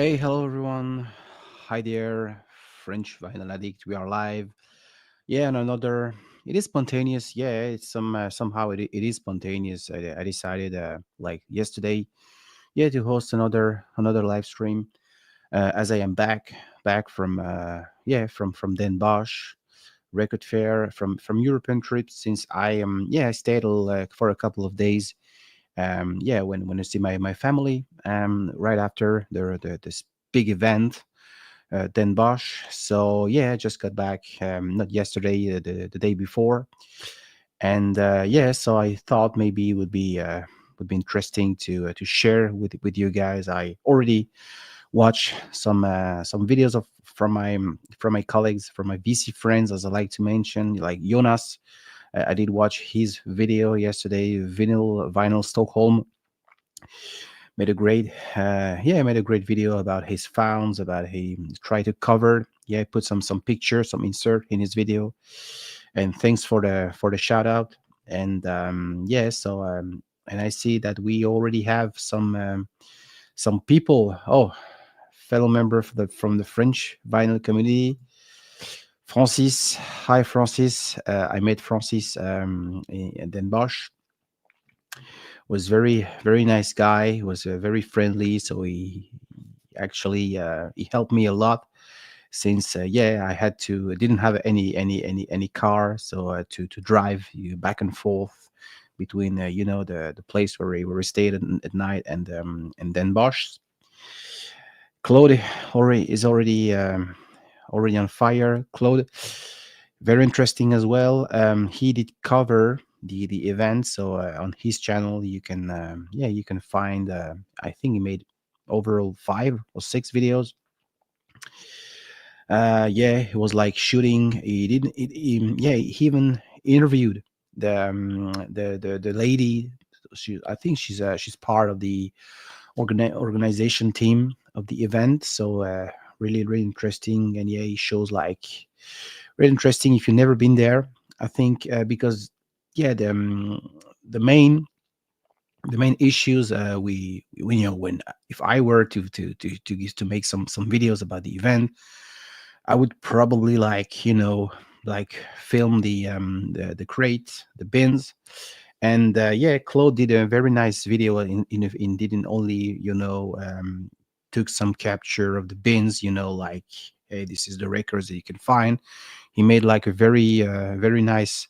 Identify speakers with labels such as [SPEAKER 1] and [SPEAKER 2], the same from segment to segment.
[SPEAKER 1] Hey, hello everyone. Hi there, French vinyl addict. We are live. Yeah, and another. It is spontaneous. Yeah, it's somehow it is spontaneous. I decided like yesterday, yeah, to host another live stream. As I am back from from Den Bosch record fair from European trips since I am I stayed for a couple of days when I see my family right after this big event, Den Bosch. So yeah, I just got back not yesterday, the day before, and so I thought maybe it would be interesting to share with you guys. I already watch some videos of from my colleagues, from my VC friends, as I like to mention, like Jonas. I did watch his video yesterday, Vinyl Stockholm. Made a great video about his founds, about he tried to cover, put some pictures, some insert in his video. And thanks for the shout out. And and I see that we already have some people, fellow member from the French vinyl community. Francis, hi Francis. I met Francis in Den Bosch. Was very nice guy. Was very friendly. So he actually he helped me a lot since I had to didn't have any car, so to drive you back and forth between the place where we stayed at night and then Bosch. Claude already on fire. Claude, very interesting as well. He did cover the event, so on his channel you can you can find. I think he made overall 5 or 6 videos. He was like shooting. He didn't. He even interviewed the lady. I think she's part of the organization team of the event. So really interesting. And yeah, it shows like really interesting if you've never been there. I think because yeah, the main the main issues we when if I were to make some videos about the event, I would probably like film the crates, the bins, and Claude did a very nice video in didn't only took some capture of the bins, like hey, this is the records that you can find. He made like a very nice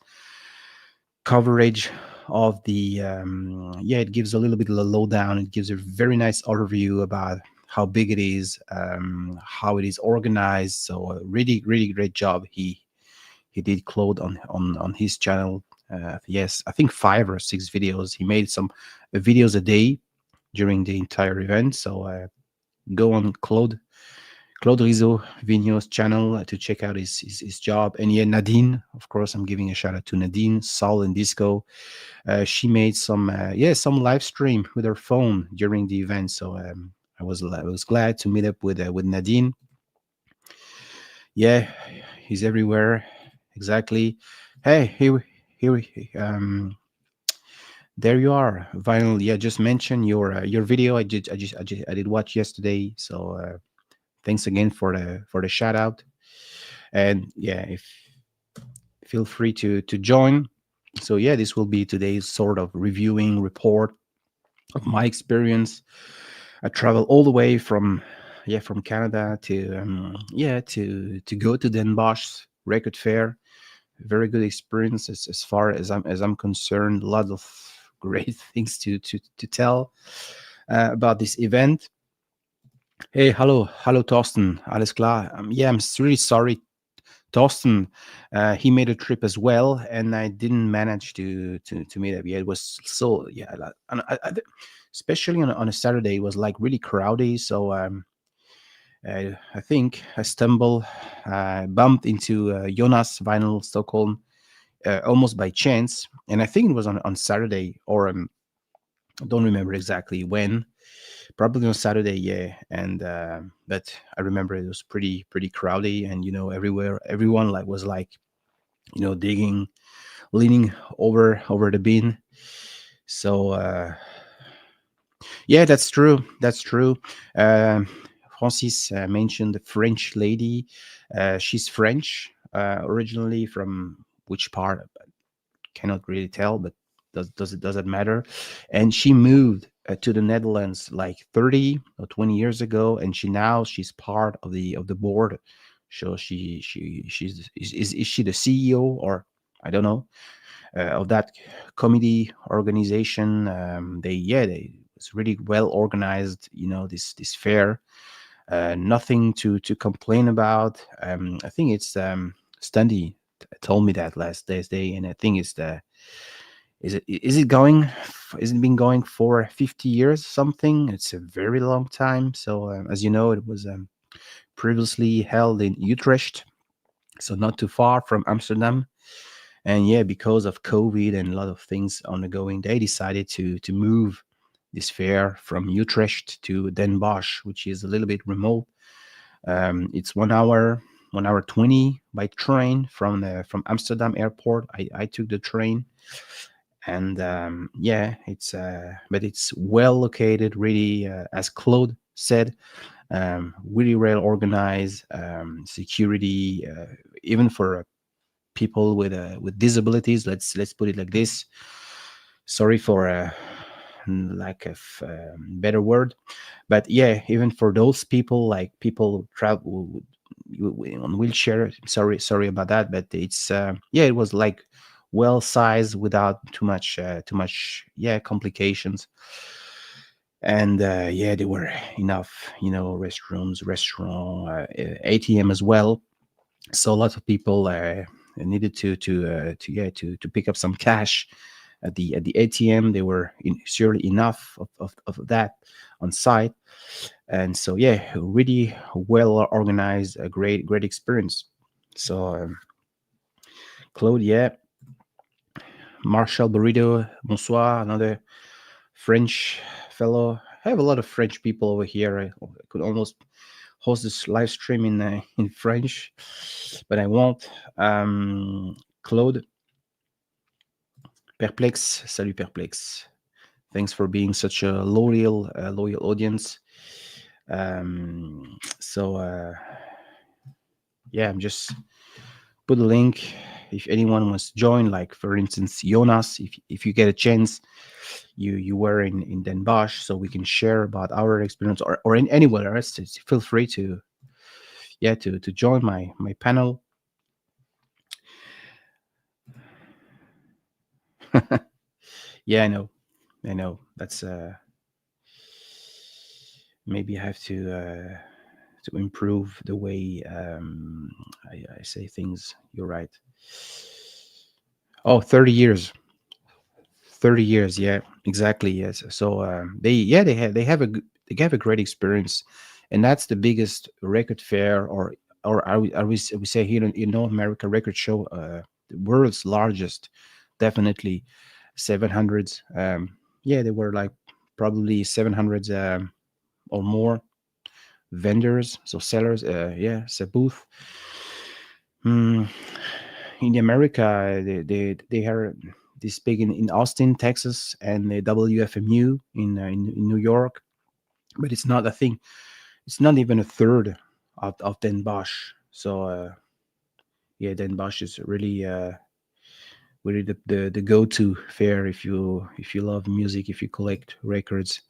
[SPEAKER 1] coverage of the it gives a little bit of a lowdown. It gives a very nice overview about how big it is, how it is organized. So really great job he did, Claude, on his channel. Yes, I think 5 or 6 videos. He made some videos a day during the entire event. So go on Claude Rizzo Vigneault's channel to check out his job. And yeah, Nadine, of course, I'm giving a shout out to Nadine, Soul and Disco. She made some live stream with her phone during the event. So I was glad to meet up with Nadine. Yeah, he's everywhere. Exactly. Hey, here there you are. Vinyl. Yeah, just mention your video. I did watch yesterday. So thanks again for the shout out. And yeah, if feel free to join. So yeah, this will be today's sort of reviewing report of my experience. I traveled all the way from Canada to to go to Den Bosch record fair. Very good experience as far as I'm concerned. A lot of great things to tell about this event. Hey, hello, Thorsten. Alles klar. I'm really sorry, Thorsten. He made a trip as well, and I didn't manage to meet up. Yeah, it was so especially on a Saturday, it was like really crowdy. So I think I stumbled, bumped into Jonas Vinyl Stockholm almost by chance, and I think it was on Saturday, or I don't remember exactly when. Probably on Saturday, yeah. And but I remember it was pretty crowdy, and everywhere everyone was like digging, leaning over the bin. So yeah, that's true. Um, Francis mentioned the French lady. She's French originally, from which part cannot really tell, but doesn't matter. And she moved to the Netherlands like 30 or 20 years ago, and she's part of the board. So is she the CEO, or I don't know, of that committee organization. They it's really well organized. This fair. Nothing to complain about. I think it's Stunty told me that last Thursday, and I think it's the is it going is it been going for 50 years something. It's a very long time. So as you know, it was previously held in Utrecht, so not too far from Amsterdam. And yeah, because of COVID and a lot of things undergoing, they decided to move this fair from Utrecht to Den Bosch, which is a little bit remote. It's 1 hour 20 by train from Amsterdam airport. I took the train, and yeah, but it's well located, really, as Claude said, really well organized, security, even for people with disabilities. Let's put it like this. Sorry for lack of better word, but yeah, even for those people, like people travel on wheelchair. Sorry about that, but it's yeah, it was like well sized without too much yeah complications. And yeah, there were enough, restrooms, restaurant, ATM as well. So lots of people needed to pick up some cash at the ATM. There were surely enough of that on site. And so yeah, really well organized, a great experience. So Claude, yeah, Marshall Burrito, bonsoir, another French fellow. I have a lot of French people over here. I could almost host this live stream in French, but I won't. Claude, Perplex, salut Perplex. Thanks for being such a loyal audience. So yeah, I'm just put a link if anyone wants to join. Like for instance, Jonas, if you get a chance, you were in Den Bosch, so we can share about our experience, or in anywhere else. Feel free to yeah to join my panel. Yeah, I know. That's maybe I have to improve the way I say things. You're right. Oh, 30 years. 30 years, yeah, exactly, yes. So they have a great experience, and that's the biggest record fair, or I would say here in North America, record show, the world's largest, definitely 700s. Yeah, there were like probably 700 or more vendors, so sellers. Yeah, it's a booth. Mm, in America, they are this big in Austin, Texas, and the WFMU in New York, but it's not a thing. It's not even a third of Den Bosch. So yeah, Den Bosch is really the go-to fair if you love music, if you collect records.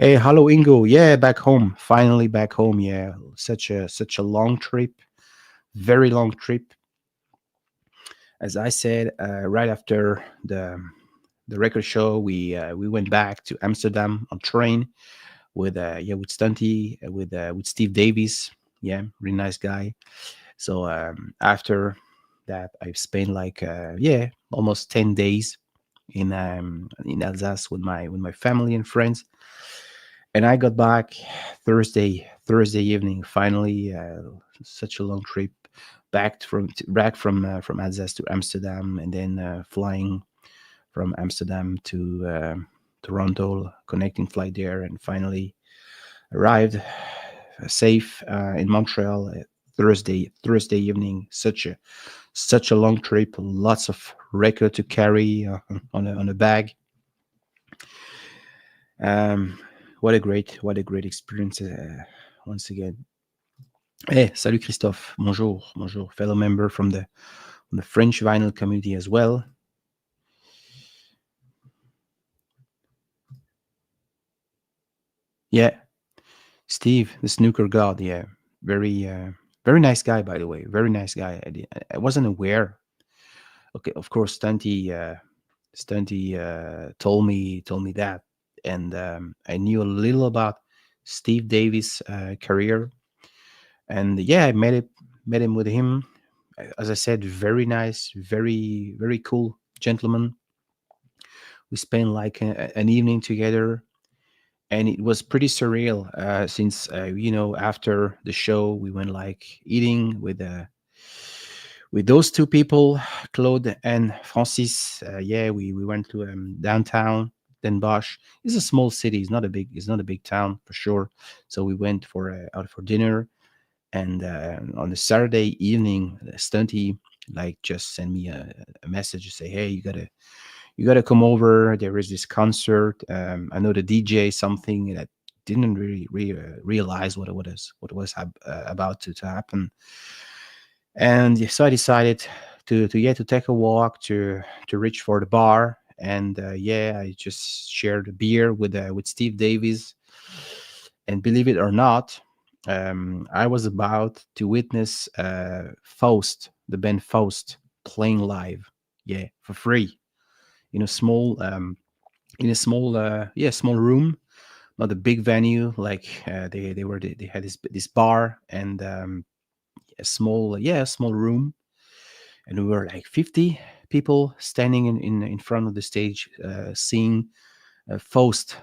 [SPEAKER 1] Hey, hello Ingo. Yeah, back home. Finally back home. Yeah, such a long trip, very long trip. As I said, right after the record show, we went back to Amsterdam on train with Stunty, with Steve Davies. Yeah, really nice guy. So after that, I've spent like yeah almost 10 days in Alsace with my family and friends, and I got back Thursday evening. Finally, such a long trip back from Alsace to Amsterdam, and then flying from Amsterdam to Toronto, connecting flight there, and finally arrived safe in Montreal Thursday evening. Such a long trip, lots of record to carry on a bag. Um, what a great experience. once again. Hey, salut Christophe. Bonjour, bonjour, fellow member from the French vinyl community as well. Yeah, Steve, the snooker god. Yeah, very, very nice guy, by the way. Very nice guy. I wasn't aware. Okay, of course, Stunty told me that, and I knew a little about Steve Davis' career, and yeah, I met him with him. As I said, very nice, very cool gentleman. We spent like an evening together, and it was pretty surreal. Since after the show, we went like eating with those two people, Claude and Francis. Yeah, we went to downtown. Then Bosch. It's a small city. It's not a big town for sure. So we went for out for dinner, and on the Saturday evening, Stunty like just sent me a message to say, "Hey, you gotta come over. There is this concert. I know the DJ something that didn't really realize what was about to happen." And yeah, so I decided to take a walk to reach for the bar, and yeah, I just shared a beer with Steve Davies, and believe it or not, I was about to witness Faust, the band Faust, playing live, yeah, for free in a small small room, not a big venue like they had this bar, and a small room, and we were like 50 people standing in front of the stage, seeing Faust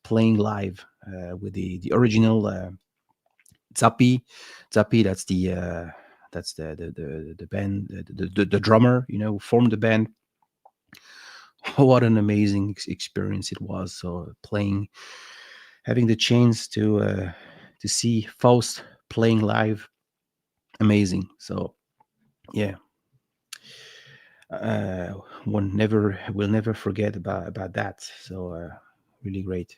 [SPEAKER 1] playing live with the original Zappi. Zappi, that's the band, the drummer, who formed the band. What an amazing experience it was. So having the chance to see Faust playing live, amazing. So yeah, uh, one never will never forget about that. So really great.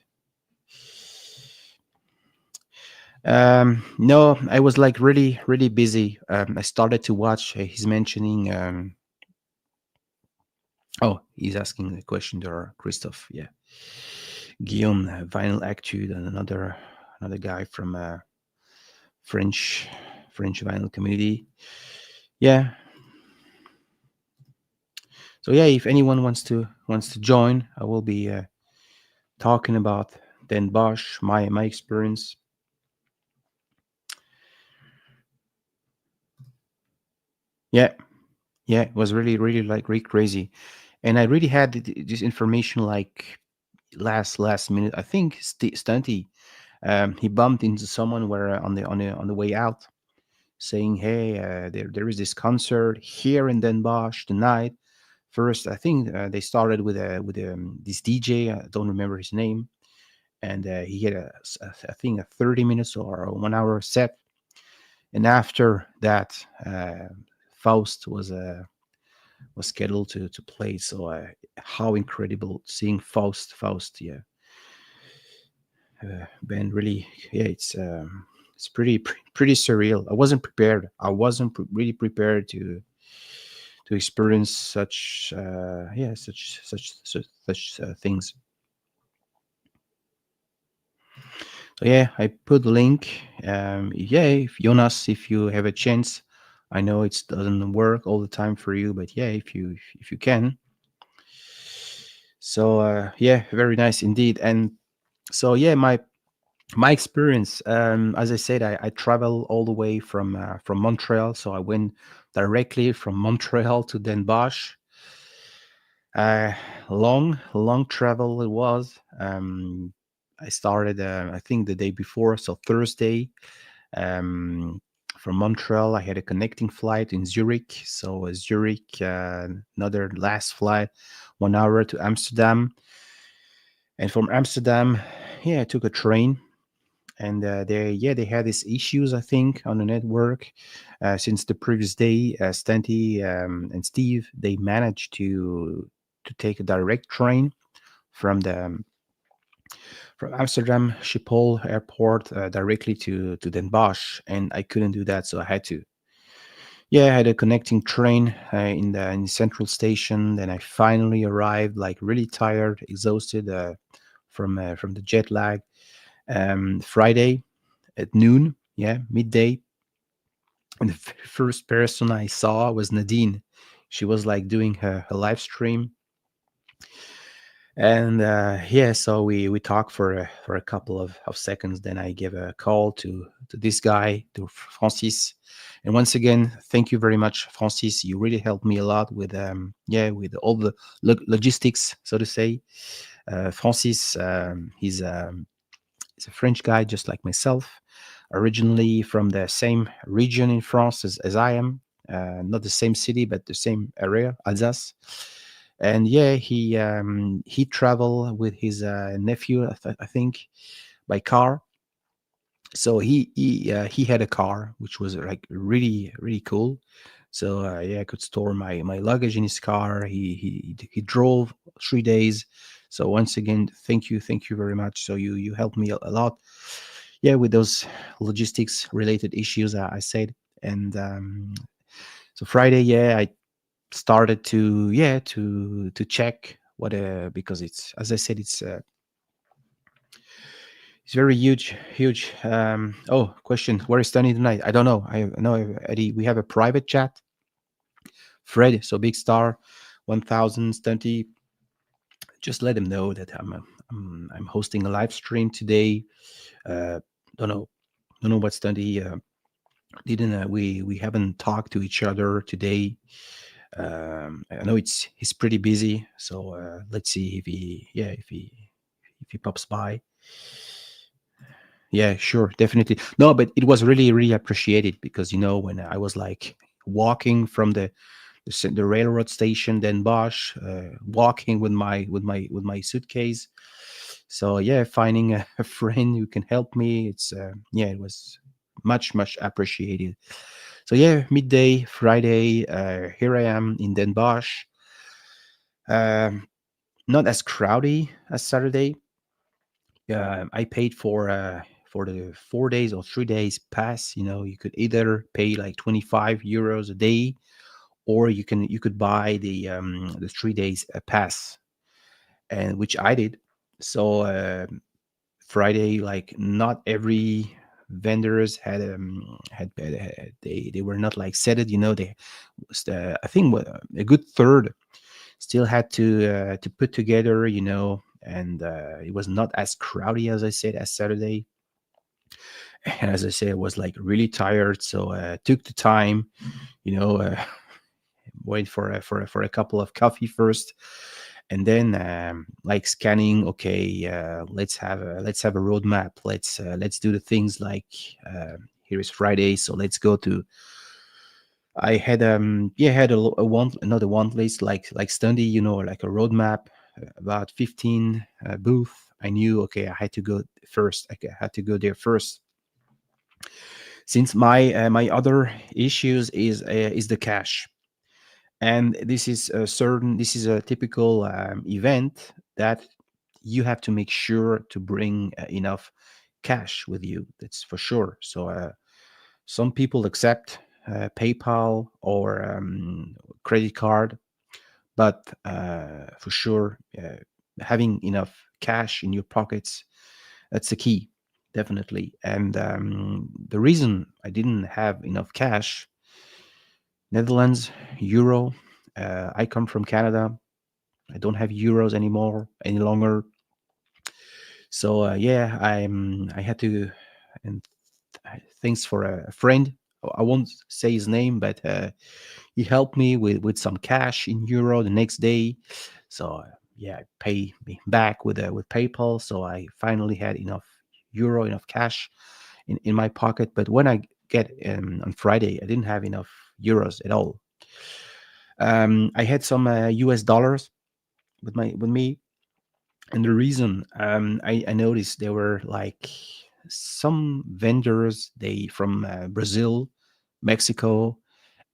[SPEAKER 1] No, I was like really busy. I started to watch. He's mentioning. Oh, he's asking the question there, Christophe. Yeah, Guillaume, vinyl actude, and another guy from French French vinyl community. Yeah. So yeah, if anyone wants to join, I will be talking about then Bosch, my experience. Yeah, yeah, it was really like really crazy, and I really had this information like last minute. I think Stunty, he bumped into someone where on the way out, saying, "Hey, there is this concert here in Den Bosch tonight." First, I think they started with this DJ. I don't remember his name, and he had I think a 30 minutes or a 1 hour set. And after that, Faust was scheduled to play. So how incredible seeing Faust, yeah, band really, yeah, it's pretty surreal. I wasn't prepared. I wasn't really prepared to experience such things. So yeah, I put the link. Yeah, if Jonas, if you have a chance, I know it doesn't work all the time for you, but yeah, if you can. So yeah, very nice indeed. And so yeah, my experience, as I said, I travel all the way from Montreal, so I went directly from Montreal to Den Bosch. Uh, long travel it was. I started, I think, the day before, so Thursday. Um, from Montreal, I had a connecting flight in Zurich. So Zurich, another last flight, 1 hour to Amsterdam, and from Amsterdam, yeah, I took a train. And they had these issues, I think, on the network since the previous day. Stanty and Steve, they managed to take a direct train from from Amsterdam Schiphol Airport directly to Den Bosch, and I couldn't do that, so I had to. Yeah, I had a connecting train in the central station. Then I finally arrived, like really tired, exhausted from the jet lag. Friday at noon, yeah, midday, and the first person I saw was Nadine. She was like doing her live stream, and yeah, so we talked for a couple of seconds. Then I gave a call to this guy, to Francis, and once again, thank you very much, Francis. You really helped me a lot with yeah, with all the logistics, so to say. Francis, he's a French guy just like myself, originally from the same region in France as I am. Not the same city, but the same area, Alsace. And yeah, he traveled with his nephew, I think, by car. So he had a car, which was like really cool. So yeah, I could store my luggage in his car. He drove 3 days. So once again, thank you very much. So you helped me a lot. Yeah, with those logistics related issues I said. And so Friday, yeah, I started to yeah to check what because it's, as I said, it's very huge. Oh, question: where is Stunty tonight? I don't know. I know, Eddie. We have a private chat. Fred, so big star, 1,000 Stunty. Just let him know that I'm hosting a live stream today. Uh, don't know, don't know what Stunty didn't. We haven't talked to each other today. I know he's pretty busy, so let's see if he pops by. Yeah, sure, definitely. No, but it was really appreciated because when I was like walking from the railroad station, then Bosch, walking with my suitcase. So yeah, finding a friend who can help me, it's yeah, it was much appreciated. So yeah, midday Friday, here I am in Den Bosch. Um, Not as crowdy as Saturday. I paid for the 4 days or 3 days pass. You could either pay like 25 euros a day, or you could buy the 3 days pass, and which I did. So Friday, like not every vendors had they were not like set it. They I think a good third still had to put together. And it was not as crowdy as I said as Saturday. And as I said, I was like really tired, so took the time, you know, wait for a couple of coffee first, and then like scanning. Okay, let's have a roadmap. Let's do the things like here is Friday, so let's go to. I had had another one list like Stundy, like a roadmap, about 15 booth. I knew, okay, I had to go first. I had to go there first, since my other issues is the cash. And this is a typical event that you have to make sure to bring enough cash with you. That's for sure. So some people accept PayPal or credit card, but for sure, having enough cash in your pockets, that's the key, definitely. And the reason I didn't have enough cash: Netherlands, euro. I come from Canada. I don't have euros anymore any longer. So yeah, I had to. And thanks for a friend. I won't say his name, but he helped me with some cash in euro the next day. So yeah, I pay me back with PayPal. So I finally had enough euro, enough cash in my pocket. But when I get on Friday, I didn't have enough euros at all. I had some US dollars with me, and the reason I noticed there were like some vendors, they from Brazil, Mexico,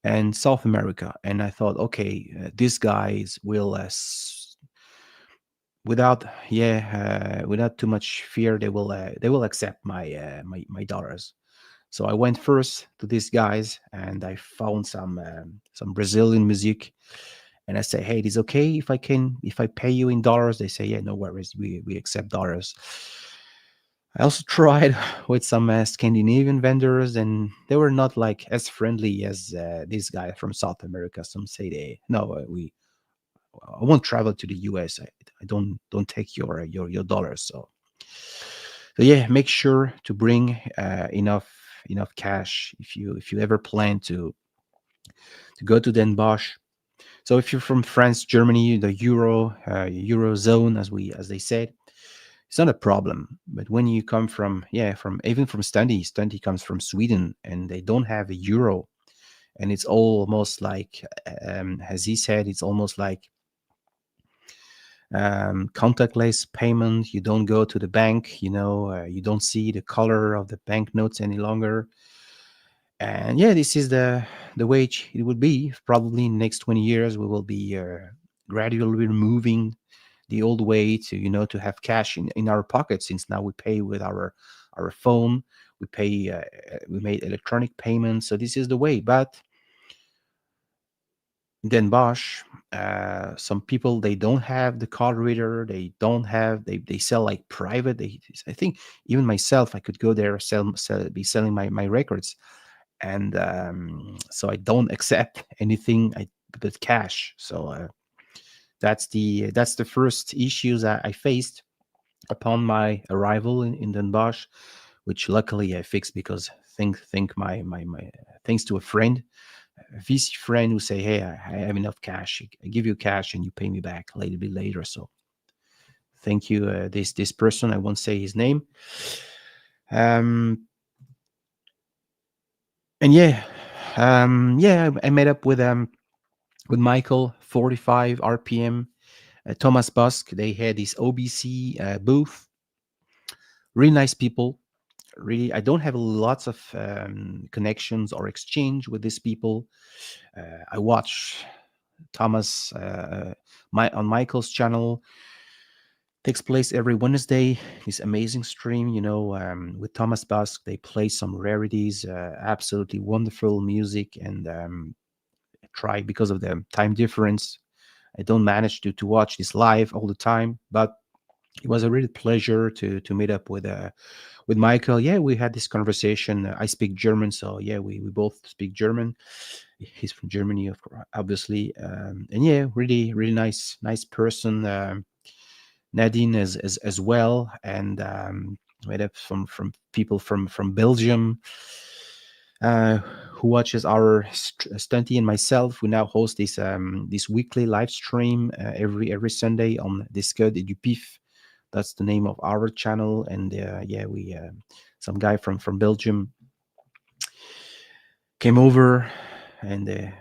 [SPEAKER 1] and South America, and I thought, okay, these guys will without, without too much fear, they will accept my dollars. So I went first to these guys, and I found some Brazilian music, and I say, hey, it is okay if I pay you in dollars? They say, yeah, no worries, we accept dollars. I also tried with some Scandinavian vendors, and they were not like as friendly as this guy from South America. Some say they no, we I won't travel to the US. I don't take your dollars. So yeah, make sure to bring enough cash if you ever plan to go to Den Bosch. So if you're from France, Germany, the eurozone, as they said, it's not a problem. But when you come from, from even from Stunty comes from Sweden, and they don't have a euro, and it's almost like, as he said, it's almost like contactless payment. You don't go to the bank, you don't see the color of the banknotes any longer. And yeah, this is the way it would be. Probably in the next 20 years, we will be gradually removing the old way to to have cash in our pockets, since now we pay with our phone. We pay, we made electronic payments, so this is the way. But then Bosch, some people, they don't have the card reader. They don't have, they sell like private. I think even myself, I could go there, be selling my records. And so I don't accept anything but cash. So that's the first issues I faced upon my arrival in Den Bosch, which luckily I fixed, because think my thanks to a friend, a VC friend, who say, hey, I have enough cash. I give you cash and you pay me back a little bit later. So thank you, this person. I won't say his name. Um, and I met up with Michael, 45 RPM, Thomas Busk. They had this OBC booth. Really nice people. Really, I don't have lots of connections or exchange with these people. I watch Thomas, on Michael's channel. Takes place every Wednesday. This amazing stream, with Thomas Busk. They play some rarities, absolutely wonderful music, and try, because of the time difference, I don't manage to watch this live all the time, but it was a real pleasure to meet up with Michael. Yeah, we had this conversation. I speak German, so yeah, we both speak German. He's from Germany, of course, obviously, and yeah, really nice person. Nadine as well, and made up from people from Belgium, who watches our Stunty and myself. We now host this weekly live stream every Sunday on Discord du Pif. That's the name of our channel. And we some guy from Belgium came over, and it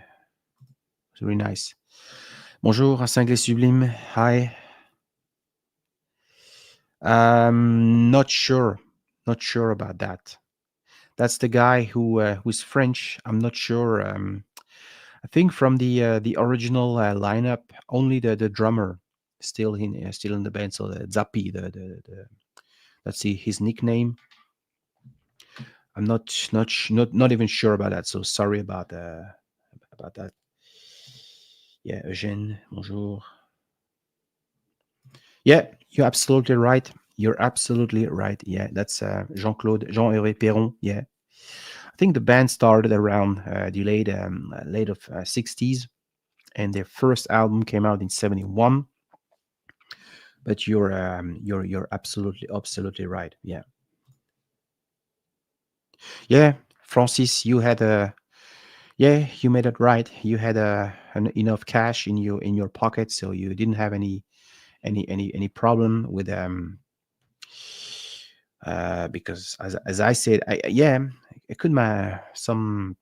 [SPEAKER 1] was really nice. Bonjour à Cinglé Sublime. Hi. Not sure about that. That's the guy who's French. I'm not sure. I think from the original lineup, only the drummer still in the band. So the Zappi, the let's see his nickname. I'm not even sure about that. So sorry about that. Yeah, Eugène, bonjour. Yeah, you're absolutely right. You're absolutely right. Yeah, that's Jean-Hervé Perron. Yeah, I think the band started around the late of 60s, and their first album came out in 71. But you're absolutely right. Yeah, yeah, Francis, you had a yeah, you made it right. You had enough cash in your pocket, so you didn't have any problem with because as I said, yeah, it could some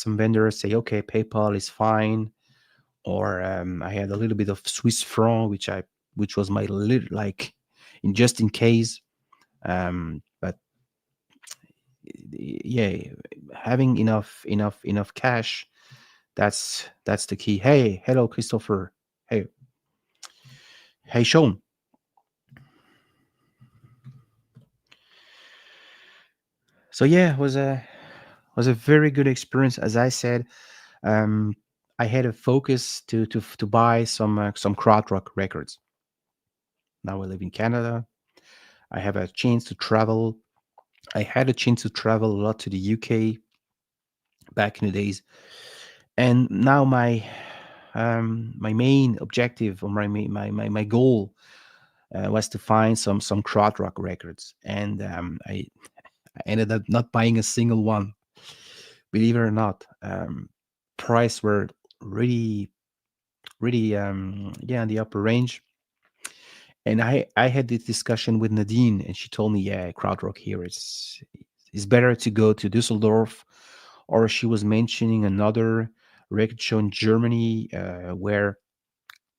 [SPEAKER 1] vendors say, okay, PayPal is fine, or I had a little bit of Swiss franc, which was my little, like, in just in case. But yeah, having enough cash, that's the key. Hey, hello, Christopher. Hey, Sean. So yeah, it was a very good experience. As I said, um, I had a focus to buy some krautrock records. Now I live in Canada. I have a chance to travel. I had a chance to travel a lot to the UK back in the days, and now my main objective, or my goal, was to find some krautrock records, and I ended up not buying a single one. Believe it or not, price were really really yeah, in the upper range. And I had this discussion with Nadine, and she told me, yeah, krautrock here is better to go to Düsseldorf, or she was mentioning another record show in Germany, where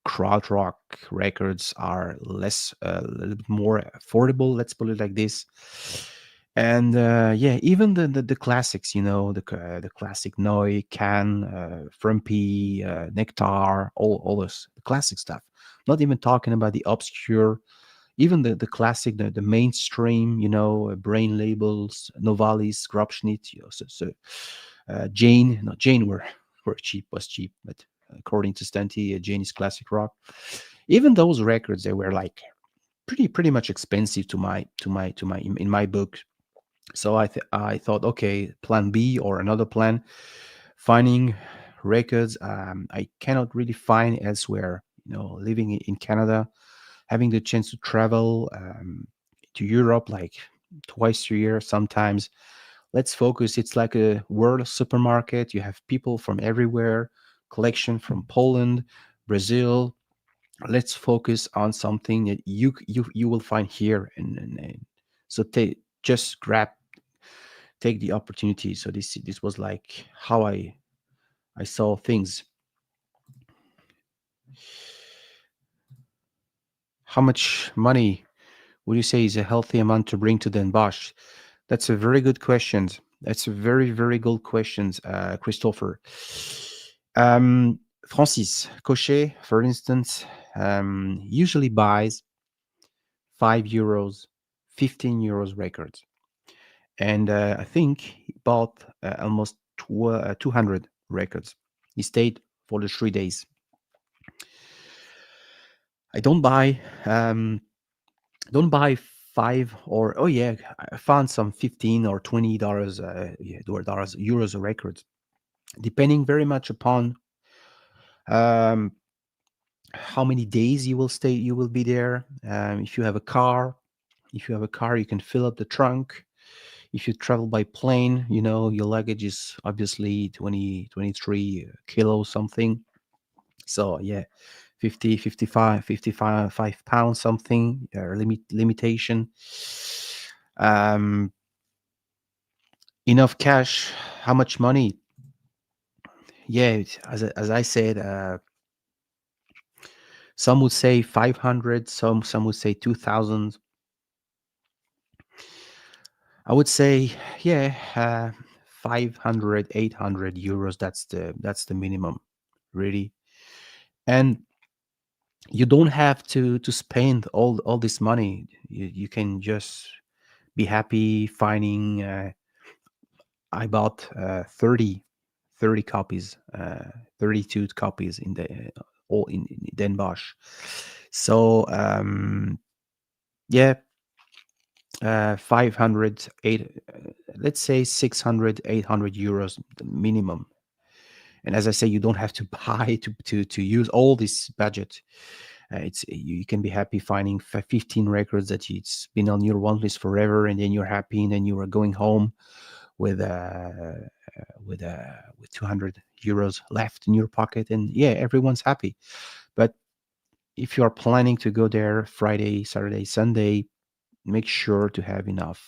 [SPEAKER 1] krautrock records are less, a little bit more affordable. Let's put it like this. And yeah, even the classics, the classic Neu, Can, Frumpy, Nectar, all this the classic stuff. Not even talking about the obscure, even the classic, the mainstream, Brain Labels, Novalis, Grobschnitt, Jane, not Jane were cheap, was cheap, but according to Stunty, Jane is classic rock. Even those records, they were like pretty much expensive to my in my book. So I thought, okay, plan B or another plan, finding records I cannot really find elsewhere. Living in Canada, having the chance to travel to Europe like twice a year sometimes. Let's focus. It's like a world supermarket. You have people from everywhere, collection from Poland, Brazil. Let's focus on something that you will find here, and so just take the opportunity. So this was like how I saw things. How much money would you say is a healthy amount to bring to Den Bosch? That's a very good question. That's a very, very good question, Christopher. Francis Cochet, for instance, usually buys €5, €15 records. And I think he bought almost 200 records. He stayed for the 3 days. I don't buy five, or oh yeah, I found some $15 or $20, yeah, dollars, euros a record, depending very much upon um, how many days you will be there. If you have a car, you can fill up the trunk. If you travel by plane, your luggage is obviously 23 kilos something. So yeah, 50, 5 pounds something, limitation. Um, Enough cash. How much money? Yeah, as I said, some would say 500, some would say 2,000. I would say, yeah, 500, €800. That's the minimum, really. And you don't have to spend all this money. You can just be happy finding. I bought 30 copies, 32 copies in the all in Den Bosch. So yeah, 500, let's say 600, €800 the minimum. And as I say, you don't have to buy to use all this budget. It's you can be happy finding 15 records that it's been on your one list forever, and then you're happy, and then you are going home with with €200 left in your pocket, and yeah, everyone's happy. But if you are planning to go there Friday, Saturday, Sunday, make sure to have enough.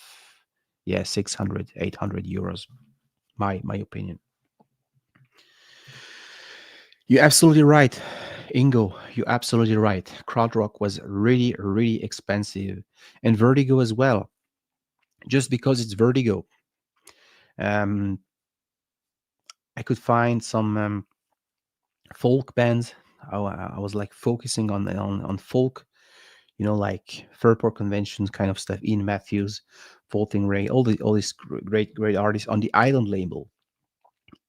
[SPEAKER 1] Yeah, 600, €800. My opinion. You're absolutely right, Ingo. You're absolutely right. Krautrock was really, really expensive, and Vertigo as well. Just because it's Vertigo, um, I could find some folk bands. I was like focusing on folk. like Fairport Conventions kind of stuff. Ian Matthews, Folting Ray, all these great artists on the Island label.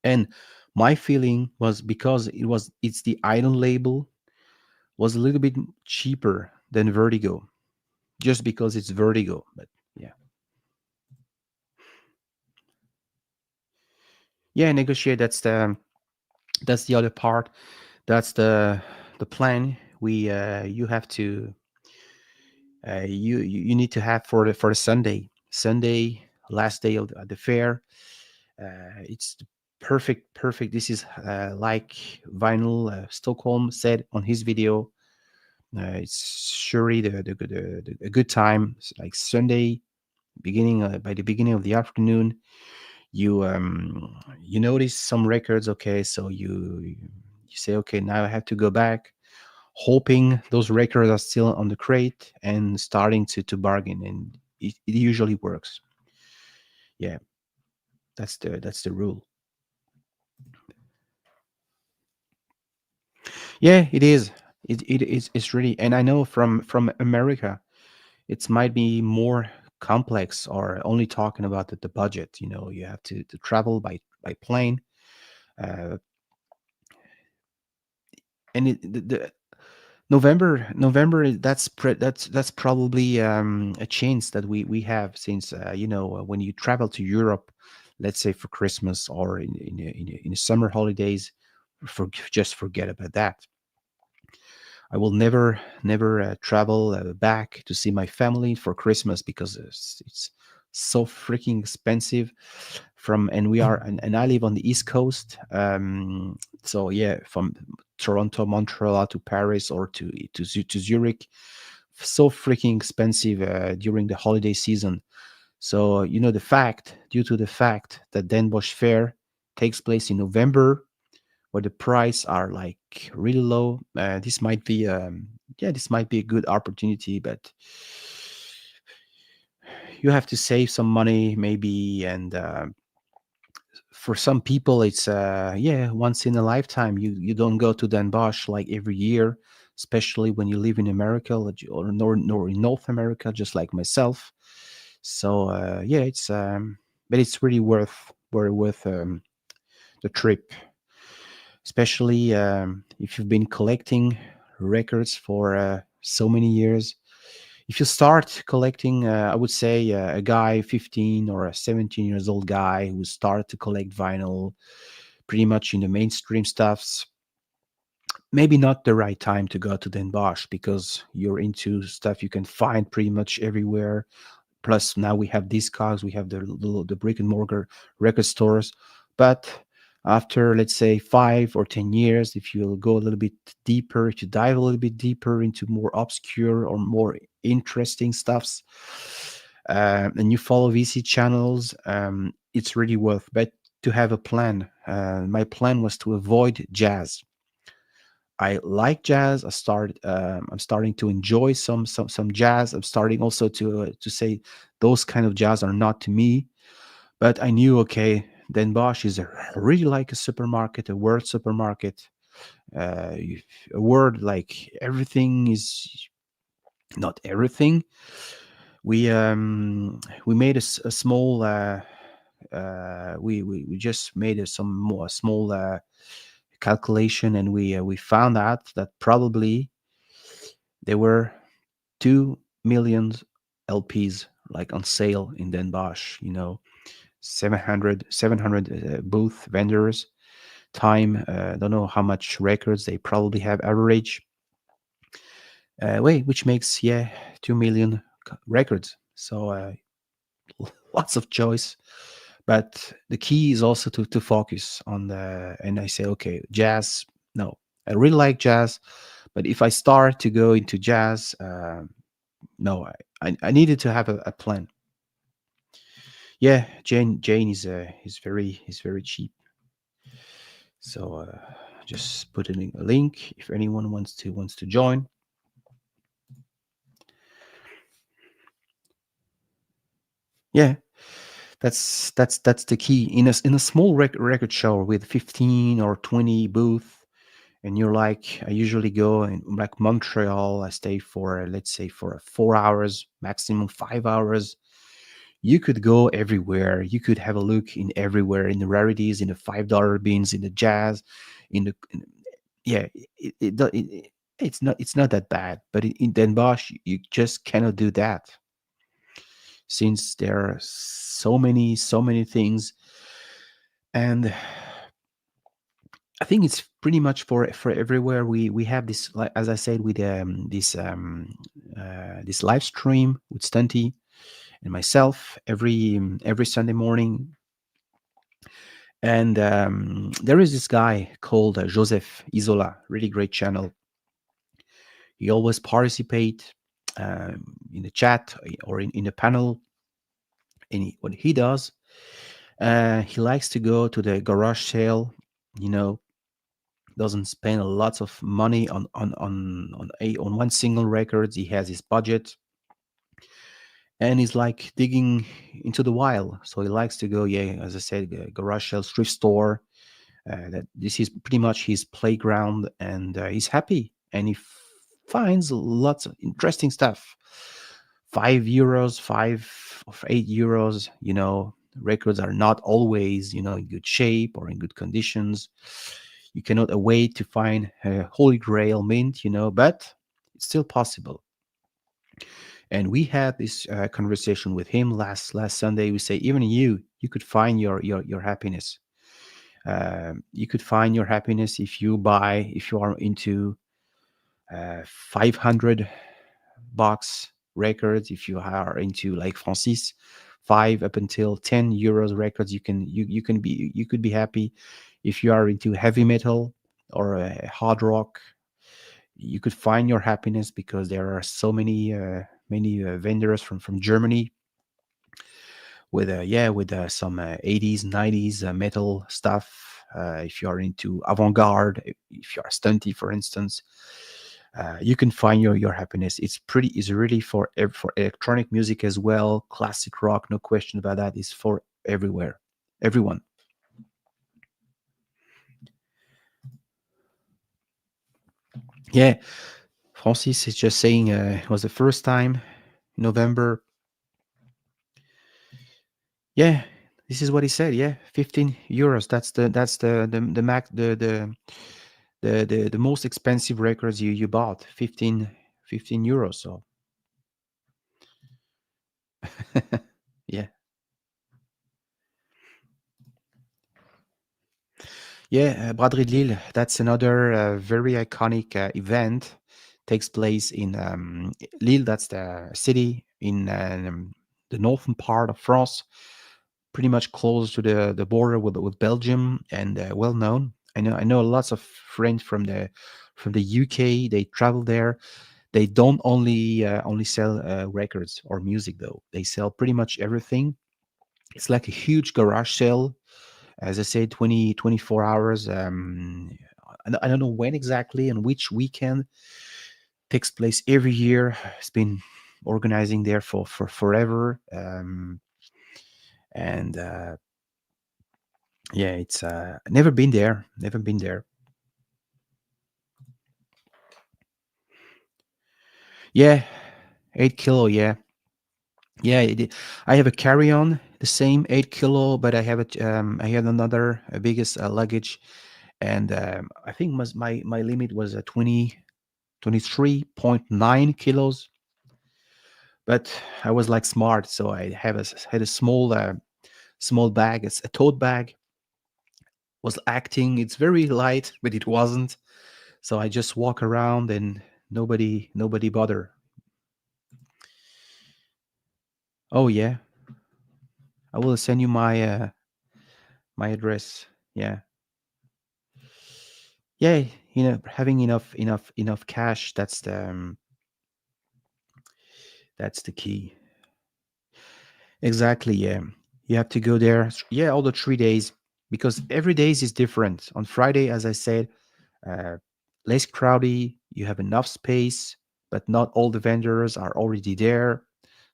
[SPEAKER 1] And my feeling was, because it's the Island label, was a little bit cheaper than Vertigo, just because it's Vertigo. But yeah, yeah, negotiate. That's the other part. That's the plan. We You have to you need to have for the Sunday, last day of the fair. It's perfect. This is like Vinyl Stockholm said on his video. It's surely a good time. It's like Sunday, beginning by the beginning of the afternoon. You notice some records. Okay, so you say, okay, now I have to go back, hoping those records are still on the crate, and starting to bargain, and it usually works. Yeah, that's the rule. Yeah, it is. It's really, and I know from America, it might be more complex, or only talking about the budget. You have to travel by plane, uh, and the November that's probably a chance that we have, since when you travel to Europe, let's say for Christmas, or in the summer holidays, just forget about that. I will never travel back to see my family for Christmas, because it's so freaking expensive. And we are and I live on the East Coast. So yeah, from Toronto, Montreal to Paris, or to Zurich, so freaking expensive during the holiday season. So due to the fact that Den Bosch Fair takes place in November, where the price are like really low. This might be a good opportunity, but you have to save some money maybe. And for some people, it's once in a lifetime. You don't go to Den Bosch like every year, especially when you live in America, or in North America, just like myself. So but it's really worth the trip, especially if you've been collecting records for so many years. If you start collecting, I would say a guy 15 or a 17 years old guy who started to collect vinyl pretty much in the mainstream stuffs, maybe not the right time to go to Den Bosch, because you're into stuff you can find pretty much everywhere. Plus, now we have Discogs, we have the brick and mortar record stores. But after, let's say, 5 or 10 years, if you go a little bit deeper, if you dive a little bit deeper into more obscure or more interesting stuffs, and you follow VC channels, it's really worth. But to have a plan, my plan was to avoid jazz. I like jazz. I'm starting to enjoy some jazz. I'm starting also to say those kind of jazz are not to me. But I knew, okay, Den Bosch is really like a supermarket, a word supermarket. A word like everything is not everything. We made a small. We just made some more small calculation, and we found out that probably there were 2 million LPs like on sale in Den Bosch. 700 booth vendors. Time, don't know how much records they probably have average. Which makes 2 million records. So lots of choice. But the key is also to focus on and I say, okay, jazz. No, I really like jazz, but if I start to go into jazz, no, I needed to have a plan. Yeah, Jane is very cheap. So just put in a link if anyone wants to join. Yeah, that's the key in a small record show with 15 or 20 booth, and you're like, I usually go in like Montreal, I stay for let's say for 4 hours, maximum 5 hours. You could go everywhere. You could have a look in everywhere, in the rarities, in the $5 bins, in the jazz, yeah. It's not that bad, but in Den Bosch, you just cannot do that since there are so many things. And I think it's pretty much for everywhere. We have this, like as I said, with this live stream with Stunty and myself every Sunday morning. And there is this guy called Joseph Isola, really great channel. He always participate in the chat or in the panel. And what he does, he likes to go to the garage sale. You know, doesn't spend a lot of money on one single record. He has his budget, and he's like digging into the wild. So he likes to go, yeah, as I said, garage sale, thrift store. That this is pretty much his playground, and he's happy, and he finds lots of interesting stuff. €5, 5 or 8 euros. Records are not always, in good shape or in good conditions. You cannot wait to find a holy grail mint, but it's still possible. And we had this conversation with him last Sunday. We say even you could find your happiness. You could find your happiness if you are into 500 box records. If you are into like Francis, 5 up until €10 records, you could be happy. If you are into heavy metal or hard rock, you could find your happiness because there are so many vendors from Germany with some 80s 90s metal stuff. If you are into avant-garde, if you are stunty, for instance, you can find your happiness. It's really for electronic music as well. Classic rock, no question about that, is for everyone. Yeah, Francis is just saying it was the first time, November. Yeah, this is what he said. Yeah, €15. That's the max, the most expensive records you bought. 15 euros. So yeah, yeah. Braderie de Lille. That's another very iconic event. Takes place in Lille. That's the city in the northern part of France, pretty much close to the border with Belgium, and well known. I know lots of friends from the UK. They travel there. They don't only sell records or music though. They sell pretty much everything. It's like a huge garage sale. As I said, 24 hours. I don't know when exactly and which weekend. Takes place every year. It's been organizing there for forever. And yeah, it's never been there. Never been there. Yeah, 8 kilo. Yeah, yeah. I have a carry-on, the same 8 kilo, but I had another biggest luggage, and I think my limit was 23.9 kilos. But I was like smart, so I had a small bag. It's a tote bag. Was acting it's very light, but it wasn't. So I just walk around and nobody bother. Oh yeah, I will send you my address. Yeah, yeah. Having enough cash. That's the key. Exactly. Yeah, you have to go there. Yeah, all the 3 days, because every day is different. On Friday, as I said, uh, less crowdy. You have enough space, but not all the vendors are already there.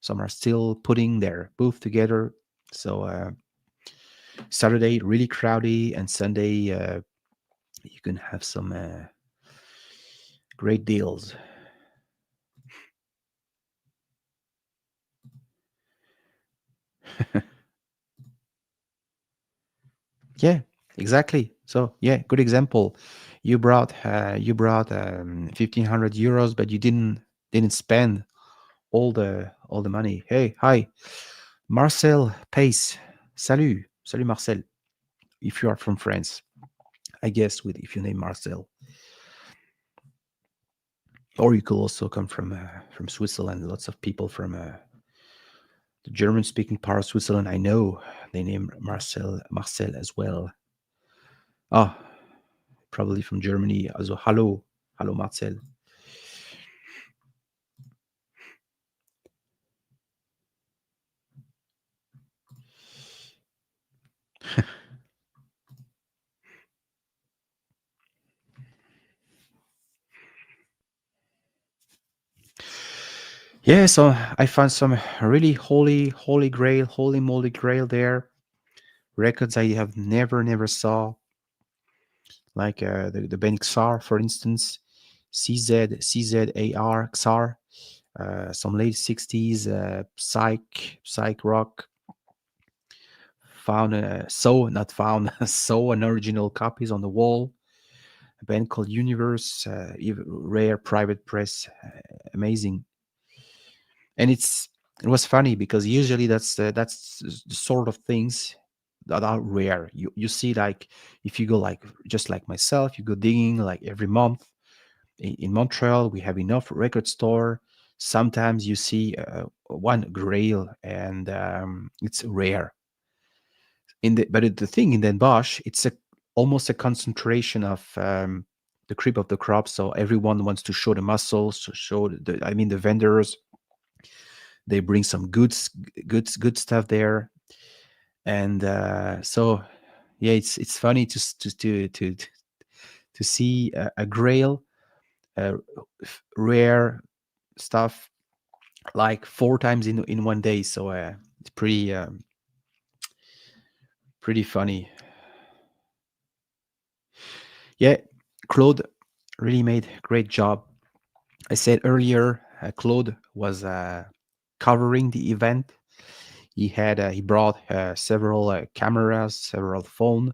[SPEAKER 1] Some are still putting their booth together. So Saturday really crowdy, and Sunday you can have some. Great deals. Yeah, exactly. So yeah, good example. You brought 1,500 euros, but you didn't spend all the money. Hey, hi, Marcel Pace. Salut Marcel. If you are from France, I guess with if you name Marcel, or you could also come from Switzerland. Lots of people from the German-speaking part of Switzerland. I know they name Marcel as well. Ah, probably from Germany. Also, hello Marcel. Yeah, so I found some really holy grail, holy moly grail there. Records I have never saw, like the band Xar, for instance, CZAR Xar, some late 60s psych rock. Found not found, saw an original copies on the wall. A band called Universe, rare private press, amazing. And it was funny because usually that's the sort of things that are rare. You see, like, if you go, like, just like myself, you go digging like every month in Montreal. We have enough record store. Sometimes you see one grail, and it's rare. The thing in Den Bosch, it's a almost a concentration of the creep of the crop. So everyone wants to show the muscles, to show the vendors. They bring some good stuff there, and so yeah, it's funny to see a grail, uh, rare stuff, like four times in one day. So it's pretty funny. Yeah, Claude really made a great job. I said earlier, Claude was covering the event. He brought several cameras, several phone,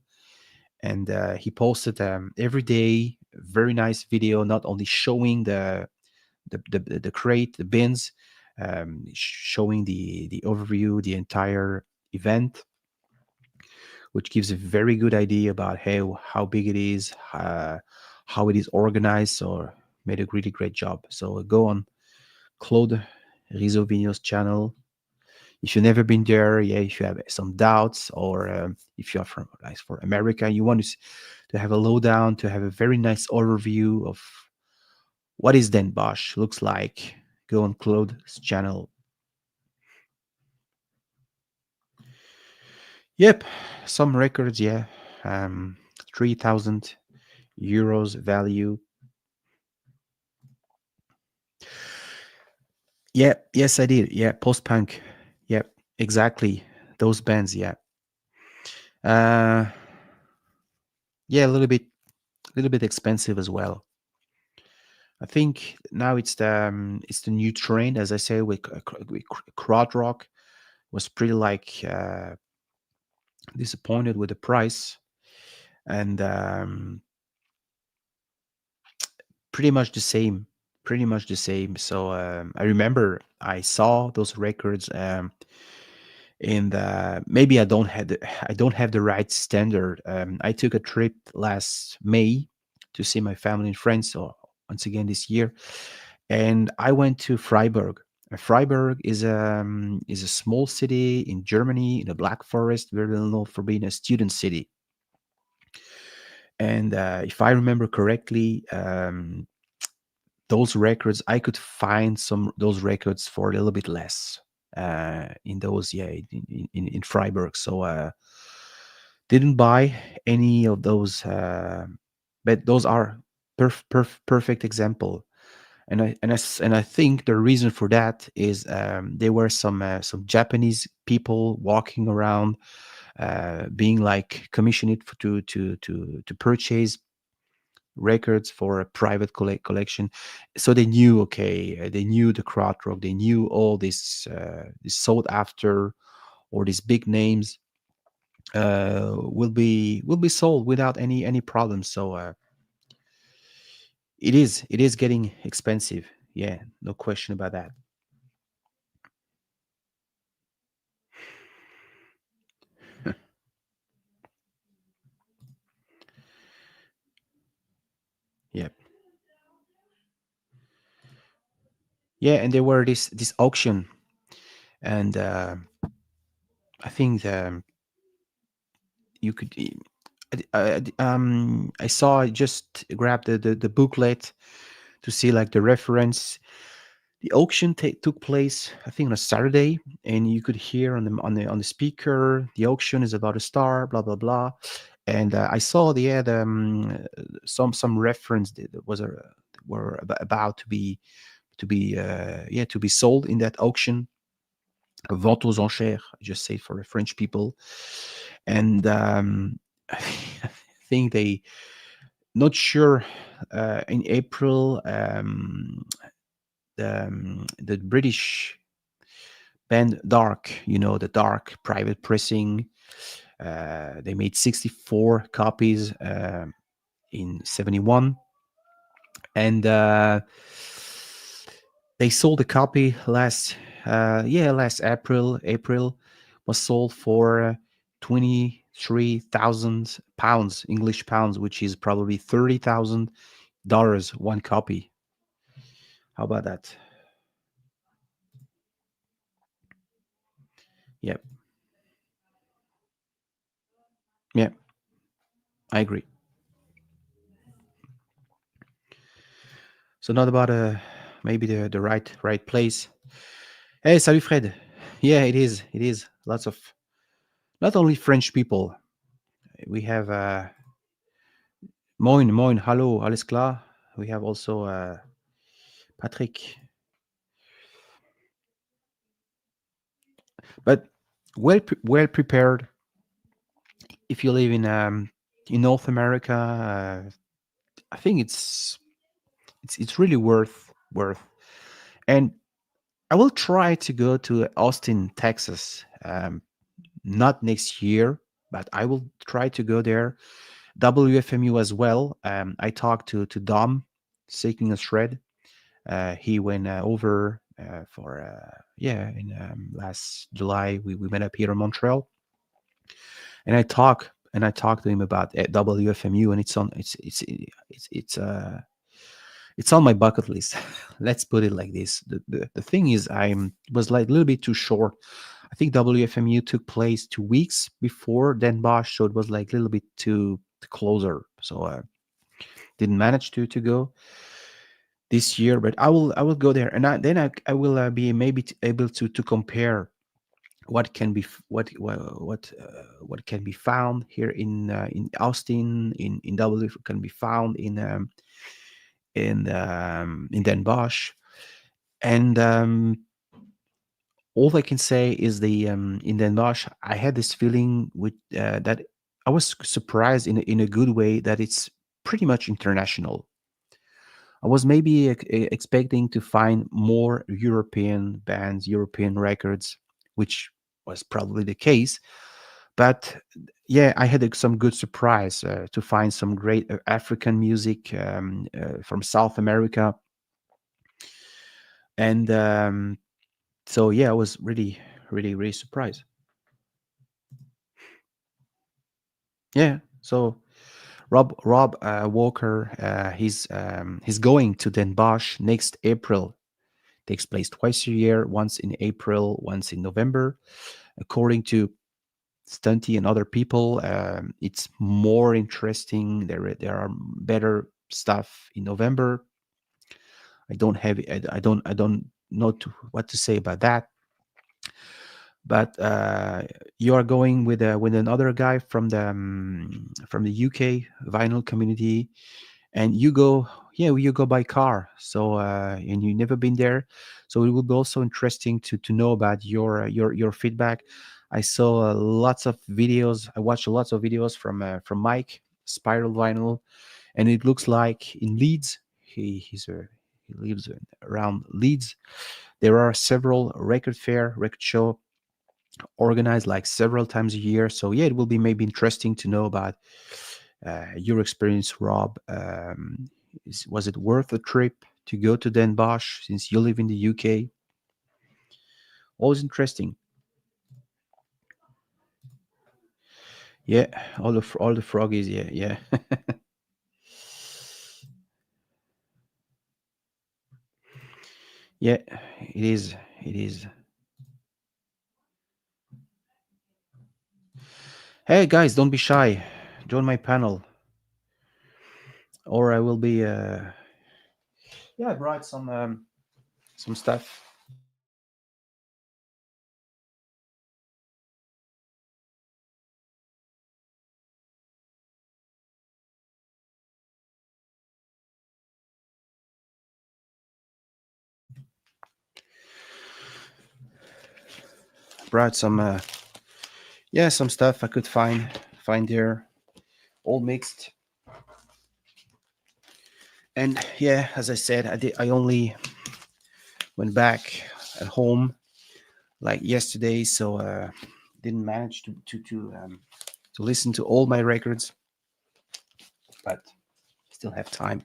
[SPEAKER 1] and he posted every day very nice video, not only showing the crate, the bins, showing the overview, the entire event, which gives a very good idea about how big it is, how it is organized. So made a really great job. So go on Claude Rizovino's channel. If you've never been there, yeah, if you have some doubts, or if you're from, like, for America, you want to have a lowdown, to have a very nice overview of what is Den Bosch looks like, go on Claude's channel. Yep, some records, yeah, 3,000 euros value. Yeah, yes, I did. Yeah, post punk. Yep, exactly. Those bands. Yeah, uh, yeah, a little bit expensive as well. I think now it's the new trend, as I say, with crowd rock. Was pretty like disappointed with the price, and pretty much the same. Pretty much the same. So I remember I saw those records, and maybe I don't have the right standard. I took a trip last May to see my family and friends. So once again this year, and I went to Freiburg. Freiburg is a small city in Germany, in the Black Forest, very well known for being a student city. And if I remember correctly, those records I could find some those records for a little bit less in those, yeah, in Freiburg. So didn't buy any of those, but those are perfect example. And I think the reason for that is there were some Japanese people walking around, being like commissioned to purchase records for a private collection. So they knew, okay, they knew the krautrock, they knew all this sought after, or these big names will be sold without any problems. So it is getting expensive. Yeah, no question about that. Yeah, yeah, and there were this auction, and I think you could. I saw. I just grabbed the booklet to see like the reference. The auction took place, I think, on a Saturday, and you could hear on the speaker, the auction is about to start, blah blah blah. And I saw they had some reference that were about to be sold in that auction. Vente aux enchères, I just say it for the French people. And I think they not sure in April. The British band Dark, the Dark private pressing. They made 64 copies in 71, and they sold a copy last April was sold for 23,000 pounds, English pounds, which is probably $30,000 one copy. How about that? Yep. Yeah, I agree. So not about maybe the right place. Hey, salut Fred. Yeah, it is. It is. Lots of not only French people. We have Moin, hallo, alles klar. We have also Patrick. But well prepared. If you live in North America, I think it's really worth. And I will try to go to Austin, Texas. Not next year, but I will try to go there. WFMU as well. I talked to Dom, Seeking a Shred. He went over for in last July. We met up here in Montreal, and I talked to him about WFMU, and it's on my bucket list. Let's put it like this. The thing is, I was like a little bit too short. I think WFMU took place 2 weeks before then Bosch, so it was like a little bit too closer. So didn't manage to go this year, but I will go there, and then I will be maybe able to compare what can be what can be found here in Austin, in W can be found in Den Bosch. And all I can say is the in Den Bosch, I had this feeling with that I was surprised in a good way that it's pretty much international. I was maybe expecting to find more European bands, European records, which was probably the case. But yeah, I had some good surprise to find some great African music from South America. And so yeah, I was really, really, really surprised. Yeah. So Rob Walker, he's going to Den Bosch next April. Takes place twice a year, once in April, once in November. According to Stunty and other people, it's more interesting. There are better stuff in November. I don't know what to say about that. But you are going with another guy from the UK vinyl community, and you go by car. So and you've never been there, so it will be also interesting to know about your feedback. I saw lots of videos. I watched lots of videos from Mike Spiral Vinyl, and it looks like in Leeds, he lives around Leeds. There are several record show organized like several times a year. So yeah, it will be maybe interesting to know about your experience, Rob. Was it worth a trip to go to Den Bosch since you live in the UK? Always interesting. Yeah, all the froggies. Yeah, yeah. Yeah, it is. It is. Hey guys, don't be shy. Join my panel, or I will be. Yeah, I brought some stuff. Brought some. Yeah, some stuff I could find there, all mixed. And yeah, as I said, I only went back at home like yesterday, so didn't manage to listen to all my records, but still have time.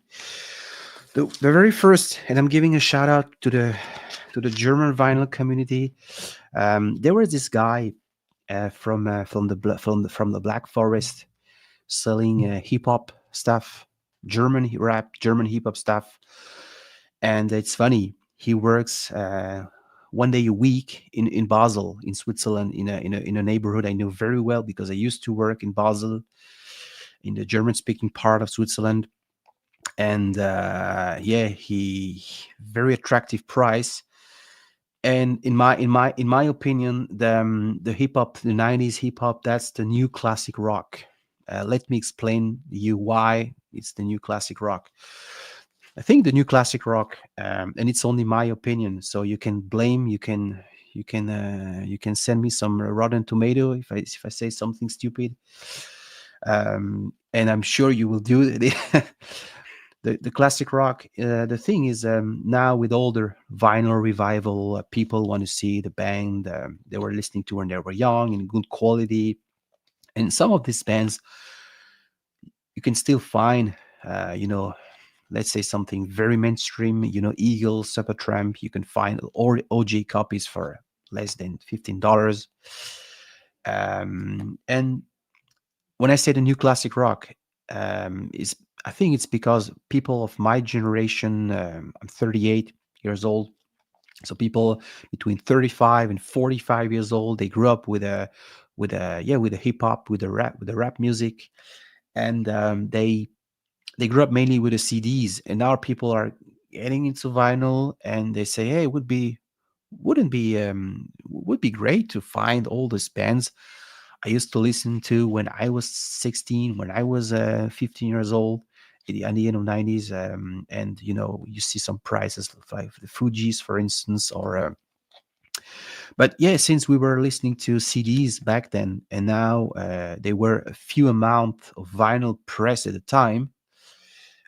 [SPEAKER 1] The very first, and I'm giving a shout out to the German vinyl community. There was this guy from the Black Forest selling hip hop stuff, German rap, German hip hop stuff, and it's funny. He works 1 day a week in Basel, in Switzerland, in a neighborhood I know very well because I used to work in Basel, in the German speaking part of Switzerland. And yeah, he very attractive price. And in my opinion, the hip hop, the '90s hip hop, that's the new classic rock. Let me explain you why it's the new classic rock. I think the new classic rock, and it's only my opinion, so you can blame, you can send me some rotten tomato if I say something stupid, and I'm sure you will do it. The classic rock. The thing is, now with all the vinyl revival, people want to see the band they were listening to when they were young in good quality. And some of these bands you can still find, let's say something very mainstream, Eagles, Supertramp. You can find all OG copies for less than $15. And when I say the new classic rock, is I think it's because people of my generation, I'm 38 years old, so people between 35 and 45 years old, they grew up with a hip hop, with the rap music, and they grew up mainly with the CDs, and now people are getting into vinyl, and they say, hey, would be great to find all these bands I used to listen to when I was 16, when I was 15 years old, at the end of '90s. And you see some prices like the Fugees, for instance, or but yeah, since we were listening to CDs back then, and now they were a few amount of vinyl press at the time.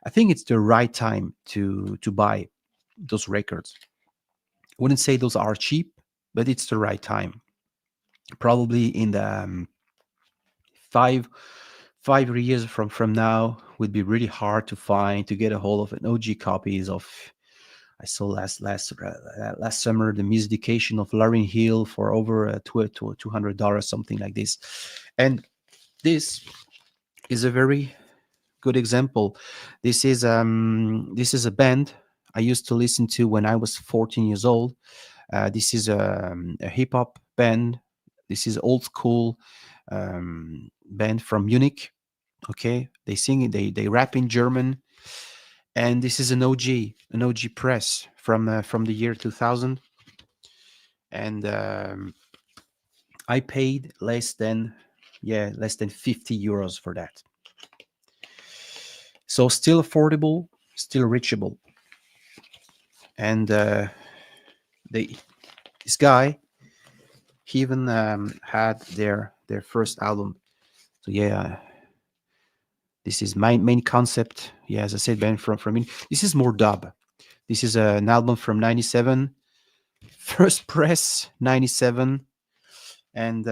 [SPEAKER 1] I think it's the right time to buy those records. I wouldn't say those are cheap, but it's the right time. Probably in the five 5 years from now would be really hard to get a hold of an OG copies of. I saw last summer the Musication of Lauryn Hill for over $200, something like this. And this is a very good example. This is a band I used to listen to when I was 14 years old. This is a hip hop band. This is old school band from Munich. Okay, they sing it. They rap in German, and this is an OG press from the year 2000. And I paid less than 50 euros for that. So still affordable, still reachable. And they this guy, he even had their first album. So yeah, This is my main concept. Yeah, as I said, Ben, from me. This is more dub. This is an album from '97, first press '97, and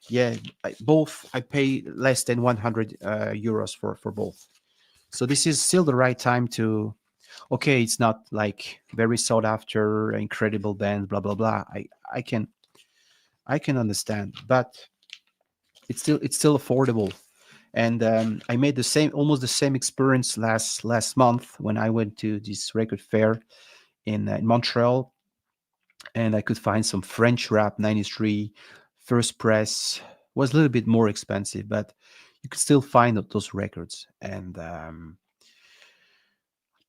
[SPEAKER 1] yeah, both I pay less than 100 euros for both. So this is still the right time to. Okay, it's not like very sought after, incredible band, blah blah blah. I can understand, but it's still affordable. And I made the same, almost the same experience last month when I went to this record fair in Montreal, and I could find some French rap '93 first press. Was a little bit more expensive, but you could still find those records. And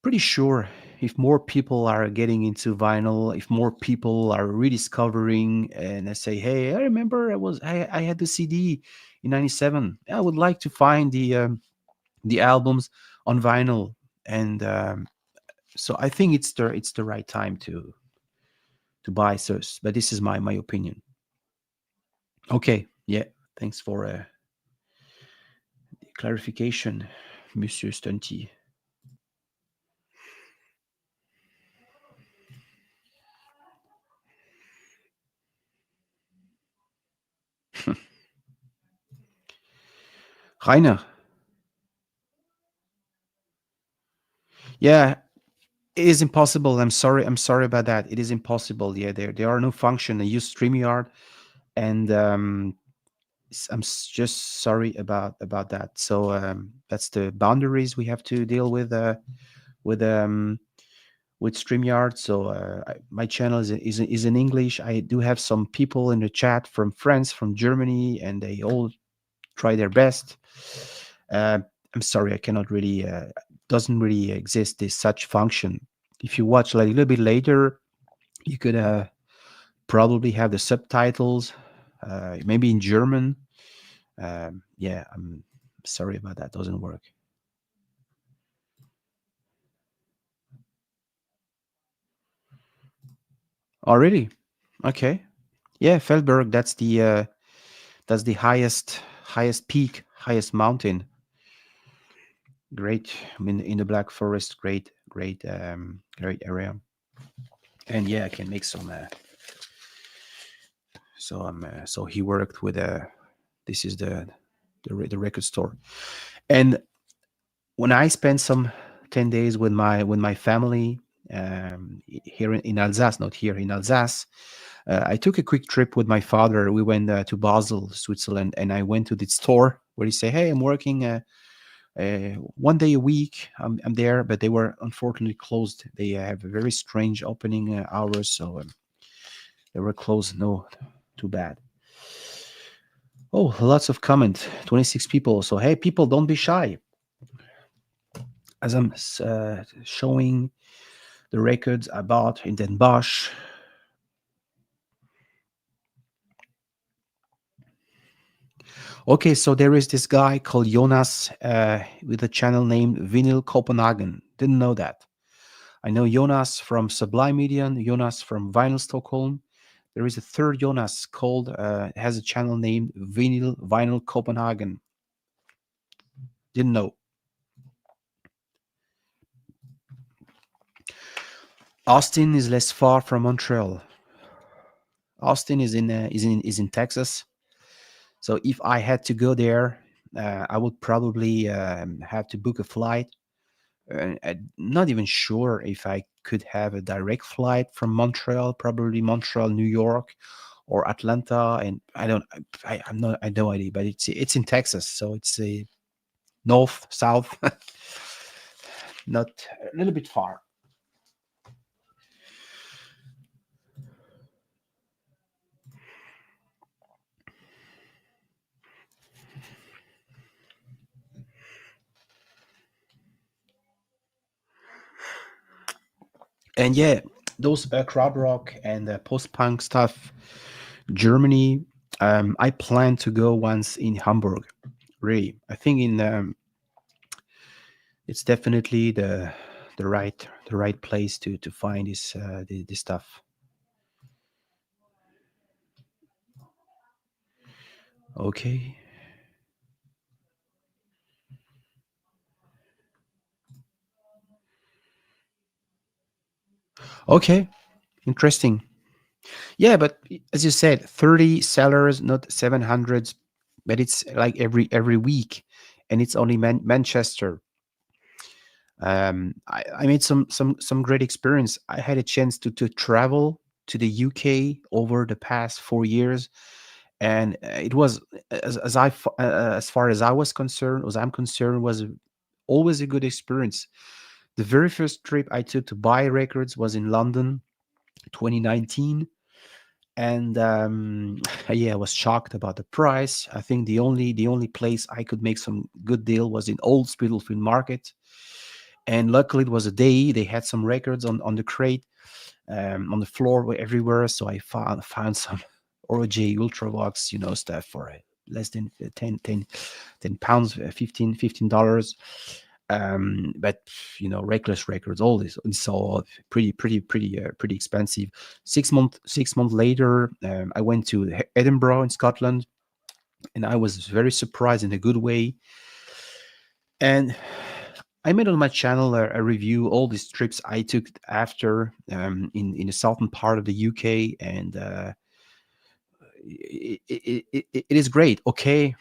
[SPEAKER 1] pretty sure if more people are getting into vinyl, if more people are rediscovering, and I say, hey, I remember I had the CD in '97. I would like to find the albums on vinyl, and so I think it's the right time to buy those. But this is my opinion. Okay, yeah, thanks for the clarification, Monsieur Stunty. Rainer, yeah, it is impossible. I'm sorry about that. It is impossible. Yeah, there are no function. I use StreamYard, and just sorry about that. So that's the boundaries we have to deal with um with StreamYard. So my channel is in English. I do have some people in the chat from France, from Germany, and they all try their best. Uh, I'm sorry, I cannot really. Doesn't really exist this such function. If you watch like a little bit later, you could probably have the subtitles, maybe in German. Yeah, I'm sorry about that. Doesn't work. Oh, really? Okay. Yeah, Feldberg. That's the highest peak, highest mountain. Great. I mean, in the Black Forest, great area. And yeah, I can make some. So he worked with this is the record store. And when I spent some 10 days with my family here in Alsace, not here in Alsace, I took a quick trip with my father. We went to Basel, Switzerland, and I went to the store where he say, "Hey, I'm working." 1 day a week. I'm there, but they were unfortunately closed. They have a very strange opening hours, so they were closed. No, too bad. Oh, lots of comment. 26 people. So hey, people, don't be shy. As I'm showing the records I bought in Den Bosch. Okay, so there is this guy called Jonas with a channel named Vinyl Copenhagen. Didn't know that. I know Jonas from Sublime Media, Jonas from Vinyl Stockholm. There is a third Jonas called has a channel named Vinyl Copenhagen. Didn't know. Austin is less far from Montreal. Austin is in Texas. So if I had to go there, I would probably have to book a flight. I'm not even sure if I could have a direct flight from Montreal, probably Montreal, New York, or Atlanta. And I don't, I'm not, I have no idea, but it's in Texas, so it's a north, south, not a little bit far. And yeah, those crowd rock and post punk stuff, Germany. I plan to go once in Hamburg. Really, I think it's definitely the right place to find this stuff. Okay. Okay, interesting. Yeah, but as you said, 30 sellers, not 700, but it's like every week, and it's only Manchester. I made some great experience. I had a chance to travel to the UK over the past 4 years, and it was as far as I was concerned, as I'm concerned, was always a good experience. The very first trip I took to buy records was in London, 2019, and yeah, I was shocked about the price. I think the only place I could make some good deal was in Old Spitalfield Market, and luckily it was a day they had some records on the crate, on the floor everywhere. So I found some OJ Ultravox, stuff for less than 10 pounds, $15. But reckless records, all this, and so pretty expensive. 6 month later, I went to Edinburgh in Scotland, and I was very surprised in a good way. And I made on my channel a review all these trips I took after, in the southern part of the UK, and it is great. Okay,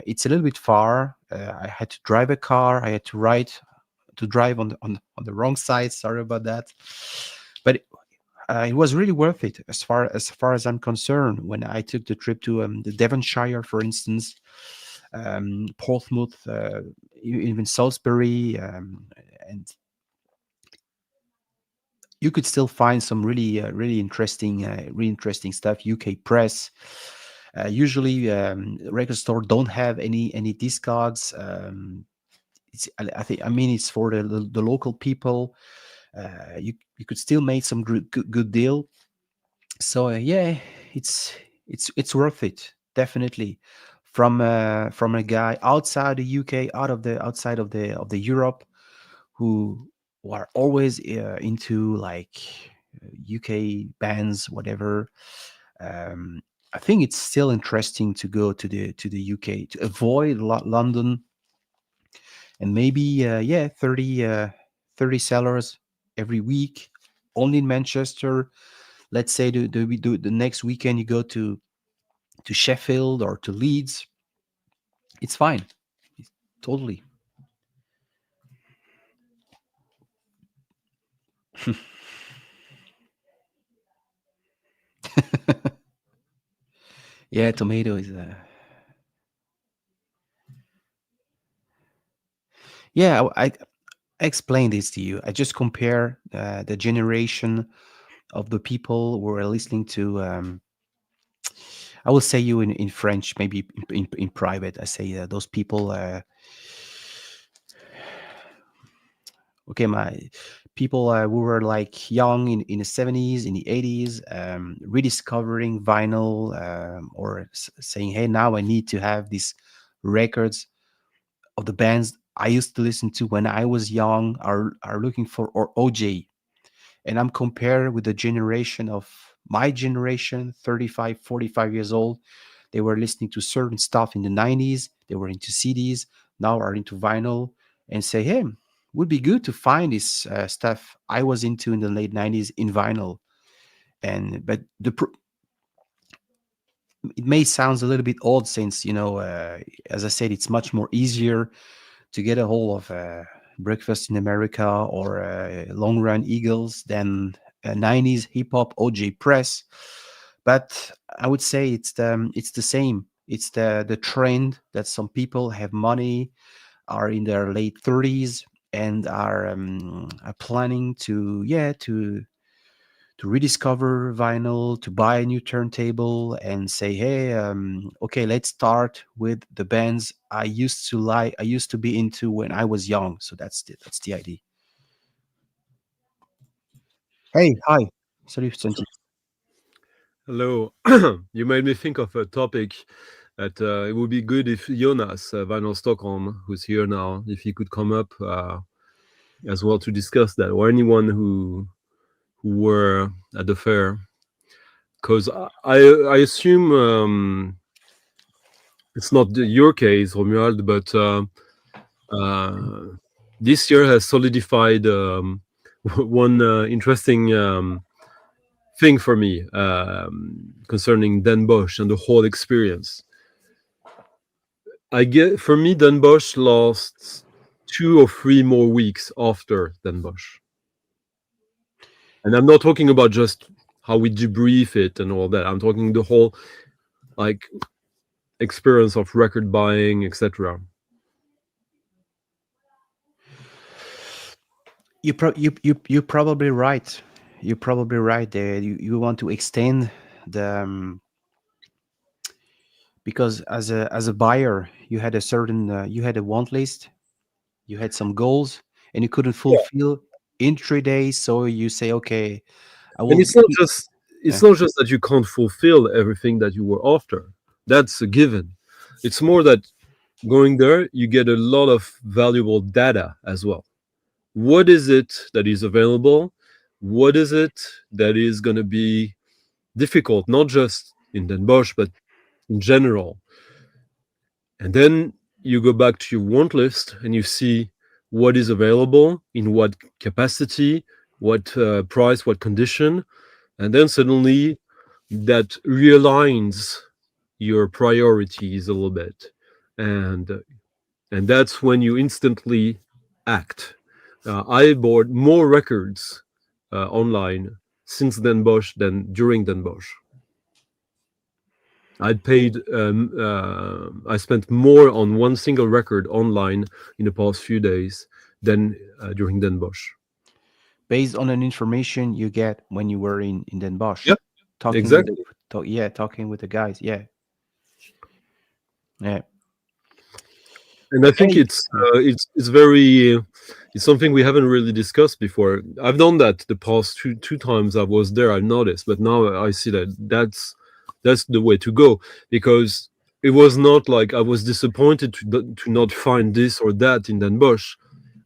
[SPEAKER 1] it's a little bit far. I had to drive a car. I had to drive on the wrong side. Sorry about that, but it was really worth it as far as I'm concerned. When I took the trip to the Devonshire, for instance, Portsmouth, even Salisbury, and you could still find some really interesting stuff. UK press. Usually, record store don't have any discogs. I think, I mean, it's for the local people. You could still make some good deal. So yeah, it's worth it, definitely. From a guy outside the UK, outside of the Europe, who are always into like UK bands, whatever. Um, I think it's still interesting to go to the UK, to avoid London, and maybe yeah, 30 sellers every week, only in Manchester. Let's say we do the next weekend, you go to Sheffield or to Leeds. It's fine. Totally. Yeah, tomato is yeah, I explained this to you. I just compare the generation of the people who are listening to, I will say you in French, maybe in private. I say those people, okay, my people who were like young in the 70s, in the 80s, rediscovering vinyl, or saying, hey, now I need to have these records of the bands I used to listen to when I was young, are looking for, or OJ. And I'm compared with the generation of my generation, 35, 45 years old. They were listening to certain stuff in the 90s. They were into CDs, now are into vinyl, and say, hey, would be good to find this stuff I was into in the late 90s in vinyl. And but it may sound a little bit odd, since as I said, it's much more easier to get a hold of Breakfast in America or Long Run Eagles than 90s hip hop OJ Press. But I would say it's the same. It's the trend that some people have money, are in their late 30s, and are planning to, yeah, to rediscover vinyl, to buy a new turntable, and say, hey, okay, let's start with the bands I used to be into when I was young. So that's the idea. Hey, hi. Salut, Stunty.
[SPEAKER 2] Hello. You made me think of a topic that it would be good if Jonas Van Stockholm, who's here now, if he could come up as well to discuss that, or anyone who were at the fair, because I assume it's not your case, Romuald, but uh, this year has solidified. one interesting thing for me concerning Den Bosch and the whole experience. I get for me, Den Bosch lasts 2 or 3 more weeks after Den Bosch, and I'm not talking about just how we debrief it and all that. I'm talking the whole like experience of record buying, etc.
[SPEAKER 1] You're probably right. You're probably right there. You want to extend the because as a buyer, you had a certain you had a want list, you had some goals, and you couldn't fulfill in 3 days. So you say, okay, I
[SPEAKER 2] And
[SPEAKER 1] will
[SPEAKER 2] it's not
[SPEAKER 1] keep.
[SPEAKER 2] just
[SPEAKER 1] Yeah.
[SPEAKER 2] that you can't fulfill everything that you were after. That's a given. It's more that going there, you get a lot of valuable data as well. What is it that is available? What is it that is going to be difficult, not just in Den Bosch, but in general? And then you go back to your want list and you see what is available, in what capacity, what price, what condition. And then suddenly that realigns your priorities a little bit. And that's when you instantly act. I bought more records online since Den Bosch than during Den Bosch. I spent more on one single record online in the past few days than during Den Bosch.
[SPEAKER 1] Based on an information you get when you were in Den Bosch,
[SPEAKER 2] Yeah,
[SPEAKER 1] talking with the
[SPEAKER 2] exactly.
[SPEAKER 1] talking with the guys. Yeah, yeah,
[SPEAKER 2] And I think
[SPEAKER 1] yeah, yeah.
[SPEAKER 2] it's very it's something we haven't really discussed before. I've done that the past two times I was there. I noticed, but now I see that that's the way to go, because it was not like I was disappointed to not find this or that in Den Bosch.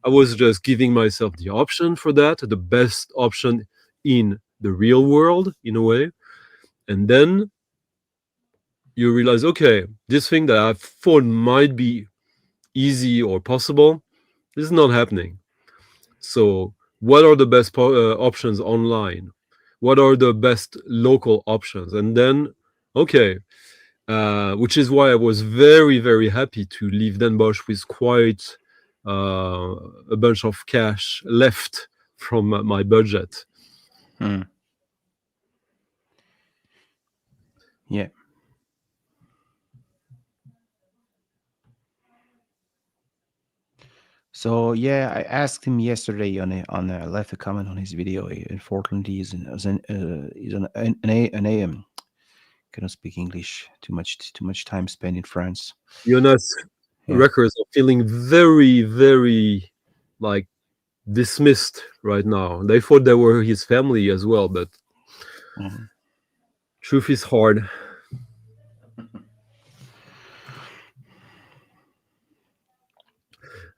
[SPEAKER 2] I was just giving myself the option for that, the best option in the real world, in a way. And then you realize, okay, this thing that I thought might be easy or possible, this is not happening. So, what are the best options online? What are the best local options? And then, okay, which is why I was very, very happy to leave Den Bosch with quite a bunch of cash left from my budget.
[SPEAKER 1] Hmm. Yeah. So yeah, I asked him yesterday on left a comment on his video. Unfortunately, he's an AM. Cannot speak English. Too much time spent in France.
[SPEAKER 2] Jonas
[SPEAKER 1] Yeah.
[SPEAKER 2] records are feeling very, very like dismissed right now. They thought they were his family as well, but
[SPEAKER 1] Mhm.
[SPEAKER 2] truth is hard.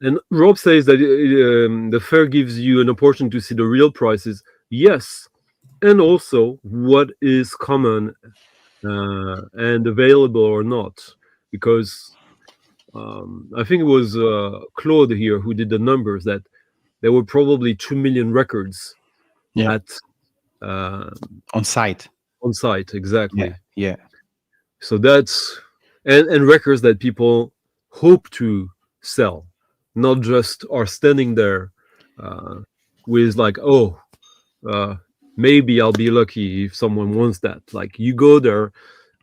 [SPEAKER 2] And Rob says that the fair gives you an opportunity to see the real prices. Yes, and also what is common and available or not, because I think it was Claude here who did the numbers that there were probably 2 million records
[SPEAKER 1] Yeah.
[SPEAKER 2] at uh,
[SPEAKER 1] On site.
[SPEAKER 2] on site
[SPEAKER 1] Yeah.
[SPEAKER 2] exactly.
[SPEAKER 1] Yeah.
[SPEAKER 2] So that's and records that people hope to sell, not just are standing there uh, with like, oh, uh, maybe I'll be lucky if someone wants that. Like you go there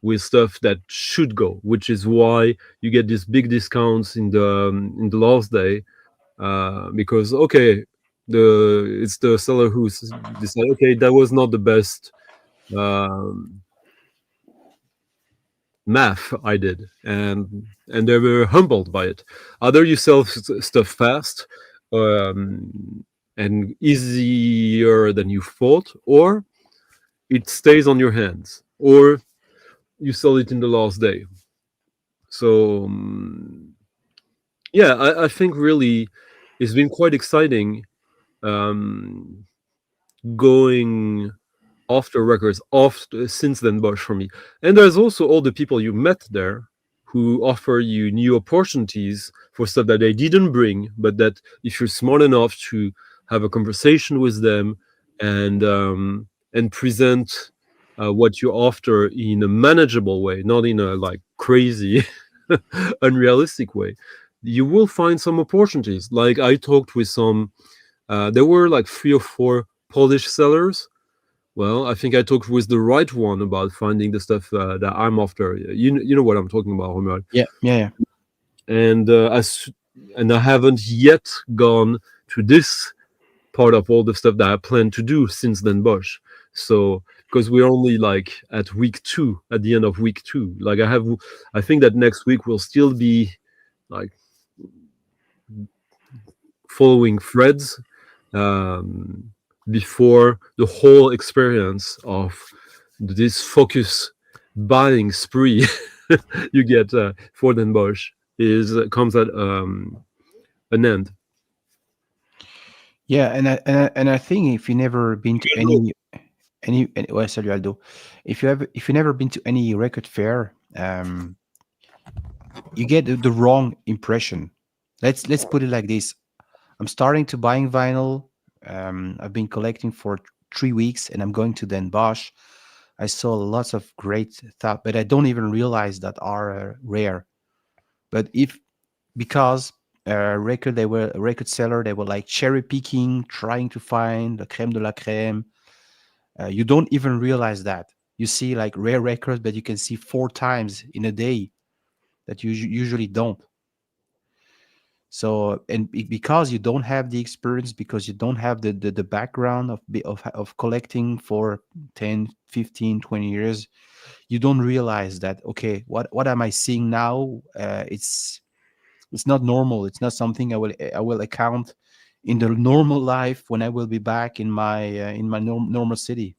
[SPEAKER 2] with stuff that should go, which is why you get these big discounts in the last day, because okay, it's the seller who's decided, okay, that was not the best um, math I did, and they were humbled by it. Either you sell stuff fast and easier than you thought, or it stays on your hands, or you sell it in the last day. So yeah, I think really it's been quite exciting um, going after records after since then Bosch for me. And there's also all the people you met there who offer you new opportunities for stuff that they didn't bring, but that if you're smart enough to have a conversation with them, and present what you're after in a manageable way, not in a like crazy, unrealistic way, you will find some opportunities. Like I talked with some, there were like 3 or 4 Polish sellers. Well, I think I talked with the right one about finding the stuff that I'm after. You know what I'm talking about, Romuald.
[SPEAKER 1] Yeah, yeah, yeah.
[SPEAKER 2] And and I haven't yet gone to this part of all the stuff that I plan to do since then, Bosch. So because we're only like at week 2, at the end of week 2. Like I think that next week will still be like following threads, um, before the whole experience of this focus buying spree you get for den Bosch is comes at an end.
[SPEAKER 1] Yeah, and I think if you never been to well, sorry, Aldo, if you never been to any record fair, you get the wrong impression. Let's put it like this: I'm starting to buying vinyl. I've been collecting for 3 weeks, and I'm going to Den Bosch. I saw lots of great stuff, but I don't even realize that are rare. But if because they were a record seller, they were like cherry picking, trying to find the creme de la creme. You don't even realize that. You see like rare records, but you can see 4 times in a day that you usually don't. So, and because you don't have the experience, because you don't have the background of collecting for 10, 15, 20 years, you don't realize that, okay, what am I seeing now? It's not normal. It's not something I will account in the normal life when I will be back in my normal city.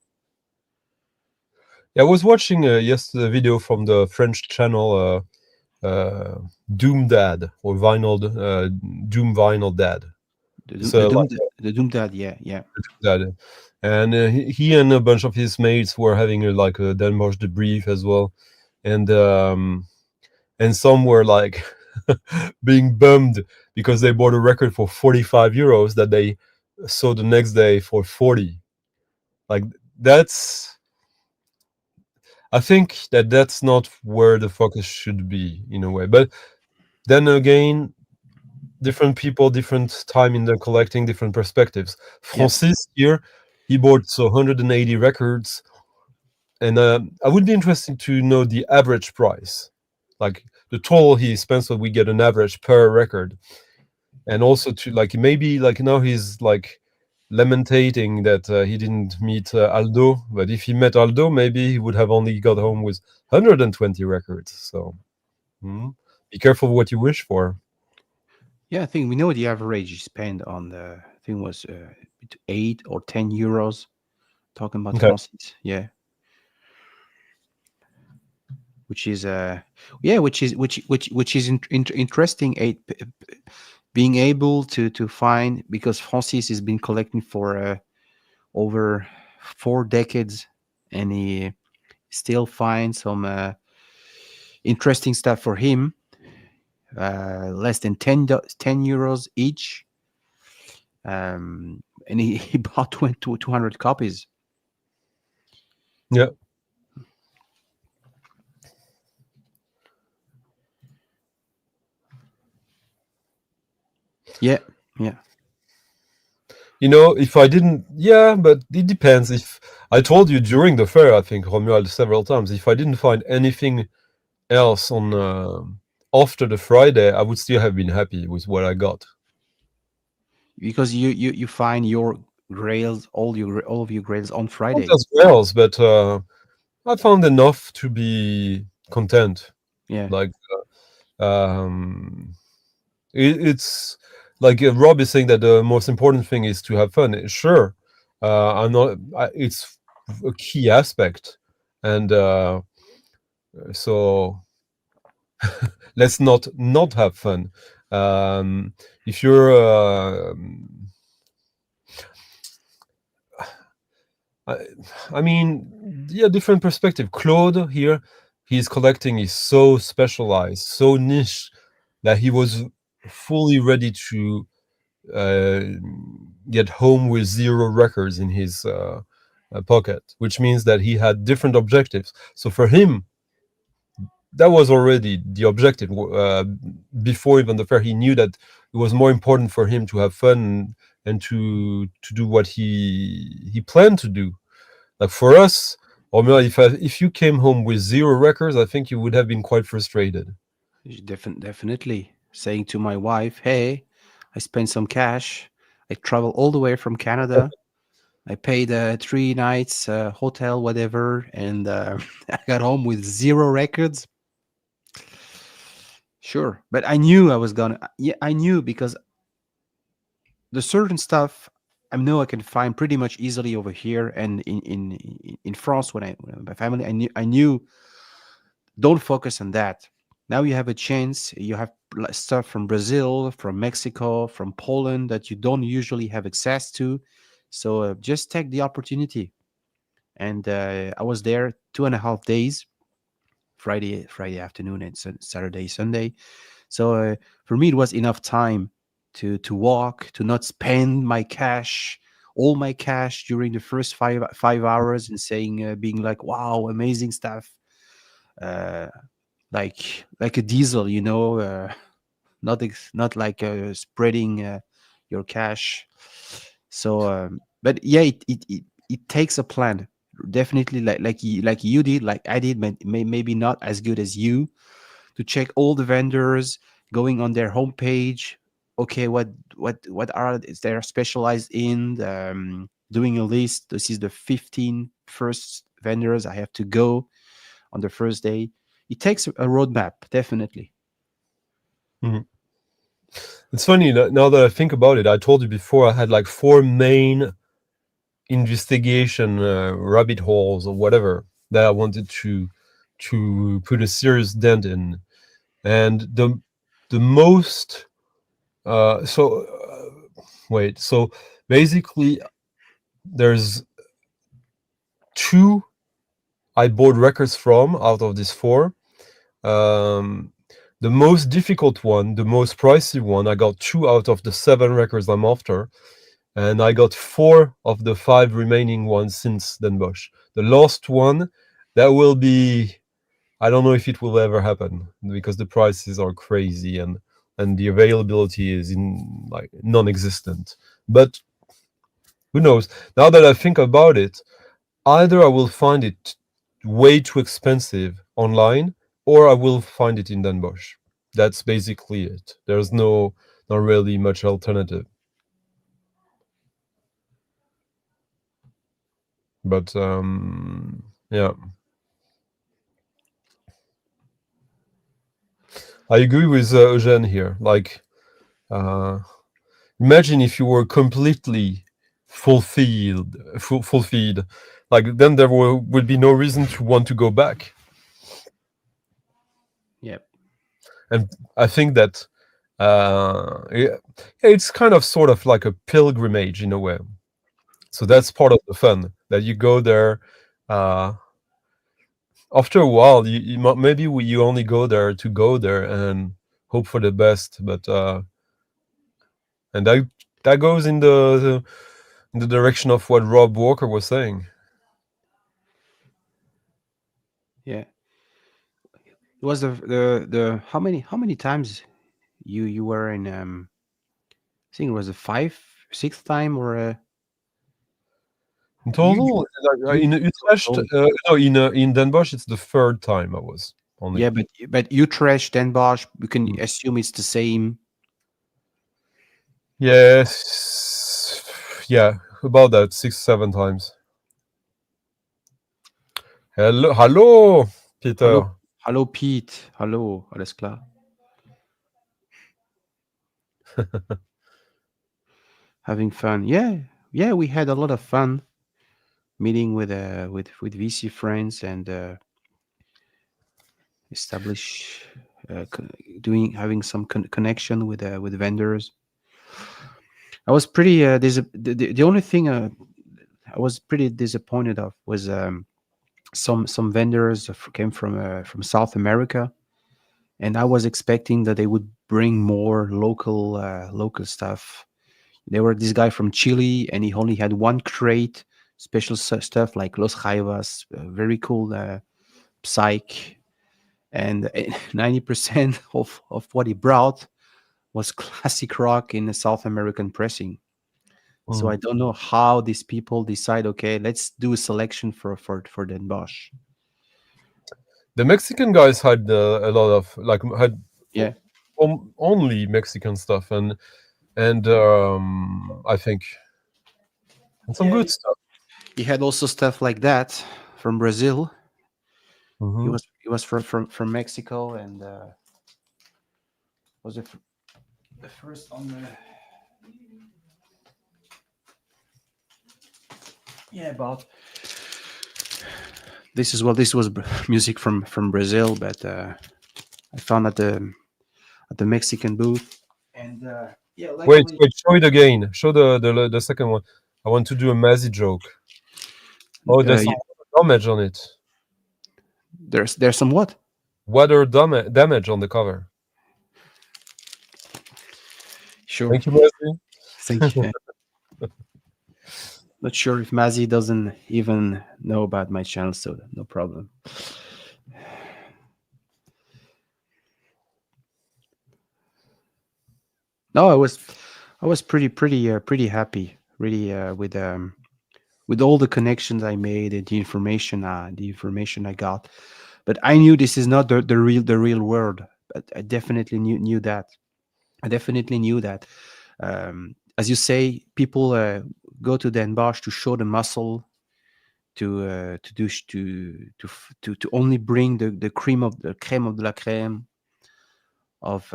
[SPEAKER 2] Yeah, I was watching yesterday a video from the French channel Doom Dad, or Vinyl Doom Vinyl Dad.
[SPEAKER 1] The,
[SPEAKER 2] It's
[SPEAKER 1] the doom
[SPEAKER 2] like
[SPEAKER 1] the doom dad, yeah, yeah.
[SPEAKER 2] Dad, and he and a bunch of his mates were having like a Denmark debrief as well, and some were like being bummed because they bought a record for 45 euros that they saw the next day for 40. Like that's, I think that that's not where the focus should be in a way. But then again, different people, different time in their collecting, different perspectives.
[SPEAKER 1] Yeah.
[SPEAKER 2] Francis here, he bought so 180 records, and I would be interested to know the average price, like the total he spends, so we get an average per record, and also to like maybe like now he's like lamentating that he didn't meet Aldo, but if he met Aldo, maybe he would have only got home with 120 records. So be careful what you wish for.
[SPEAKER 1] Yeah, I think we know the average you spend on the thing was 8 or 10 euros. Talking about
[SPEAKER 2] Okay.
[SPEAKER 1] Francis, yeah, which is yeah, which is interesting. Being able to find, because Francis has been collecting for over 4 decades, and he still finds some interesting stuff for him. Less than 10 euros each, and he bought 200 copies.
[SPEAKER 2] Yeah.
[SPEAKER 1] Yeah, yeah.
[SPEAKER 2] You know, if I didn't, yeah, but it depends. If I told you during the fair, I think Romuald several times, if I didn't find anything else on after the Friday, I would still have been happy with what I got.
[SPEAKER 1] Because you find your grails, all of your grails on
[SPEAKER 2] Not
[SPEAKER 1] Friday.
[SPEAKER 2] as well, but I found enough to be content.
[SPEAKER 1] Yeah,
[SPEAKER 2] Like um, it's like Rob is saying that the most important thing is to have fun. Sure, I'm not. It's a key aspect, and so let's not have fun. Um, if you're, I, I mean, yeah, different perspective. Claude here, his collecting is so specialized, so niche that he was fully ready to uh, get home with 0 records in his pocket, which means that he had different objectives. So for him, that was already the objective before even the fair. He knew that it was more important for him to have fun and to do what he planned to do. Like for us, or if you came home with 0 records, I think you would have been quite frustrated.
[SPEAKER 1] Definitely saying to my wife, "Hey, I spent some cash. I traveled all the way from Canada. I paid 3 nights hotel, whatever, and I got home with 0 records." Sure, but I knew I was gonna. Yeah, I knew because the certain stuff I know I can find pretty much easily over here and in France when my family. I knew don't focus on that. Now you have a chance. You have stuff from Brazil, from Mexico, from Poland that you don't usually have access to. So just take the opportunity. And I was there 2.5 days, Friday afternoon and Saturday, Sunday. So for me, it was enough time to walk, to not spend my cash, all my cash during the first five hours, and saying, being like, "Wow, amazing stuff." Uh, like a diesel, not like spreading your cash. So, but yeah, it takes a plan. Definitely, like you did, like I did, but maybe not as good as you, to check all the vendors, going on their homepage. Okay, what are is they're specialized in? Doing a list. This is the 15 first vendors I have to go on the first day. It takes a roadmap, definitely.
[SPEAKER 2] Mhm. It's funny now that I think about it. I told you before I had like 4 main investigation rabbit holes or whatever that I wanted to put a serious dent in, and the most so wait, so basically there's 2 I bought records from out of these 4. um the most difficult one, the most pricey one, I got 2 out of the 7 records I'm after, and I got 4 of the 5 remaining ones since then Bosch. The last one, that will be, I don't know if it will ever happen because the prices are crazy and the availability is in like non-existent. But who knows? Now that I think about it, either I will find it way too expensive online, or I will find it in Den Bosch. That's basically it. There's not really much alternative. But yeah, I agree with Eugene here. Like, uh, imagine if you were completely fulfilled. Like then there would be no reason to want to go back.
[SPEAKER 1] Yep.
[SPEAKER 2] And I think that yeah, it's kind of sort of like a pilgrimage in a way. So
[SPEAKER 1] Yep.
[SPEAKER 2] that's part of the fun that you go there. Uh, After a while, maybe you only go there to go there and hope for the best. But and that goes in the direction of what Rob Walker was saying.
[SPEAKER 1] Yeah. It was the how many times you were in I think it was a five, sixth time or a
[SPEAKER 2] In
[SPEAKER 1] you
[SPEAKER 2] total, in Utrecht,
[SPEAKER 1] total.
[SPEAKER 2] no, in Den Bosch, it's the 3rd time I was only.
[SPEAKER 1] Yeah, but Utrecht, Den Bosch, we can
[SPEAKER 2] Mm.
[SPEAKER 1] assume it's the same.
[SPEAKER 2] Yes, yeah, about that 6 7 times. Hello,
[SPEAKER 1] Hallo,
[SPEAKER 2] Peter.
[SPEAKER 1] hallo Pete, hallo, alles klar. Having fun. Yeah, yeah, we had a lot of fun meeting with VC friends and establish doing having some connection with vendors. I was pretty the only thing I was pretty disappointed of was some vendors came from South America, and I was expecting that they would bring more local stuff. There were this guy from Chile, and he only had one crate, special stuff like Los Jaivas, very cool psych, and 90% of what he brought was classic rock in the South American pressing. So I
[SPEAKER 2] Mm.
[SPEAKER 1] don't know how these people decide. Okay, let's do a selection for Den Bosch.
[SPEAKER 2] The Mexican guys had a lot of like had
[SPEAKER 1] Yeah,
[SPEAKER 2] only Mexican stuff, and I think and some
[SPEAKER 1] yeah.
[SPEAKER 2] good stuff.
[SPEAKER 1] He had also stuff like that from Brazil. He
[SPEAKER 2] Hmm.
[SPEAKER 1] was from Mexico, and was the first on the, yeah, about this is, well, this was music from Brazil, but I found at the Mexican booth, and yeah,
[SPEAKER 2] Wait,
[SPEAKER 1] luckily
[SPEAKER 2] wait, show it again. Show the second one. I want to do a Mazzy joke. Oh, there's some
[SPEAKER 1] yeah,
[SPEAKER 2] damage on it.
[SPEAKER 1] there's some what?
[SPEAKER 2] Water damage on the cover.
[SPEAKER 1] Sure,
[SPEAKER 2] Thank you, Mazzy.
[SPEAKER 1] thank you. Not sure if Mazzy doesn't even know about my channel, so no problem. No, I was pretty happy, really, with all the connections I made and the information I got. But I knew this is not the real world. But I definitely knew that. I definitely knew that. As you say, people go to Den Bosch to show the muscle, to do to only bring the cream of the creme of de la creme of.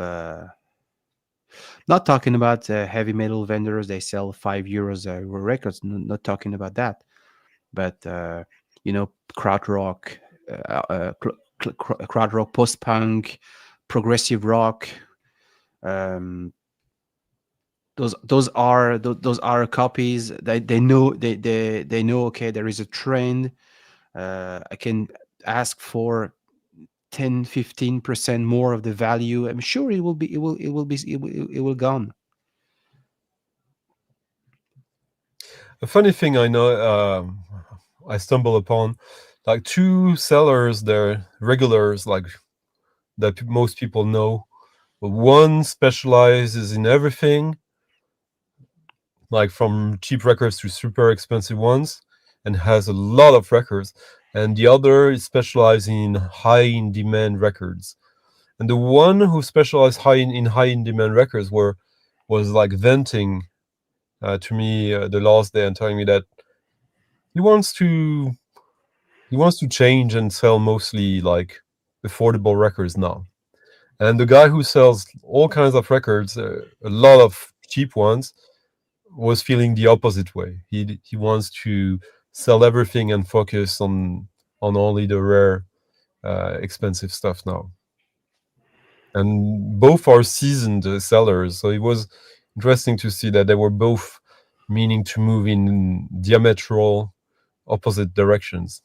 [SPEAKER 1] Not talking about heavy metal vendors. They sell €5 records. Not talking about that, but krautrock, krautrock, post punk, progressive rock. Um, those are copies. They know they know. Okay, there is a trend. I can ask for 10-15% more of the value. I'm sure it will gone.
[SPEAKER 2] A funny thing I know, I stumble upon, like two sellers, they're regulars, like that most people know. But one specializes in everything, like from cheap records to super expensive ones, and has a lot of records. And the other is specializing in high in demand records. And the one who specialized in high in demand records was like venting to me the last day and telling me that he wants to he wants to change and sell mostly like affordable records now. And the guy who sells all kinds of records, a lot of cheap ones, was feeling the opposite way. He wants to sell everything and focus on only the rare, expensive stuff now. And both are seasoned sellers, so it was interesting to see that they were both meaning to move in diametral opposite directions.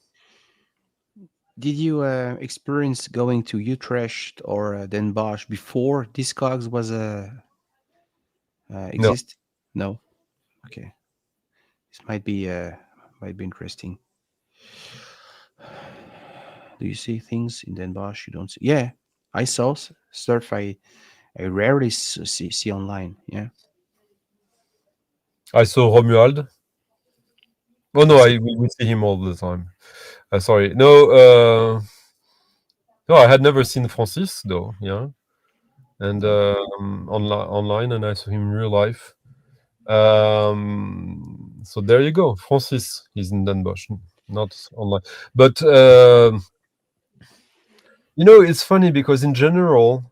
[SPEAKER 1] Did you experience going to Utrecht or Den Bosch before Discogs was
[SPEAKER 2] No,
[SPEAKER 1] exist? No. Okay, this might be interesting. Do you see things in Den Bosch you don't see? Yeah, I saw stuff I rarely see online. Yeah,
[SPEAKER 2] I saw Romuald. Oh
[SPEAKER 1] you
[SPEAKER 2] no,
[SPEAKER 1] see.
[SPEAKER 2] we see him all the time. Sorry, no, no, I had never seen Francis though. Yeah, and online, and I saw him in real life. So there you go. Francis is in Den Bosch, not online. But it's funny because in general,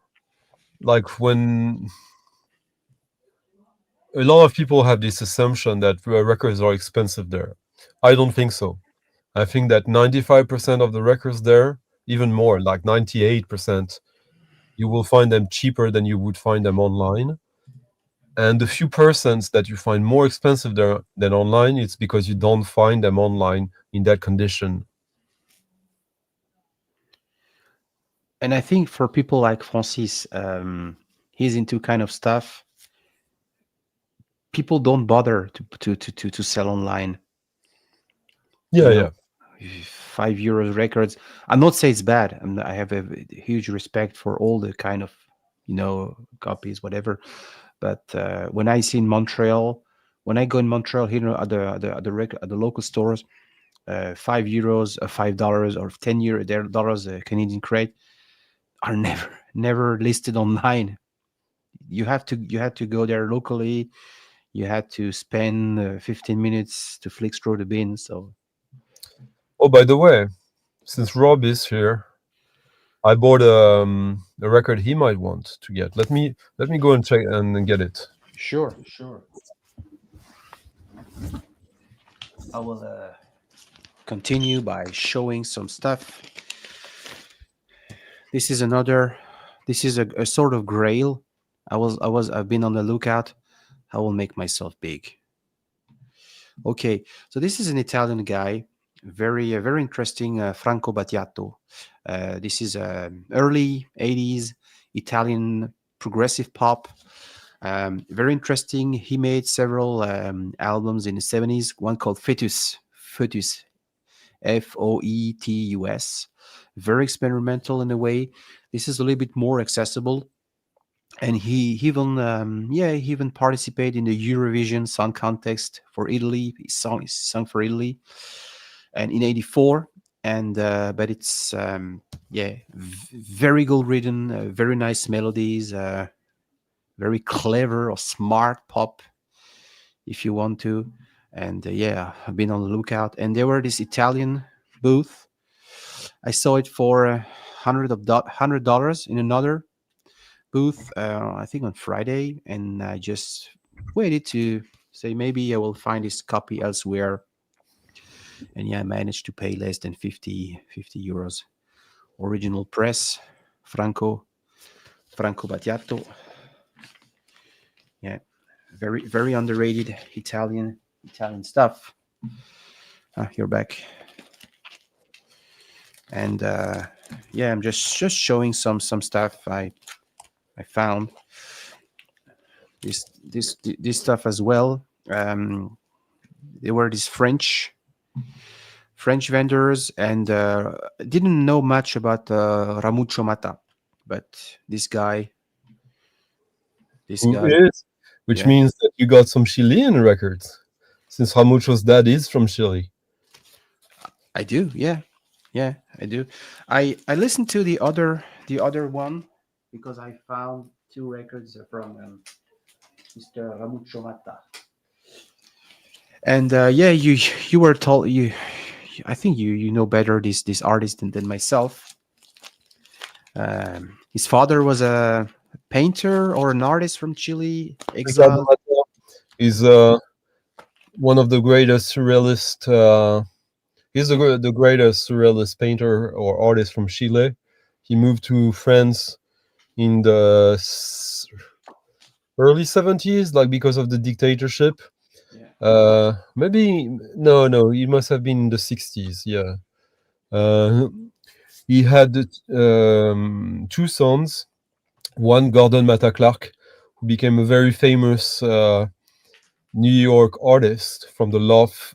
[SPEAKER 2] like when a lot of people have this assumption that records are expensive there, I don't think so. I think that 95% of the records there, even more, like 98%, you will find them cheaper than you would find them online. And the few percents that you find more expensive there than online, it's because you don't find them online in that condition.
[SPEAKER 1] And I think for people like Francis, he's into kind of stuff. people don't bother to sell online.
[SPEAKER 2] Yeah,
[SPEAKER 1] You know,
[SPEAKER 2] yeah.
[SPEAKER 1] €5 records. I'm not saying it's bad. I have a huge respect for all the kind of copies, whatever. But when I see in Montreal, when I go in Montreal here at the local stores, €5, $5 or $10 dollars Canadian crate are never listed online. You had to go there locally. You had to spend 15 minutes to flick through the bin. So
[SPEAKER 2] Oh, by the way, since Rob is here, I bought a record he might want to get. Let me go and check and get it.
[SPEAKER 1] sure, sure. I will continue by showing some stuff. This is another. This is a sort of grail. I've been on the lookout. I will make myself big. Okay, so this is an Italian guy, very interesting, Franco Battiato. This is early '80s Italian progressive pop. Very interesting. He made several albums in the '70s. One called Foetus, Foetus. Very experimental in a way. This is a little bit more accessible, and he even participated in the Eurovision Song Contest for Italy. He sung for Italy, and in '84. And but it's very good written, very nice melodies, very clever or smart pop, if you want to. And I've been on the lookout. And there were this Italian booth. I saw it for $100 in another booth, I think on Friday, and I just waited to say maybe I will find this copy elsewhere. And I managed to pay less than 50 euros. Original press, Franco Battiato. Yeah, very underrated Italian stuff. You're back. And I'm just showing some stuff I found. This stuff as well. There were these French vendors, and didn't know much about Ramuccio Mata, but this
[SPEAKER 2] Who
[SPEAKER 1] guy,
[SPEAKER 2] is? Which
[SPEAKER 1] yeah,
[SPEAKER 2] means that you got some Chilean records, since Ramucho's dad is from Chile.
[SPEAKER 1] I do, yeah, I do. I listened to the other one because I found two records from Mr. Ramuccio Mata. And you were told I think you know better this artist than myself. His father was a painter or an artist from Chile,
[SPEAKER 2] Ricardo
[SPEAKER 1] exiled.
[SPEAKER 2] Matta is one of the greatest surrealist. He's the greatest surrealist painter or artist from Chile. He moved to France in the early '70s, like because of the dictatorship. Maybe no, he must have been in the '60s. Yeah, he had two sons. One, Gordon Matta Clark, who became a very famous New York artist from the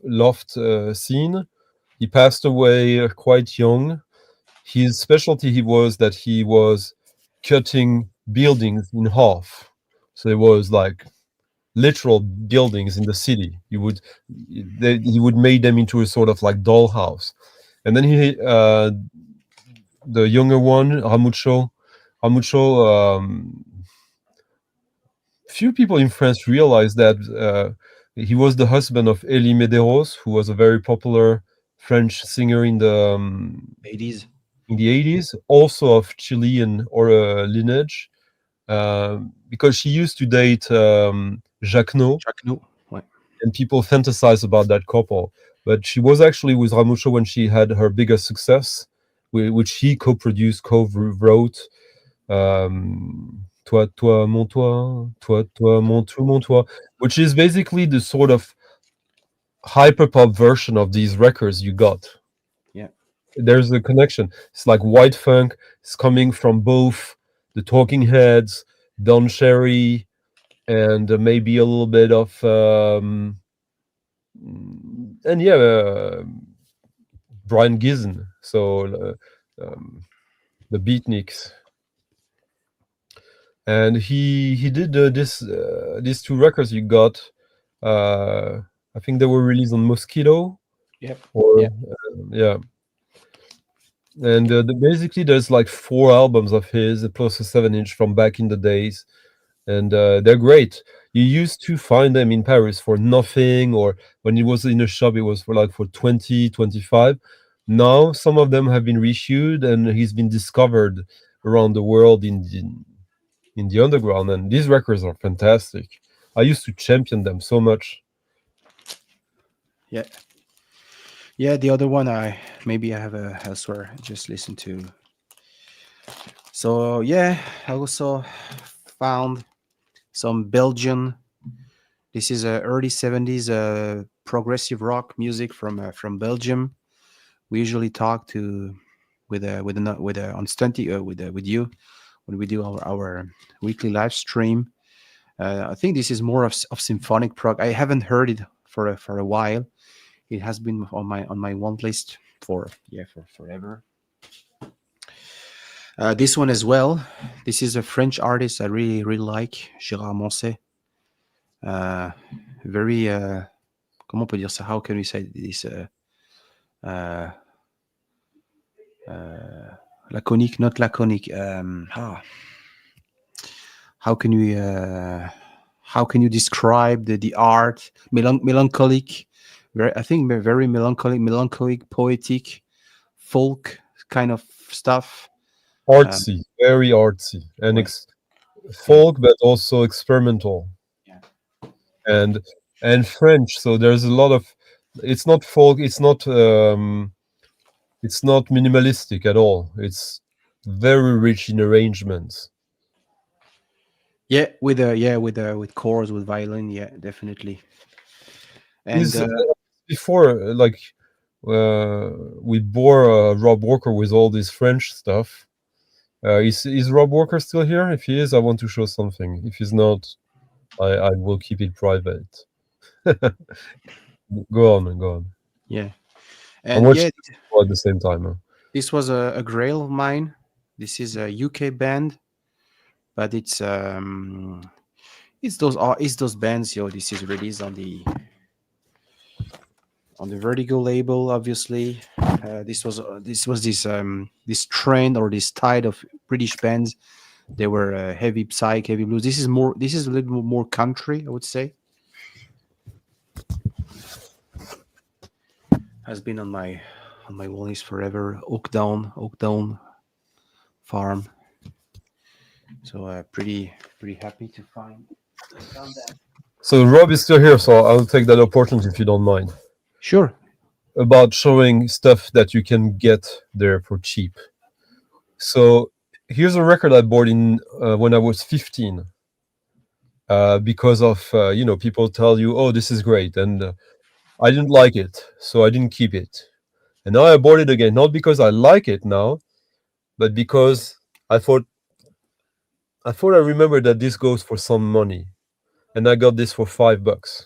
[SPEAKER 2] loft scene. He passed away quite young. His specialty was that he was cutting buildings in half. So it was like literal buildings in the city. He would make them into a sort of like dollhouse. And then the younger one, Ramucho. Few people in France realize that he was the husband of Elie Medeiros, who was a very popular French singer in the
[SPEAKER 1] '80s.
[SPEAKER 2] in the '80s, also of Chilean or lineage, because she used to date Jacquenot,
[SPEAKER 1] Jacques, ouais.
[SPEAKER 2] and people fantasize about that couple. But she was actually with Ramucho when she had her biggest success, which he co-produced, co-wrote. Toi, toi, mon toi, toi, toi, mon tout, mon toi, which is basically the sort of hyperpop version of these records you got.
[SPEAKER 1] Yeah.
[SPEAKER 2] There's a connection. It's like white funk. It's coming from both the Talking Heads, Don Cherry, and maybe a little bit of and yeah, Brian Gizen, so the Beatniks, and he did these two records you got. I think they were released on Mosquito,
[SPEAKER 1] Yep.
[SPEAKER 2] or
[SPEAKER 1] Yeah.
[SPEAKER 2] yeah, and basically there's like 4 albums of his plus a 7-inch from back in the days, and they're great. You used to find them in Paris for nothing, or when it was in a shop, it was for like for 20, 25. Now some of them have been reissued, and he's been discovered around the world in the underground, and these records are fantastic. I used to champion them so much.
[SPEAKER 1] Yeah. Yeah. The other one, I maybe I have a elsewhere. Just listen to. So yeah, I also found some Belgian. This is early 70s progressive rock music from Belgium. We usually talk to with on Stunty with you when we do our weekly live stream. I think this is more of symphonic prog. I haven't heard it for a while. It has been on my want list for for forever. This one as well. This is a French artist I really like, Gérard Moncey. Uh, very comment on peut dire ça? How can we say this? Uh, Laconique, not laconique. How can we? How can you describe the art? Melancholic, very, I think very melancholic, poetic, folk kind of stuff.
[SPEAKER 2] Artsy, very artsy, and
[SPEAKER 1] Ouais, yeah,
[SPEAKER 2] folk, but also experimental,
[SPEAKER 1] yeah,
[SPEAKER 2] and French. So there's a lot of. It's not folk. It's not minimalistic at all. It's very rich in arrangements.
[SPEAKER 1] with chords, with violin, yeah, definitely. And
[SPEAKER 2] Is before like we bore Rob Walker with all this French stuff. Is Rob Walker still here? If he is, I want to show something. If he's not, I will keep it private. Go on, go on.
[SPEAKER 1] yeah,
[SPEAKER 2] I'm
[SPEAKER 1] and yeah,
[SPEAKER 2] watching at the same time. Huh?
[SPEAKER 1] this was a grail of mine. This is a UK band, but it's those bands. This is released on the Vertigo label, obviously. This was this trend or this tide of British bands. They were heavy psych, heavy blues. This is a little more country, I would say. Has been on my wall list forever. Oakdown Farm. So pretty happy to find that.
[SPEAKER 2] So Rob is still here, so I'll take that opportunity if you don't mind.
[SPEAKER 1] Sure.
[SPEAKER 2] About showing stuff that you can get there for cheap. So here's a record I bought in when I was 15. Because of people tell you, oh, this is great, and I didn't like it, so I didn't keep it, and now I bought it again, not because I like it now, but because I thought I remember that this goes for some money, and I got this for $5.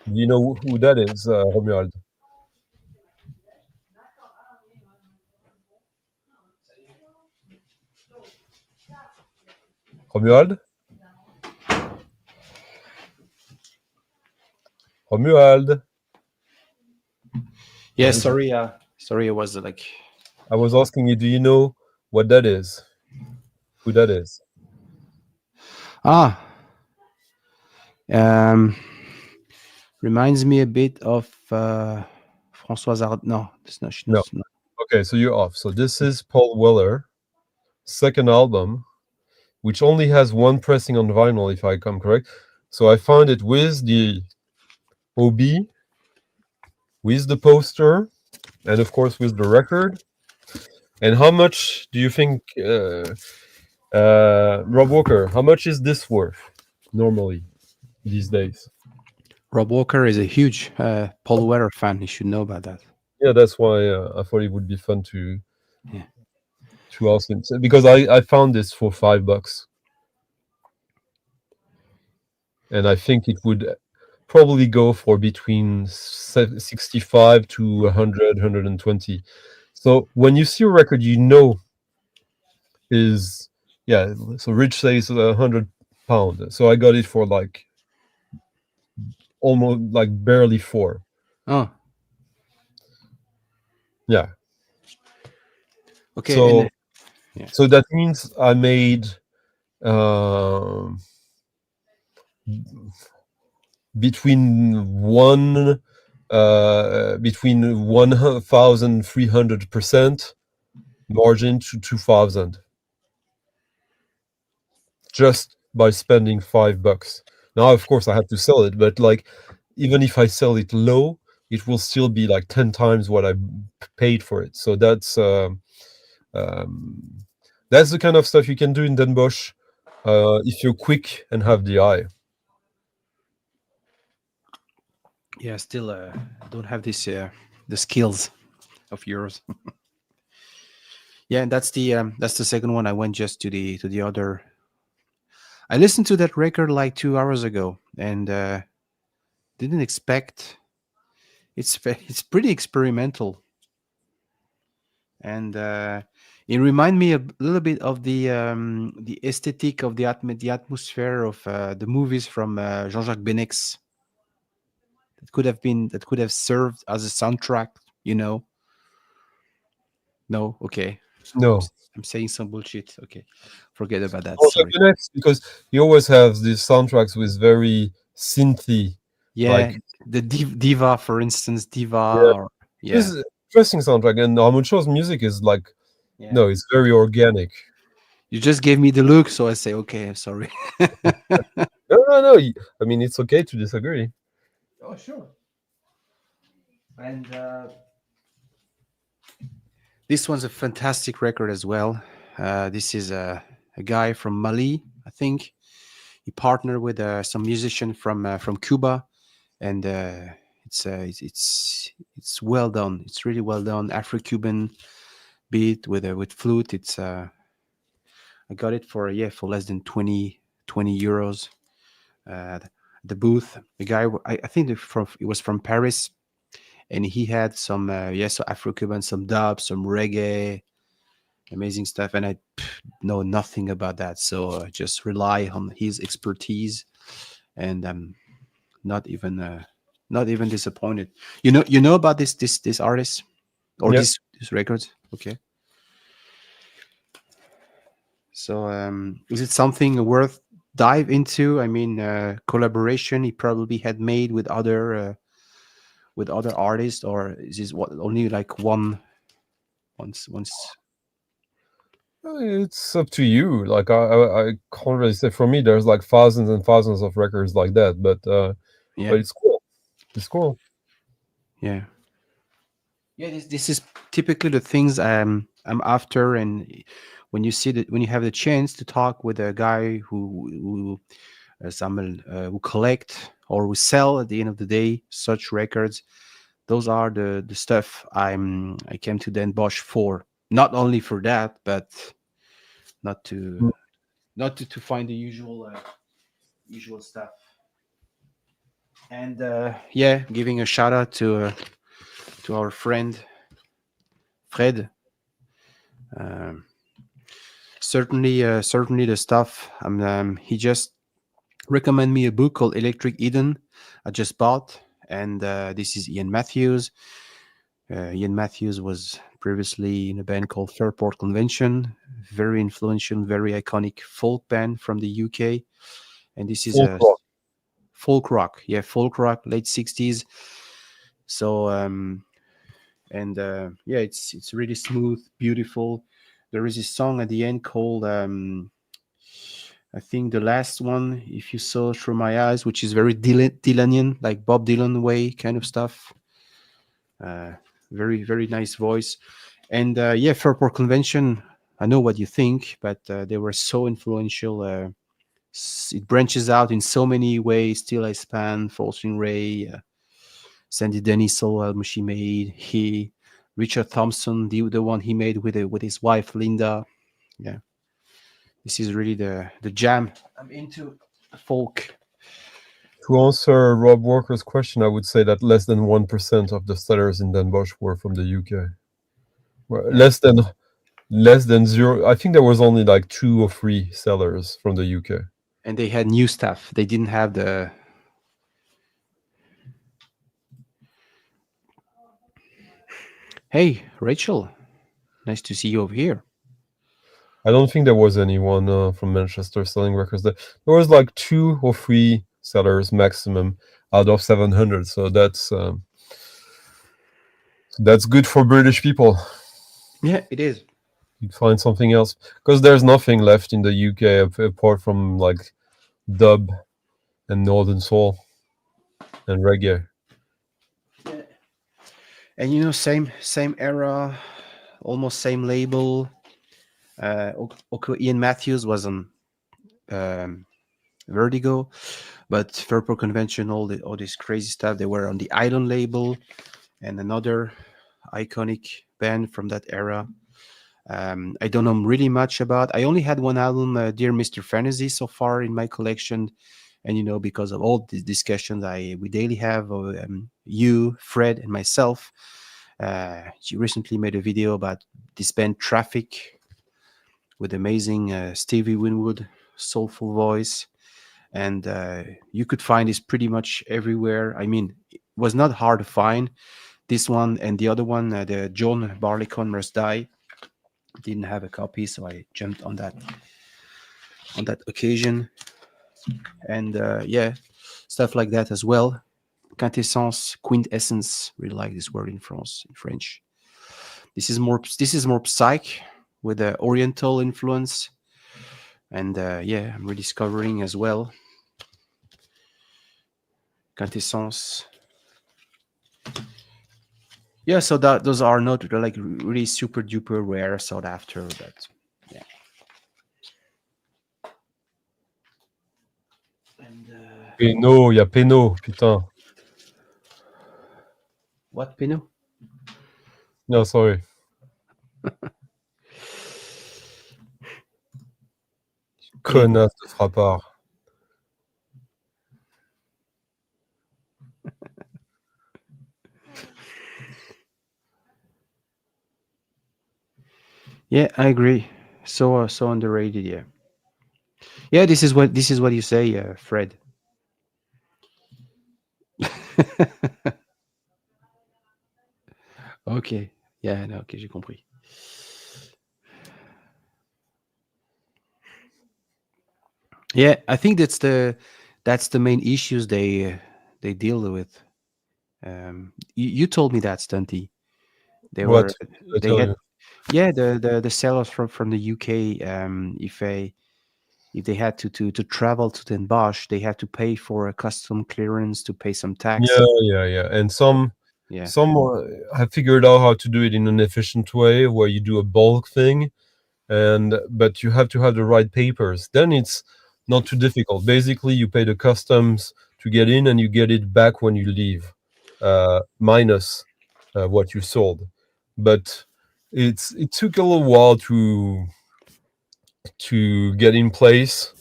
[SPEAKER 2] Do you know who that is, Romuald? Romuald? Romuald?
[SPEAKER 1] Yeah, sorry, I was like,
[SPEAKER 2] I was asking you, do you know what that is? Who that is?
[SPEAKER 1] ah, um, reminds me a bit of Françoise Ard. No, it's not. She's
[SPEAKER 2] No.
[SPEAKER 1] not.
[SPEAKER 2] Okay, so you're off. So this is Paul Weller, second album, which only has one pressing on vinyl, if I come correct. So I found it with the OB, with the poster, and of course with the record. And how much do you think, Rob Walker, how much is this worth normally these days?
[SPEAKER 1] Rob Walker is a huge Paul Weller fan. You should know about that.
[SPEAKER 2] Yeah, that's why I thought it would be fun
[SPEAKER 1] Yeah.
[SPEAKER 2] to ask him. So, because I found this for $5. and I think it would probably go for between 65 to 100, 120. So when you see a record, you know is yeah. So Rich says £100. So I got it for like almost like barely four.
[SPEAKER 1] Oh,
[SPEAKER 2] Yeah.
[SPEAKER 1] okay. And
[SPEAKER 2] So
[SPEAKER 1] yeah,
[SPEAKER 2] so that means I made um between between 1,300% margin to 2,000 just by spending $5. Now, of course, I had to sell it, but like even if I sell it low, it will still be like 10 times what I paid for it. So um, that's the kind of stuff you can do in Den Bosch if you're quick and have the eye.
[SPEAKER 1] yeah. Still, don't have this the skills of yours. Yeah, and that's the second one. I went just to the other. I listened to that record like 2 hours ago, and didn't expect. It's pretty experimental, and it remind me a little bit of the aesthetic of the atmosphere of the movies from Jean-Jacques Benet's that could have served as a soundtrack. You know? No, okay. I'm
[SPEAKER 2] No.
[SPEAKER 1] s- I'm saying some bullshit. Okay, forget about that.
[SPEAKER 2] Well,
[SPEAKER 1] Sorry.
[SPEAKER 2] next, because he always has these soundtracks with very synthy,
[SPEAKER 1] Yeah,
[SPEAKER 2] like
[SPEAKER 1] the diva, for instance,
[SPEAKER 2] yeah,
[SPEAKER 1] diva, or
[SPEAKER 2] this
[SPEAKER 1] yeah,
[SPEAKER 2] is interesting soundtrack. And Amucho's music is like
[SPEAKER 1] yeah.
[SPEAKER 2] no, it's very organic.
[SPEAKER 1] You just gave me the look, so I say okay. Sorry.
[SPEAKER 2] No, no, no. I mean, it's okay to disagree.
[SPEAKER 1] Oh, sure. And this one's a fantastic record as well. This is a guy from Mali, I think. He partnered with some musician from Cuba, and it's well done. It's really well done. Afro-Cuban beat with flute. It's I got it for yeah for less than 20 euros. The, the booth, the guy, I think it was from Paris, and he had some yes, so Afro-Cuban, some dub, some reggae, amazing stuff, and I know nothing about that, so just rely on his expertise, and I'm not even not even disappointed. You know about this artist or
[SPEAKER 2] Yeah.
[SPEAKER 1] this records? Okay, so is it something worth dive into? I mean, collaboration he probably had made with other artists, or is this what only like once?
[SPEAKER 2] It's up to you. Like I can't really say. For me, there's like thousands and thousands of records like that.
[SPEAKER 1] Yeah,
[SPEAKER 2] But it's cool. It's cool.
[SPEAKER 1] yeah. Yeah, this is typically the things I'm after, and when you see that when you have the chance to talk with a guy who Samuel, who collect or who sell at the end of the day such records, those are the stuff I came to Den Bosch for. Not only for that, but not to to find the usual stuff. And yeah, giving a shout out to our friend Fred. Um, certainly the stuff. He just recommend me a book called Electric Eden. I just bought, and this is Ian Matthews. Ian Matthews was previously in a band called Fairport Convention, very influential, very iconic folk band from the UK. And this is
[SPEAKER 2] Folk
[SPEAKER 1] a
[SPEAKER 2] rock.
[SPEAKER 1] folk rock, yeah, folk rock, late '60s. So and yeah, it's really smooth, beautiful. There is a song at the end called I think the last one, If You Saw Through My Eyes, which is very Dylanian, like Bob Dylan way kind of stuff. Uh, very nice voice. And yeah, Fairport Convention, I know what you think, but they were so influential. It branches out in so many ways. Still I Span, Falling Ray, Sandy Dennis solo album she made. Richard Thompson, the one he made with his wife Linda. Yeah, this is really the jam. I'm into folk.
[SPEAKER 2] To answer Rob Walker's question, I would say that less than 1% of the sellers in Den Bosch were from the UK. Well,
[SPEAKER 1] Yeah,
[SPEAKER 2] less than zero. I think there was only like 2 or 3 sellers from the UK.
[SPEAKER 1] and they had new stuff. They didn't have the. Hey, Rachel, nice to see you over here.
[SPEAKER 2] I don't think there was anyone from Manchester selling records. There was like 2 or 3 sellers maximum out of 700. So that's good for British people.
[SPEAKER 1] Yeah, it is.
[SPEAKER 2] You'd find something else because there's nothing left in the UK apart from like dub and northern soul and reggae.
[SPEAKER 1] And same era, almost same label. Okay, Ian Matthews was on um, Vertigo, but Fairport Convention, all this crazy stuff. They were on the Island label, and another iconic band from that era. I don't know really much about. I only had one album, Dear Mr. Fantasy, so far in my collection, and because of all these discussions we daily have, you, Fred, and myself. She recently made a video about this band Traffic with amazing Stevie Winwood soulful voice, and you could find this pretty much everywhere. I mean, it was not hard to find this one and the other one, the John Barleycorn Must Die. Didn't have a copy, so I jumped on that occasion, and yeah, stuff like that as well. Quintessence, quintessence. Really like this word in French. This is more psych with the Oriental influence, and yeah, I'm rediscovering as well. Quintessence. Yeah, so those are not like really super duper rare sought after, but yeah. And
[SPEAKER 2] Péno, il y a Péno, putain.
[SPEAKER 1] what, Pino?
[SPEAKER 2] No, sorry.
[SPEAKER 1] Yeah,
[SPEAKER 2] Connasse de frappard.
[SPEAKER 1] yeah, I agree. So underrated. Yeah, yeah. This is what you say, Fred. Ok. Yeah, no, ok, j'ai compris. Yeah, I think that's the main issues they deal with. You told me that, Stunty. They
[SPEAKER 2] What?
[SPEAKER 1] were
[SPEAKER 2] I
[SPEAKER 1] they
[SPEAKER 2] tell
[SPEAKER 1] had
[SPEAKER 2] you.
[SPEAKER 1] yeah the sellers from the UK. If they had to travel to Den Bosch, they had to pay for a custom clearance, to pay some tax.
[SPEAKER 2] Yeah. And
[SPEAKER 1] Yeah,
[SPEAKER 2] some have figured out how to do it in an efficient way where you do a bulk thing, but you have to have the right papers. Then it's not too difficult. Basically, you pay the customs to get in, and you get it back when you leave, minus what you sold. But it took a little while to get in place.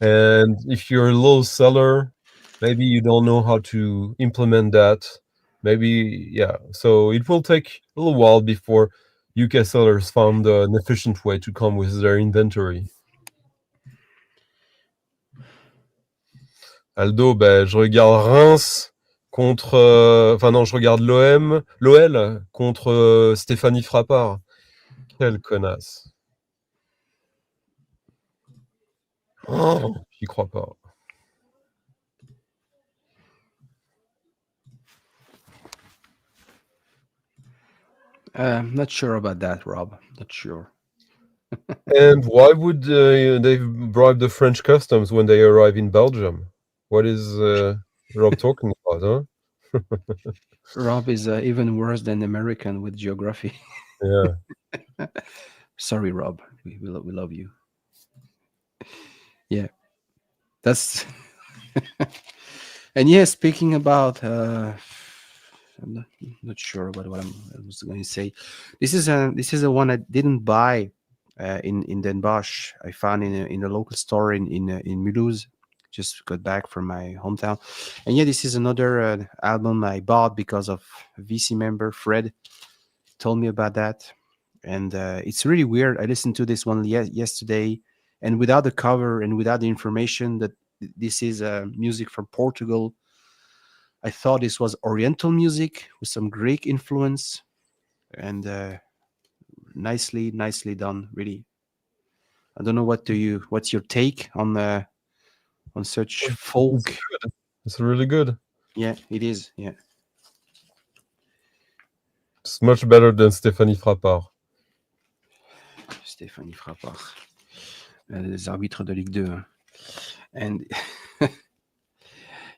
[SPEAKER 2] And if you're a little seller, maybe you don't know how to implement that. Maybe, yeah. So it will take a little while before UK sellers found an efficient way to come with their inventory. Aldo, ben, je regarde Reims contre. Enfin, non, je regarde l'OL contre Stéphanie Frappard. Quelle connasse. Oh, j'y crois pas.
[SPEAKER 1] not sure about that, Rob. Not sure.
[SPEAKER 2] And why would they bribe the French customs when they arrive in Belgium? What is Rob talking about, huh?
[SPEAKER 1] Rob is even worse than American with geography.
[SPEAKER 2] Yeah.
[SPEAKER 1] Sorry, Rob. We love you. Yeah, that's and yeah. Speaking about, I'm not sure about what I was going to say. This is a one I didn't buy in Den Bosch. I found in a local store in Mulhouse. Just got back from my hometown, and yeah, this is another album I bought because of VC member Fred told me about that, and it's really weird. I listened to this one yesterday, and without the cover and without the information that this is music from Portugal, I thought this was Oriental music with some Greek influence, and nicely done. Really, I don't know what's your take on such
[SPEAKER 2] It's
[SPEAKER 1] folk.
[SPEAKER 2] good. It's really good.
[SPEAKER 1] Yeah, it is. Yeah,
[SPEAKER 2] It's much better than Stéphanie Frappard.
[SPEAKER 1] Stéphanie Frappard, les arbitres de Ligue 2. Hein. And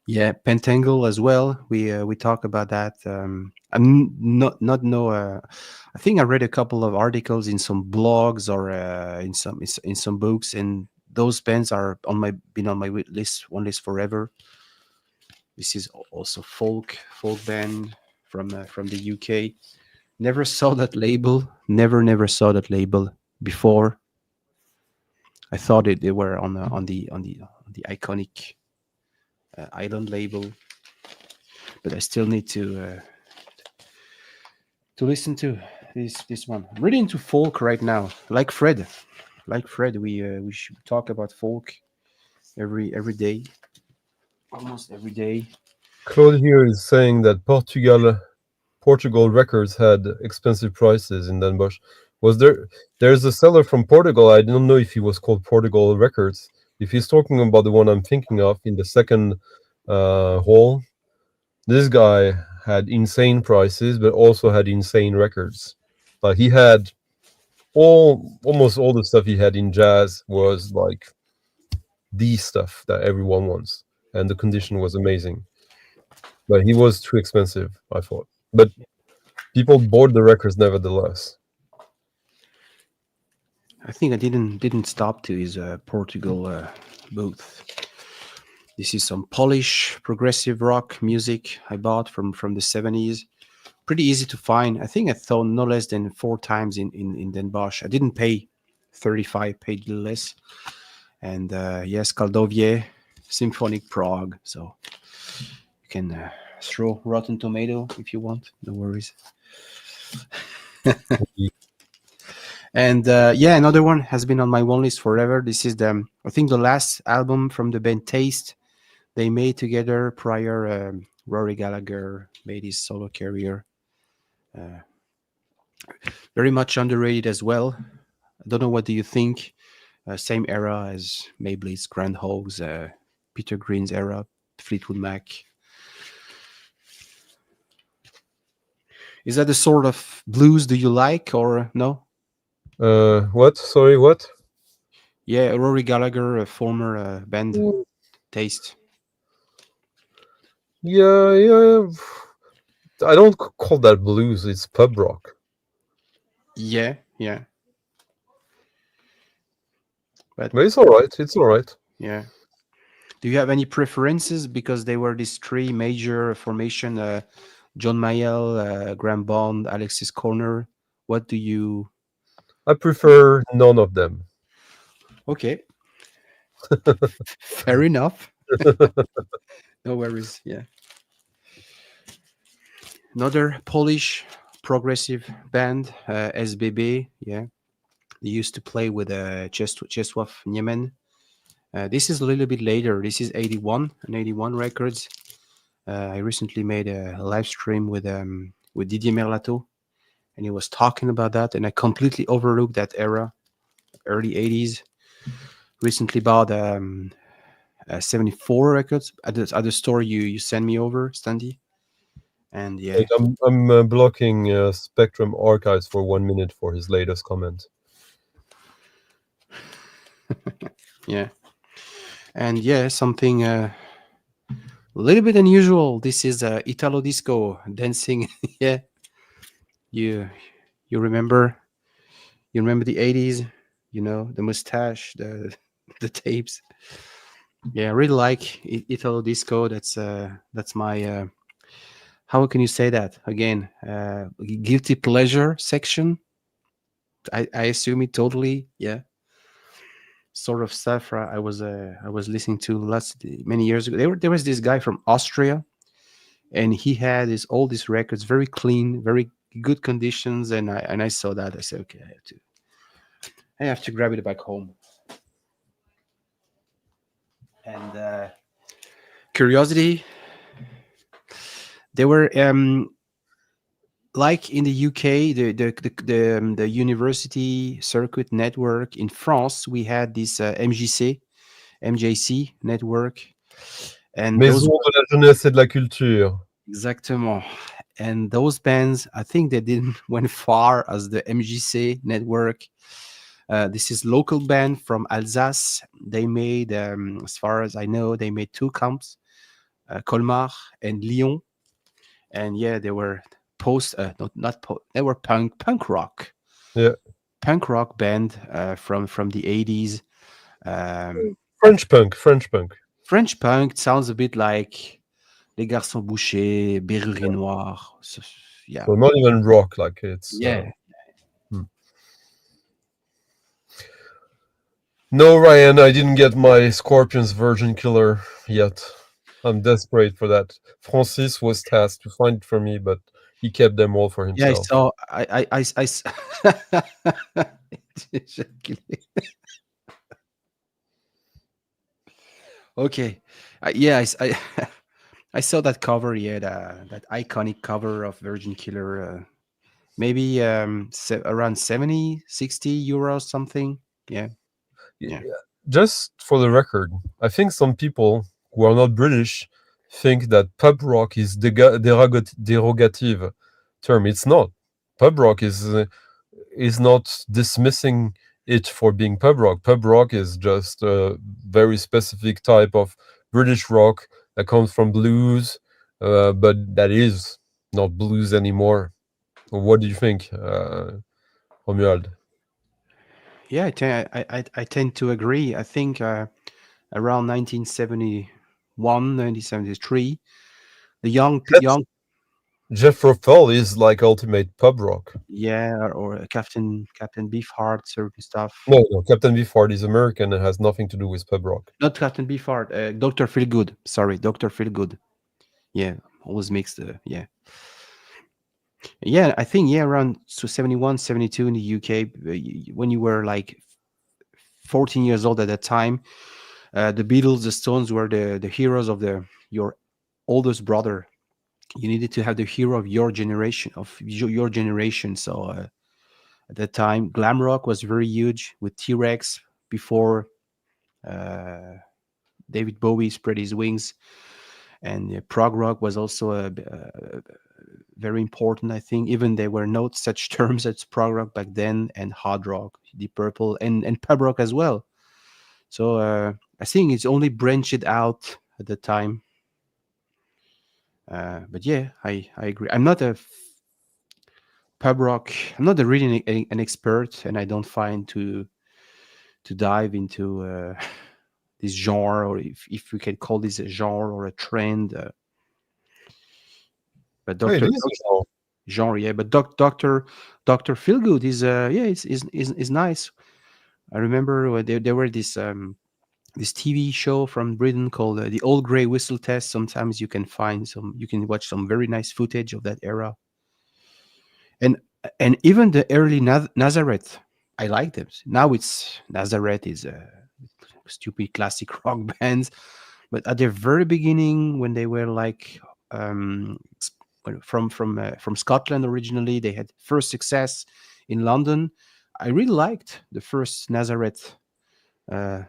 [SPEAKER 1] yeah, Pentangle as well. We talk about that. I'm not no. I think I read a couple of articles in some blogs or in some books, and those bands are on my been on my list one list forever. This is also folk band from the UK. Never saw that label. Never saw that label before. I thought they were on the iconic island label, but I still need to listen to this one. I'm really into folk right now, like Fred. Like Fred, we should talk about folk every day, almost every day.
[SPEAKER 2] Claude here is saying that Portugal records had expensive prices in Den Bosch. Was there's a seller from Portugal. I don't know if he was called Portugal Records. If he's talking about the one I'm thinking of in the second hall, this guy had insane prices, but also had insane records. Like he had almost all the stuff he had in jazz was like the stuff that everyone wants, and the condition was amazing. But he was too expensive, I thought. But people bought the records nevertheless.
[SPEAKER 1] I think I didn't stop to his Portugal booth. This is some Polish progressive rock music I bought from the 70s. Pretty easy to find. I think I thought no less than 4 times in Den Bosch. I didn't pay 35, paid less. And yes, Kaldovier, Symphonic Prague. So you can throw Rotten Tomato if you want. No worries. And yeah, another one has been on my one list forever. This is I think the last album from the band Taste they made together prior. Rory Gallagher made his solo career. Very much underrated as well. I don't know, what do you think? Same era as Mayblade's Grand Hogs, Peter Green's era, Fleetwood Mac. Is that the sort of blues do you like or no?
[SPEAKER 2] What? Sorry, what?
[SPEAKER 1] Yeah, Rory Gallagher, a former band Taste.
[SPEAKER 2] Yeah. I don't call that blues. It's pub rock.
[SPEAKER 1] Yeah.
[SPEAKER 2] But it's all right. It's all right.
[SPEAKER 1] Yeah. Do you have any preferences? Because they were these three major formation: John Mayall, Graham Bond, Alexis Corner. What do you?
[SPEAKER 2] I prefer none of them.
[SPEAKER 1] Okay. Fair enough. No worries. Yeah. Another Polish progressive band, SBB. Yeah. They used to play with Czesław Niemen. This is a little bit later. This is 81 and 81 records. I recently made a live stream with Didier Merlato, and he was talking about that, and I completely overlooked that era, early 80s. Recently bought 74 records at the store you sent me over, Stunty. And yeah.
[SPEAKER 2] Wait, I'm blocking Spectrum Archives for 1 minute for his latest comment.
[SPEAKER 1] Yeah. And yeah, something a little bit unusual. This is Italo disco dancing. Yeah. You remember the 80s, the mustache, the tapes. Yeah, I really like Italo disco. That's my how can you say that again? Guilty pleasure section. I assume it totally. Yeah. sort of stuff I was listening to last many years ago. There was this guy from Austria, and he had all these records, very clean, very good conditions. And I saw that. I said, okay, I have to grab it back home. And curiosity, they were like in the UK, the university circuit network in France. We had this MJC network, and those
[SPEAKER 2] Maison de la jeunesse et de la culture.
[SPEAKER 1] exactement. And those bands, I think they didn't went far as the MJC network. This is local band from Alsace. They made, as far as I know, they made two camps, Colmar and Lyon. And yeah, they were they were punk
[SPEAKER 2] Yeah.
[SPEAKER 1] band from the 80s. Um,
[SPEAKER 2] French punk, French punk.
[SPEAKER 1] French punk sounds a bit like Les Garçons Bouchers, Berrurier Noir. So, yeah,
[SPEAKER 2] So not even rock, like it's.
[SPEAKER 1] yeah.
[SPEAKER 2] No, Ryan, I didn't get my Scorpions Virgin Killer yet. I'm desperate for that. Francis was tasked to find it for me, but he kept them all for
[SPEAKER 1] Yeah, I
[SPEAKER 2] himself.
[SPEAKER 1] saw. Okay, yeah, I saw that cover. Yeah, that iconic cover of Virgin Killer. Maybe around 70, 60 euros something. Yeah,
[SPEAKER 2] Yeah.
[SPEAKER 1] yeah,
[SPEAKER 2] Just for the record, I think some people who are not British think that pub rock is derogative term. It's not. Pub rock is not dismissing it for being pub rock. Pub rock is just a very specific type of British rock that comes from blues, but that is not blues anymore. What do you think, Romuald?
[SPEAKER 1] yeah. I tend to agree. I think around 1971, 1973, the young,
[SPEAKER 2] Jeff Ruffell is like ultimate pub rock.
[SPEAKER 1] yeah, or Captain Beefheart, certain stuff.
[SPEAKER 2] No, Captain Beefheart is American and has nothing to do with pub rock.
[SPEAKER 1] Not Captain Beefheart. Doctor Feelgood. Sorry, Doctor Feelgood. Yeah, always makes the yeah. Yeah, I think yeah around 71, 72 in the UK when you were like 14 years old at that time. The Beatles, the Stones were the heroes of your oldest brother. You needed to have the hero of your generation your generation. So at that time, glam rock was very huge with T-Rex before uh, David Bowie spread his wings, and prog rock was also very important. I think even there were no such terms as prog rock back then, and hard rock, Deep Purple, and pub rock as well. So I think it's only branched out at the time. But yeah, I agree. I'm not a pub rock. I'm not a really an expert, and I don't find to dive into this genre, or if we can call this a genre or a trend. But
[SPEAKER 2] Oh, it
[SPEAKER 1] Doctor
[SPEAKER 2] is.
[SPEAKER 1] genre, yeah. But Doctor Feelgood is yeah, is nice. I remember there were this TV show from Britain called the Old Grey Whistle Test. Sometimes you can watch some very nice footage of that era, and even the early Nazareth. I like them. Now it's Nazareth is a stupid classic rock bands, but at the very beginning when they were like from Scotland originally, they had first success in London. I really liked the first Nazareth uh,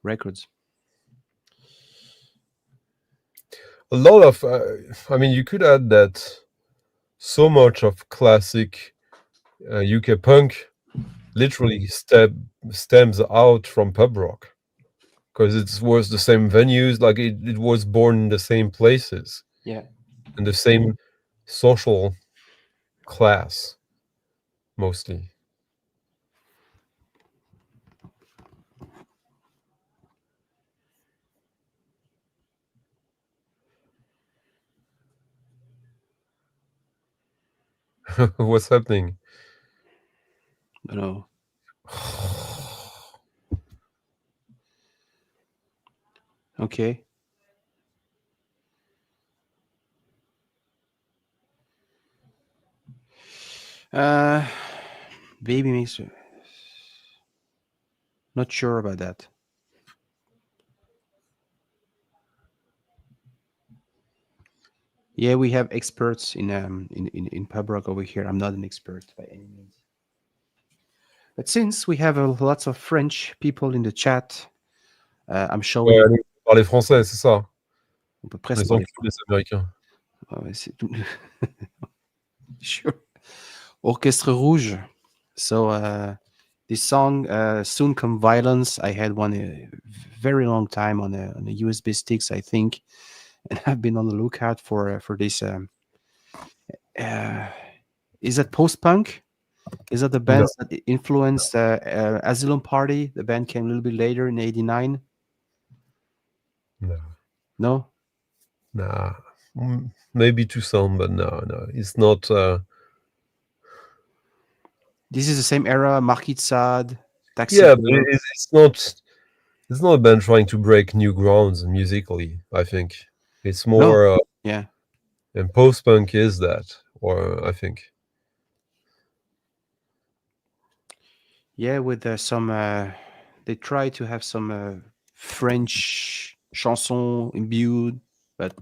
[SPEAKER 1] records.
[SPEAKER 2] A lot of, I mean, you could add that so much of classic UK punk literally stems out from pub rock because it was the same venues, like it was born in the same places
[SPEAKER 1] Yeah.
[SPEAKER 2] and the same social class mostly. What's happening?
[SPEAKER 1] I know. Okay. Uh, Baby makes. Not sure about that. Yeah, we have experts in pub rock over here. I'm not an expert by any means. But since we have lots of French people in the chat, I'm
[SPEAKER 2] Ouais,
[SPEAKER 1] showing.
[SPEAKER 2] allez, parler français, c'est ça.
[SPEAKER 1] On peut
[SPEAKER 2] On
[SPEAKER 1] presque
[SPEAKER 2] les
[SPEAKER 1] parler.
[SPEAKER 2] enculs, les Américains.
[SPEAKER 1] C'est tout. Sure. Orchestre Rouge. So this song, "Soon Come Violence," I had one a very long time on a USB sticks, I think, and I've been on the lookout for this. Uh, is that post punk? Is that the
[SPEAKER 2] No,
[SPEAKER 1] bands that influenced Asylum Party? The band came a little bit later in '89.
[SPEAKER 2] no,
[SPEAKER 1] No,
[SPEAKER 2] nah. Maybe to some, but no, no. It's not.
[SPEAKER 1] this is the same era. Marquis de Sade, Taxi
[SPEAKER 2] Yeah, but
[SPEAKER 1] Girl.
[SPEAKER 2] it's not. It's not a band trying to break new grounds musically. I think it's
[SPEAKER 1] No,
[SPEAKER 2] more.
[SPEAKER 1] yeah,
[SPEAKER 2] And post punk is that, or I think.
[SPEAKER 1] yeah. With some, they try to have some French chanson imbued, but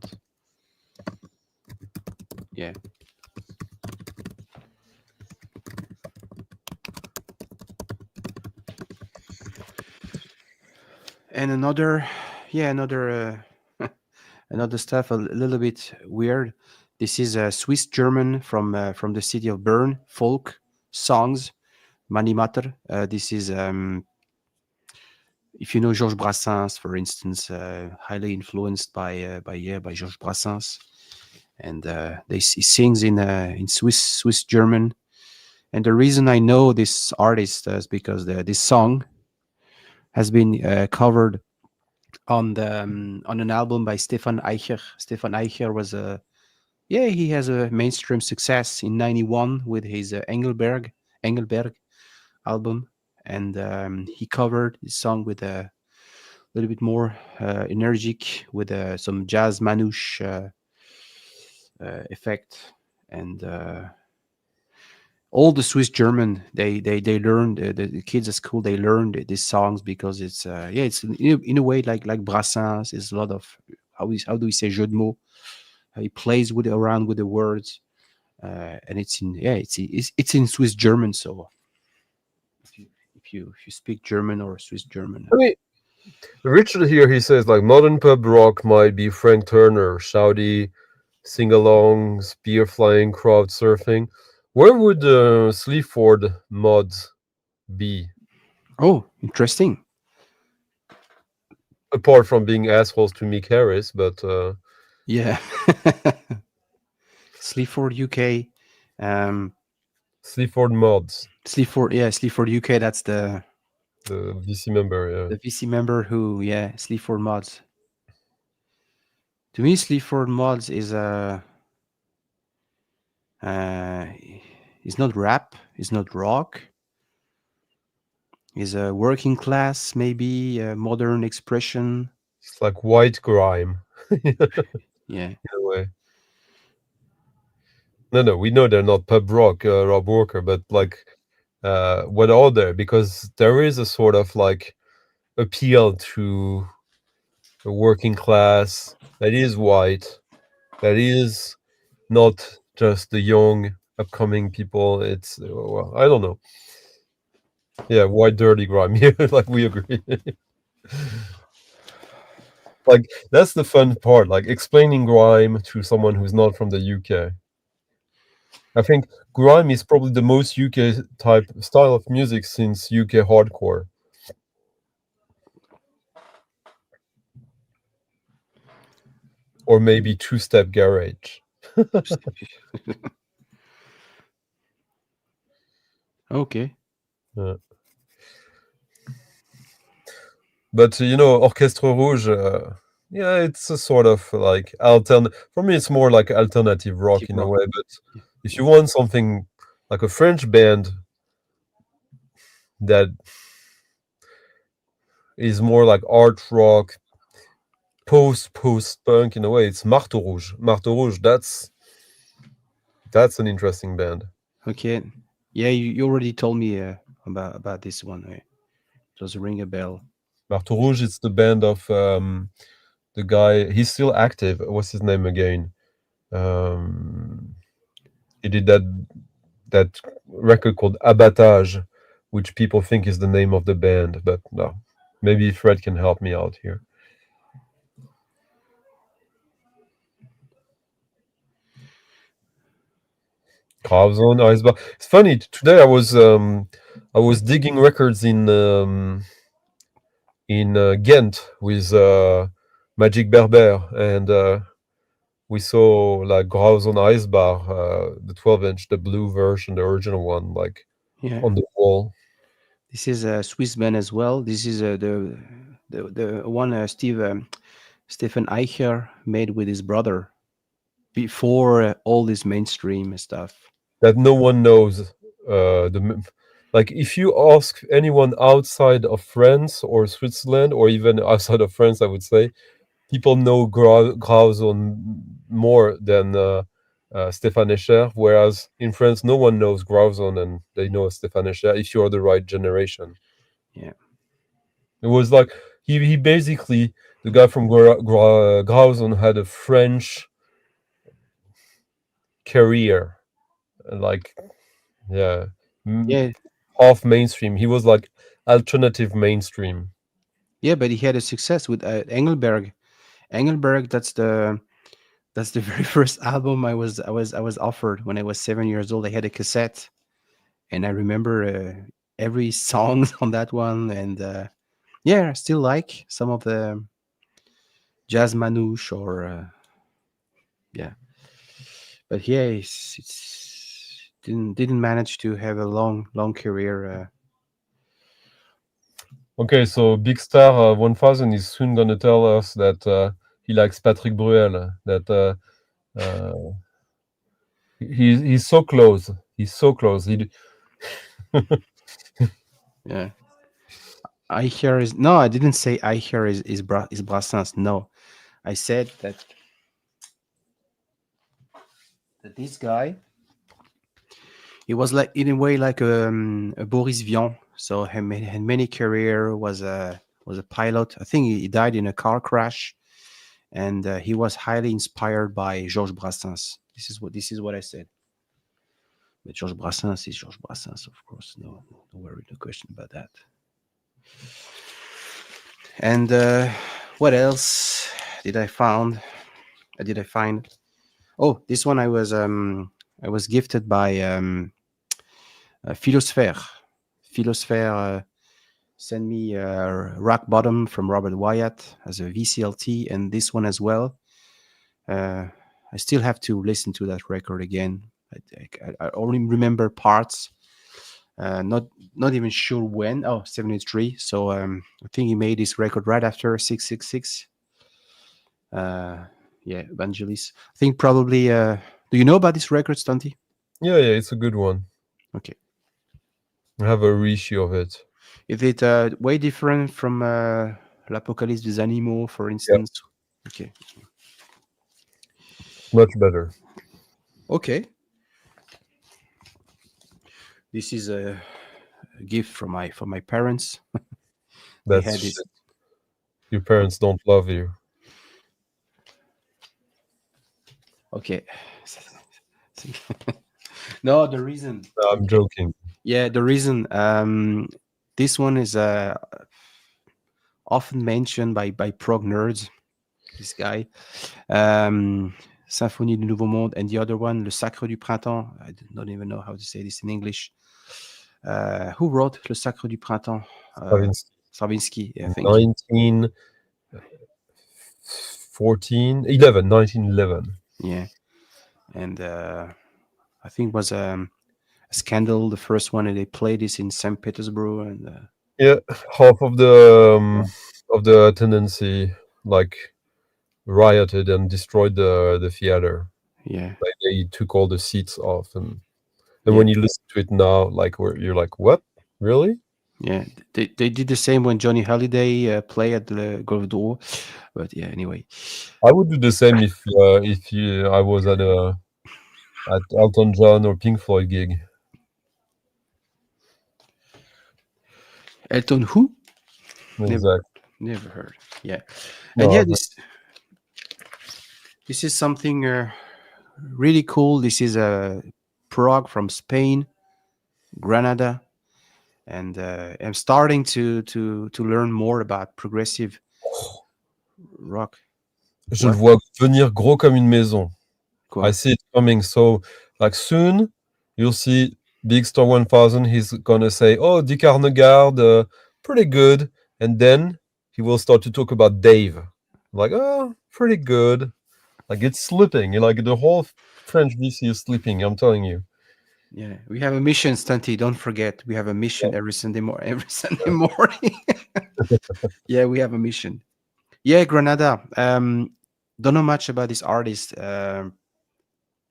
[SPEAKER 1] yeah. And another, yeah, another stuff a little bit weird. This is a Swiss German from the city of Bern, folk songs, Mani Mater. This is if you know Georges Brassens, for instance, highly influenced by Georges Brassens, and he sings in Swiss German. And the reason I know this artist is because this song has been covered on an album by Stefan Eicher. Stefan Eicher was he has a mainstream success in '91 with his Engelberg album, and he covered his song with a little bit more energetic with some jazz manouche effect, and all the Swiss German they learned the kids at school they learned these songs because it's it's in a way like Brassens is a lot of how do we say jeu de mots. He plays with around with the words, and it's in Swiss German. So if you speak German or Swiss German,
[SPEAKER 2] I mean, Richard here he says like modern pub rock might be Frank Turner, shouty, sing-along, spear flying, crowd surfing. Where would Sleaford mods be
[SPEAKER 1] oh, interesting.
[SPEAKER 2] apart from being assholes to Mick Harris? But
[SPEAKER 1] Yeah, Sleaford UK, um,
[SPEAKER 2] Sleaford mods,
[SPEAKER 1] Sleaford UK. That's
[SPEAKER 2] the VC member, yeah,
[SPEAKER 1] the VC member who Sleaford mods. To me, Sleaford mods uh, is not rap, is not rock, is a working class, maybe a modern expression.
[SPEAKER 2] it's like white grime in
[SPEAKER 1] Yeah,
[SPEAKER 2] a way. No, no, we know they're not pub rock, Rob Walker, but like, what are they? Because there is a sort of like appeal to a working class that is white, that is not just the young upcoming people. It's well, I don't know. Yeah, white dirty grime. Yeah, like we agree. Like that's the fun part, like explaining grime to someone who's not from the UK. I think grime is probably the most UK type style of music since UK hardcore, or maybe two-step garage.
[SPEAKER 1] okay.
[SPEAKER 2] Yeah. But Orchestre Rouge, yeah, it's a sort of like For me, it's more like alternative rock
[SPEAKER 1] Keep
[SPEAKER 2] in a
[SPEAKER 1] rock.
[SPEAKER 2] way. But
[SPEAKER 1] Yeah,
[SPEAKER 2] if
[SPEAKER 1] yeah.
[SPEAKER 2] you want something like a French band that is more like art rock, post punk in a way. It's Marteau Rouge. Marteau Rouge. That's an interesting band.
[SPEAKER 1] Okay. Yeah, you already told me about this one. Does ring a bell?
[SPEAKER 2] Marteau Rouge. It's the band of the guy. He's still active. What's his name again? Um, he did that record called Abattage, which people think is the name of the band, but no. Maybe Fred can help me out here. Grauzone, Eisbach. It's funny. Today I was digging records in Ghent with Magic Berber, and we saw like Grauzone Eisbach, the 12-inch, the blue version, the original one, like
[SPEAKER 1] Yeah.
[SPEAKER 2] on the wall.
[SPEAKER 1] This is a Swiss band as well. This is the one Stefan Eicher made with his brother before all this mainstream stuff.
[SPEAKER 2] That no one knows. Like if you ask anyone outside of France or Switzerland, or even outside of France, I would say people know Grauzon more than Stéphane Escher, whereas in France, no one knows Grauzon and they know Stéphane Escher if you're the right generation.
[SPEAKER 1] Yeah.
[SPEAKER 2] It was like he basically, the guy from Grauzon had a French career, like, yeah,
[SPEAKER 1] Yeah.
[SPEAKER 2] half mainstream. He was like alternative mainstream.
[SPEAKER 1] Yeah, but he had a success with Engelberg. Engelberg, that's the very first album I was offered when I was 7 years old. I had a cassette, and I remember every song on that one. And yeah, I still like some of the jazz manouche or yeah, but yeah, it's didn't manage to have a long career.
[SPEAKER 2] Okay, so Big Star 1000 is soon gonna tell us that he likes Patrick Bruel. That he's so close. He's so close.
[SPEAKER 1] Yeah, I hear is no. I didn't say I hear is Brassens. No, I said that this guy, he was like in a way like a Boris Vian. So had many career, was a pilot. I think he died in a car crash, and he was highly inspired by Georges Brassens. This is what I said. But Georges Brassens is Georges Brassens, of course. No worry, no question about that. And what else did I found? Did I find? Oh, this one I was gifted by Philosopher. Philosopher sent me Rock Bottom from Robert Wyatt as a VCLT, and this one as well. Uh, I still have to listen to that record again. I only remember parts. Not even sure when. Oh, 73. So I think he made this record right after 666. Yeah, Evangelis. I think probably. Do you know about this record, Stunty?
[SPEAKER 2] Yeah, yeah, it's a good one.
[SPEAKER 1] Okay.
[SPEAKER 2] I have a reissue of it.
[SPEAKER 1] Is it way different from L'Apocalypse des Animaux, for
[SPEAKER 2] Yeah,
[SPEAKER 1] instance? Okay.
[SPEAKER 2] much better.
[SPEAKER 1] Okay. This is a gift from my parents. They
[SPEAKER 2] That's
[SPEAKER 1] had this.
[SPEAKER 2] shit. Your parents don't love you.
[SPEAKER 1] Okay. No, the reason.
[SPEAKER 2] No, I'm joking.
[SPEAKER 1] Yeah, the reason. This one is often mentioned by prog nerds. This guy, Symphonie du Nouveau Monde, and the other one, Le Sacre du Printemps. I don't even know how to say this in English. Who wrote Le Sacre du Printemps?
[SPEAKER 2] Stravinsky.
[SPEAKER 1] Stravinsky. Yeah, thank you.
[SPEAKER 2] 1911.
[SPEAKER 1] Yeah, and I think it was a scandal. The first one, and they played this in St. Petersburg, and
[SPEAKER 2] Yeah, half of the tendency like rioted and destroyed the theater.
[SPEAKER 1] yeah,
[SPEAKER 2] Like they took all the seats off, and
[SPEAKER 1] yeah,
[SPEAKER 2] when you listen to it now, like where you're like, what? Really?
[SPEAKER 1] Yeah, they did the same when Johnny Holiday play at the Golf d'Or. But yeah, anyway.
[SPEAKER 2] I would do the same if I was at Elton John or Pink Floyd gig.
[SPEAKER 1] Elton who? Never
[SPEAKER 2] Exactly.
[SPEAKER 1] never heard. Yeah. And yeah,
[SPEAKER 2] No,
[SPEAKER 1] this is something really cool. This is a Prague from Spain, Granada, and I'm starting to learn more about progressive rock.
[SPEAKER 2] je le
[SPEAKER 1] What?
[SPEAKER 2] vois venir gros comme une maison. I
[SPEAKER 1] Quoi?
[SPEAKER 2] see it coming. So, like soon, you'll see Big Star 1000. He's gonna say, "Oh, Dick Arnegaard, pretty good," and then he will start to talk about Dave. Like, "Oh, pretty good." Like it's slipping. Like the whole French VC is slipping. I'm telling you.
[SPEAKER 1] Yeah, we have a mission, Stunty. Don't forget, we have a mission every Sunday every Sunday morning. Yeah, we have a mission. Yeah, Granada. Don't know much about this artist.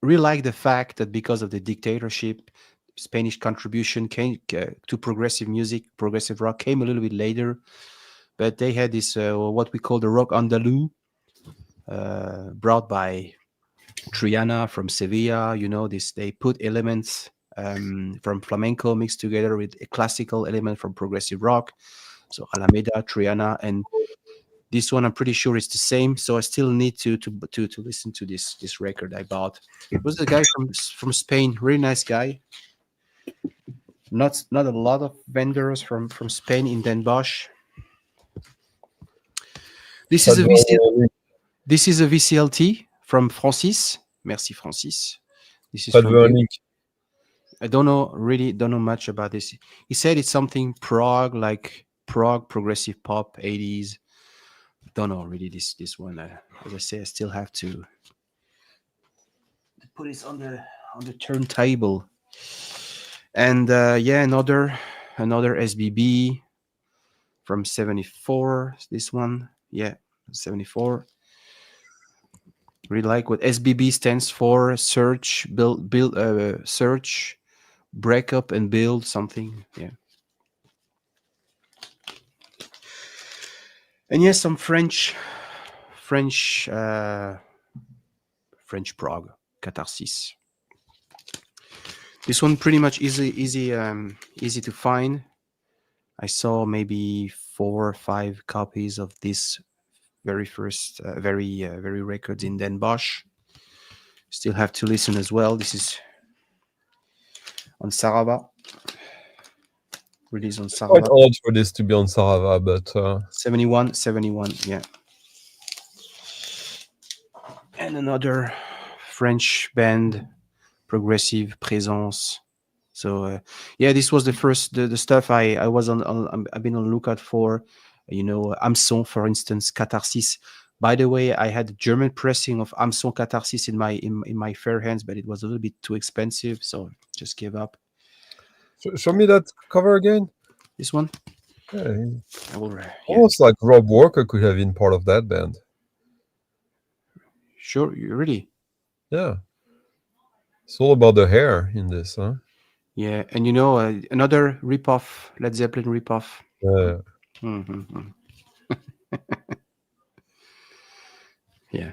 [SPEAKER 1] Really like the fact that because of the dictatorship, Spanish contribution came to progressive music, progressive rock came a little bit later, but they had this what we call the rock andalou, brought by Triana from Sevilla. You know, this they put elements from flamenco mixed together with a classical element from progressive rock. So Alameda, Triana, and this one I'm pretty sure is the same. So I still need to listen to this record I bought. It was a guy from Spain, really nice guy. Not a lot of vendors from Spain in Den Bosch. This
[SPEAKER 2] Ça
[SPEAKER 1] is a
[SPEAKER 2] doit-
[SPEAKER 1] this is a VCLT from Francis. Merci Francis. This is
[SPEAKER 2] ça
[SPEAKER 1] from
[SPEAKER 2] veut un
[SPEAKER 1] you.
[SPEAKER 2] link.
[SPEAKER 1] I don't know, really don't know much about this. He said it's something Prague, like Prague progressive pop 80s. Don't know really this one. As I say, I still have to put it on the turntable. And yeah, another SBB from 74. This one, yeah, 74. Really like what SBB stands for: search, build, search, break up, and build something. Yeah. And yes, some French Prague Catharsis. This one pretty much easy to find. I saw maybe 4 or 5 copies of this very first very records in Den Bosch. Still have to listen as well. This is on Sarava. Released on
[SPEAKER 2] Quite
[SPEAKER 1] Sarava.
[SPEAKER 2] odd for this to be on Sarava, but
[SPEAKER 1] 71, yeah. And another French band, Progressive Présence. So yeah, this was the first the stuff I was on I've been on the lookout for. You know, Hamson, for instance, Catharsis. By the way, I had a German pressing of Hamson Catharsis in my fair hands, but it was a little bit too expensive, so just gave up.
[SPEAKER 2] show me that cover again.
[SPEAKER 1] This one,
[SPEAKER 2] Yeah,
[SPEAKER 1] I will. Yeah,
[SPEAKER 2] almost like Rob Walker could have been part of that band.
[SPEAKER 1] sure, you really.
[SPEAKER 2] Yeah, it's all about the hair in this, huh?
[SPEAKER 1] Yeah, and you know another ripoff, Led Zeppelin ripoff.
[SPEAKER 2] Yeah.
[SPEAKER 1] Mm-hmm. Yeah.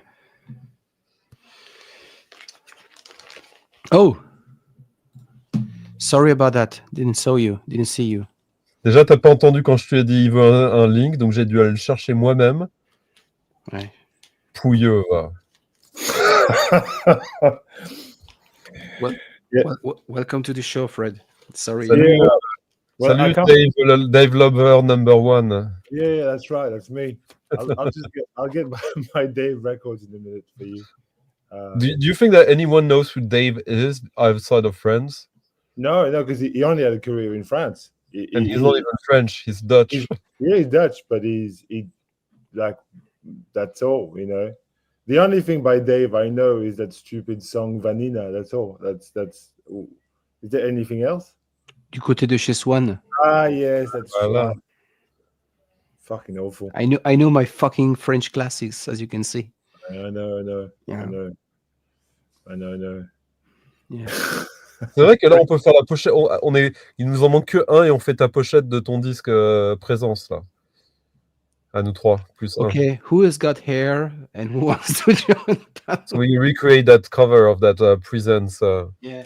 [SPEAKER 1] Oh, sorry about that. Didn't see you.
[SPEAKER 2] Déjà, t'as pas entendu quand je te ai dit il veut un link, donc j'ai dû aller le chercher moi-même.
[SPEAKER 1] Ouais.
[SPEAKER 2] Pouilleux, va.
[SPEAKER 1] Well,
[SPEAKER 3] Yeah.
[SPEAKER 1] welcome to the show, Fred. Sorry.
[SPEAKER 2] Salut,
[SPEAKER 3] Yeah. Well, I
[SPEAKER 2] salut
[SPEAKER 3] can't-
[SPEAKER 2] Dave Lover #1.
[SPEAKER 3] Yeah, that's right. That's me. I'll get my Dave records in a minute for you.
[SPEAKER 2] Do you think that anyone knows who Dave is outside of France?
[SPEAKER 3] No, because he only had a career in France.
[SPEAKER 2] And he's not even French, he's Dutch.
[SPEAKER 3] He's Dutch, but he like that's all, you know. The only thing by Dave I know is that stupid song Vanina. That's all. That's. Is there anything else?
[SPEAKER 1] Du côté de chez Swan.
[SPEAKER 3] Ah yes, that's
[SPEAKER 2] Voilà.
[SPEAKER 3] right. Fucking awful.
[SPEAKER 1] I know my fucking French classics, as you can see.
[SPEAKER 3] I know.
[SPEAKER 1] Yeah.
[SPEAKER 3] I know.
[SPEAKER 1] Yeah.
[SPEAKER 2] C'est vrai que là, on peut faire la pochette. Il nous en manque que un et on fait ta pochette de ton disque présence, là. À nous trois, plus un.
[SPEAKER 1] Okay, who has got hair and who wants to join?
[SPEAKER 2] So we recreate that cover of that presence.
[SPEAKER 1] Yeah.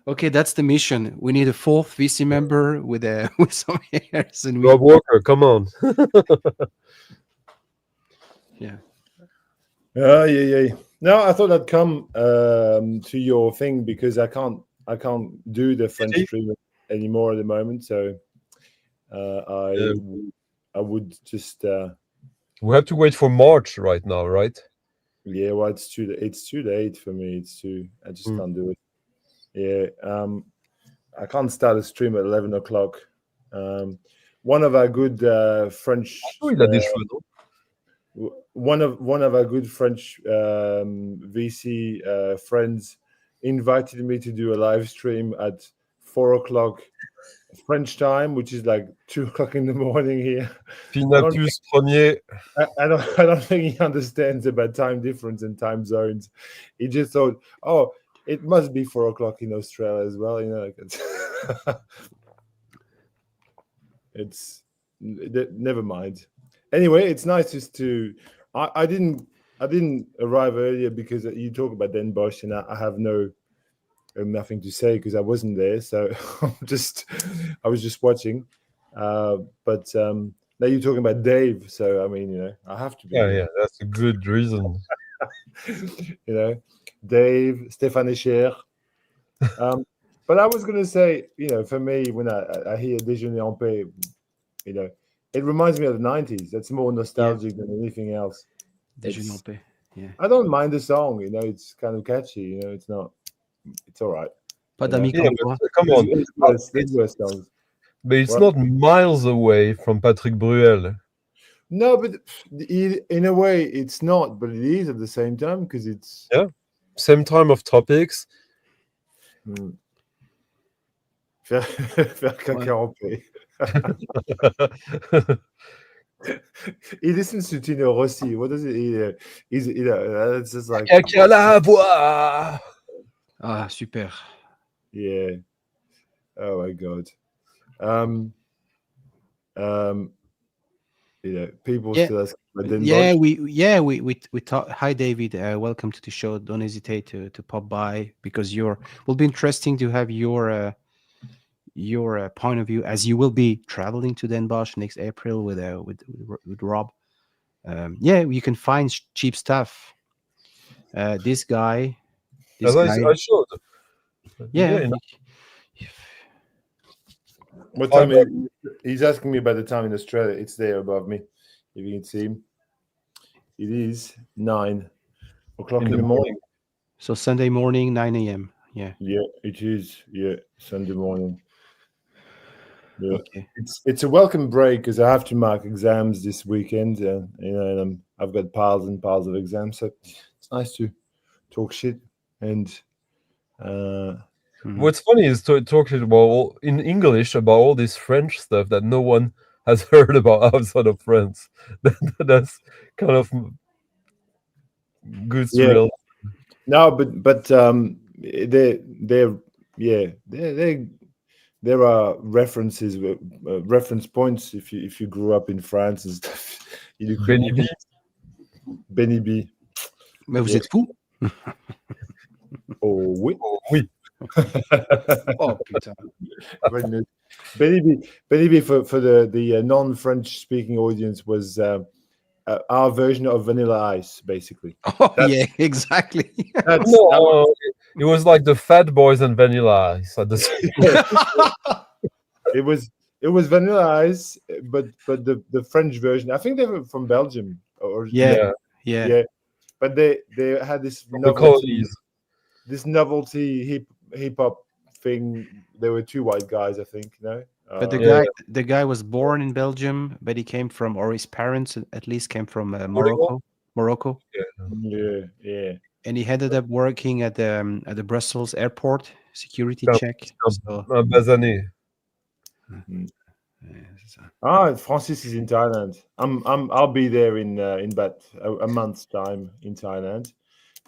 [SPEAKER 1] Okay, that's the mission. We need a fourth VC member with with some hairs, and
[SPEAKER 2] Rob Walker, come on.
[SPEAKER 1] yeah.
[SPEAKER 3] Yeah. No, I thought I'd come to your thing because I can't do the French stream anymore at the moment. So I would just.
[SPEAKER 2] We have to wait for March right now, right?
[SPEAKER 3] Yeah, well, it's too late for me. I just can't do it. Yeah, I can't start a stream at 11 o'clock. One of our good French.
[SPEAKER 2] Il a des cheveux, non?
[SPEAKER 3] One of our good French VC friends invited me to do a live stream at 4 o'clock French time, which is like 2 o'clock in the morning here.
[SPEAKER 2] Pinapus premier.
[SPEAKER 3] I don't think he understands about time difference and time zones. He just thought, oh, it must be 4 o'clock in Australia as well. You know, it's never mind. Anyway, it's nice just to. I didn't arrive earlier because you talk about Den Bosch, and I have nothing to say because I wasn't there. So I was just watching. But now you're talking about Dave, so I mean, you know, I have to be.
[SPEAKER 2] Yeah, that's a good reason.
[SPEAKER 3] You know, Dave, Stéphane Echer. But I was going to say, you know, for me, when I hear Déjeuner en paix, you know, it reminds me of the 90s. That's more nostalgic than anything else.
[SPEAKER 1] Déjeuner en paix. Yeah.
[SPEAKER 3] I don't mind the song, you know, it's kind of catchy, you know, it's all right.
[SPEAKER 1] Pas d'amis
[SPEAKER 2] Yeah,
[SPEAKER 1] comme toi.
[SPEAKER 2] but, come on.
[SPEAKER 3] There's worse songs.
[SPEAKER 2] But it's
[SPEAKER 3] What?
[SPEAKER 2] not miles away from Patrick Bruel.
[SPEAKER 3] No, but in a way, it's not, but it is at the same time because it's
[SPEAKER 2] Same time of topics.
[SPEAKER 3] Faire caca en paix. He listens to Tino Rossi. What does it? He's you know, it's just like
[SPEAKER 2] Caca la voix.
[SPEAKER 1] Ah, super.
[SPEAKER 3] yeah. Oh my god. You know, people still ask about Den Bosch.
[SPEAKER 1] We talk. Hi, David. Welcome to the show. Don't hesitate to pop by because will be interesting to have your point of view as you will be traveling to Den Bosch next April with Rob. You can find cheap stuff. This guy.
[SPEAKER 2] As I showed.
[SPEAKER 1] Yeah.
[SPEAKER 3] What time? He's asking me about the time in Australia. It's there above me. If you can see him, it is 9 o'clock in the morning.
[SPEAKER 1] So Sunday morning, 9 a.m. Yeah.
[SPEAKER 3] Yeah, it is. Yeah, Sunday morning. Yeah.
[SPEAKER 1] Okay.
[SPEAKER 3] It's a welcome break because I have to mark exams this weekend. You know, and I've got piles and piles of exams, so it's nice to talk shit and.
[SPEAKER 2] What's funny is talking about in English about all this French stuff that no one has heard about outside of France. That's kind of good surreal.
[SPEAKER 3] Yeah. No, but there are references, reference points if you grew up in France and stuff. Benny B.
[SPEAKER 1] Mais vous êtes fou?
[SPEAKER 3] Oh oui.
[SPEAKER 2] Oui.
[SPEAKER 1] Oh putain.
[SPEAKER 3] Benny B for the non-French speaking audience was our version of Vanilla Ice, basically.
[SPEAKER 1] Oh yeah, exactly.
[SPEAKER 2] It was like the Fat Boys and Vanilla Ice at the same
[SPEAKER 3] It was Vanilla Ice, but the French version. I think they were from Belgium.
[SPEAKER 1] Yeah.
[SPEAKER 3] But they had this novelty hip hop thing. There were two white guys, I think. No,
[SPEAKER 1] but the guy was born in Belgium, but he came from, or his parents at least came from Morocco.
[SPEAKER 3] Yeah.
[SPEAKER 1] And he ended up working at the Brussels airport security check.
[SPEAKER 2] Bazané.
[SPEAKER 3] Francis is in Thailand. I'll be there in about a month's time in Thailand.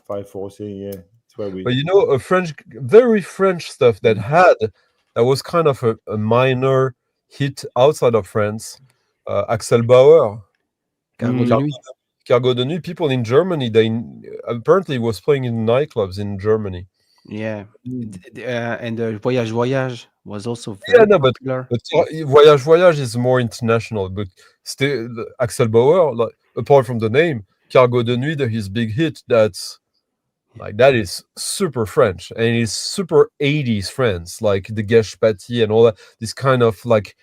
[SPEAKER 3] 5/14, yeah. where we.
[SPEAKER 2] But a French, very French stuff that was kind of a minor hit outside of France. Axel Bauer,
[SPEAKER 1] Cargo de
[SPEAKER 3] Mm.
[SPEAKER 1] nuit.
[SPEAKER 2] Cargo de Nuit. People in Germany, they apparently was playing in nightclubs in Germany.
[SPEAKER 1] Yeah.
[SPEAKER 3] Mm.
[SPEAKER 1] And Voyage Voyage was also
[SPEAKER 2] Yeah,
[SPEAKER 1] very
[SPEAKER 2] no, but
[SPEAKER 1] popular.
[SPEAKER 2] Voyage Voyage is more international. But still, Axel Bauer, like, apart from the name, Cargo de Nuit, his big hit, that is super French, and it's super 80s France, like the Gesh Patti and all that. This kind of like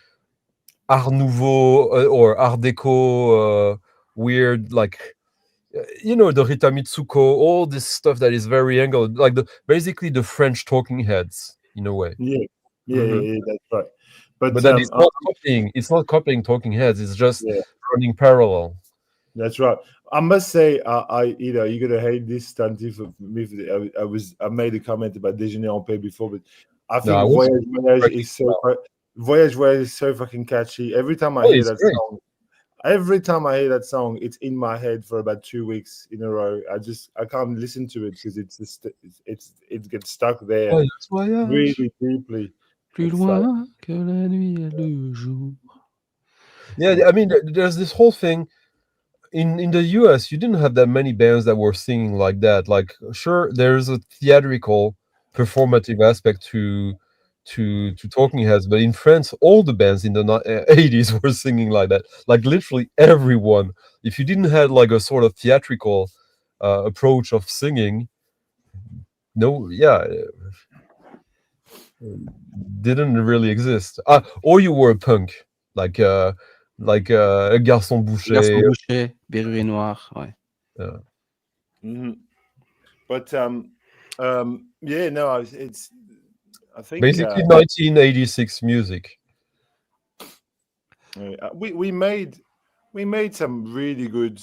[SPEAKER 2] Art Nouveau or Art Deco, weird, like the Rita Mitsuko, all this stuff that is very angled, like basically the French Talking Heads in a way.
[SPEAKER 3] Yeah,
[SPEAKER 1] Mhm.
[SPEAKER 3] yeah, that's right. But
[SPEAKER 2] But that is not copying. It's not copying Talking Heads. It's just
[SPEAKER 3] yeah,
[SPEAKER 2] running parallel.
[SPEAKER 3] that's right. I must say, you're gonna hate this, Stunty, for me. I made a comment about Déjeuner en paix before, but I
[SPEAKER 2] No, I
[SPEAKER 3] think
[SPEAKER 2] was
[SPEAKER 3] Voyage Voyage is so fucking catchy. Every time I
[SPEAKER 2] Oh,
[SPEAKER 3] hear
[SPEAKER 2] it's
[SPEAKER 3] that
[SPEAKER 2] great.
[SPEAKER 3] song, it's in my head for about 2 weeks in a row. I can't listen to it because it's just it gets stuck there
[SPEAKER 2] Voyage, voyage.
[SPEAKER 3] really deeply.
[SPEAKER 1] Plus
[SPEAKER 3] It's like,
[SPEAKER 1] loin que la nuit et le jour.
[SPEAKER 2] Yeah, I mean, there's this whole thing in the US. You didn't have that many bands that were singing like that. Like, sure, there's a theatrical, performative aspect to Talking Heads, but in France, all the bands in the 80s were singing like that. Like literally everyone. If you didn't have like a sort of theatrical approach of singing, no, yeah, didn't really exist. Or you were a punk, like a Garçon
[SPEAKER 1] Garçon
[SPEAKER 2] Boucher.
[SPEAKER 1] Boucher, Berruer Noir. Ouais.
[SPEAKER 3] mhm. But yeah, no, it's I think
[SPEAKER 2] Basically 1986 music.
[SPEAKER 3] we made some really good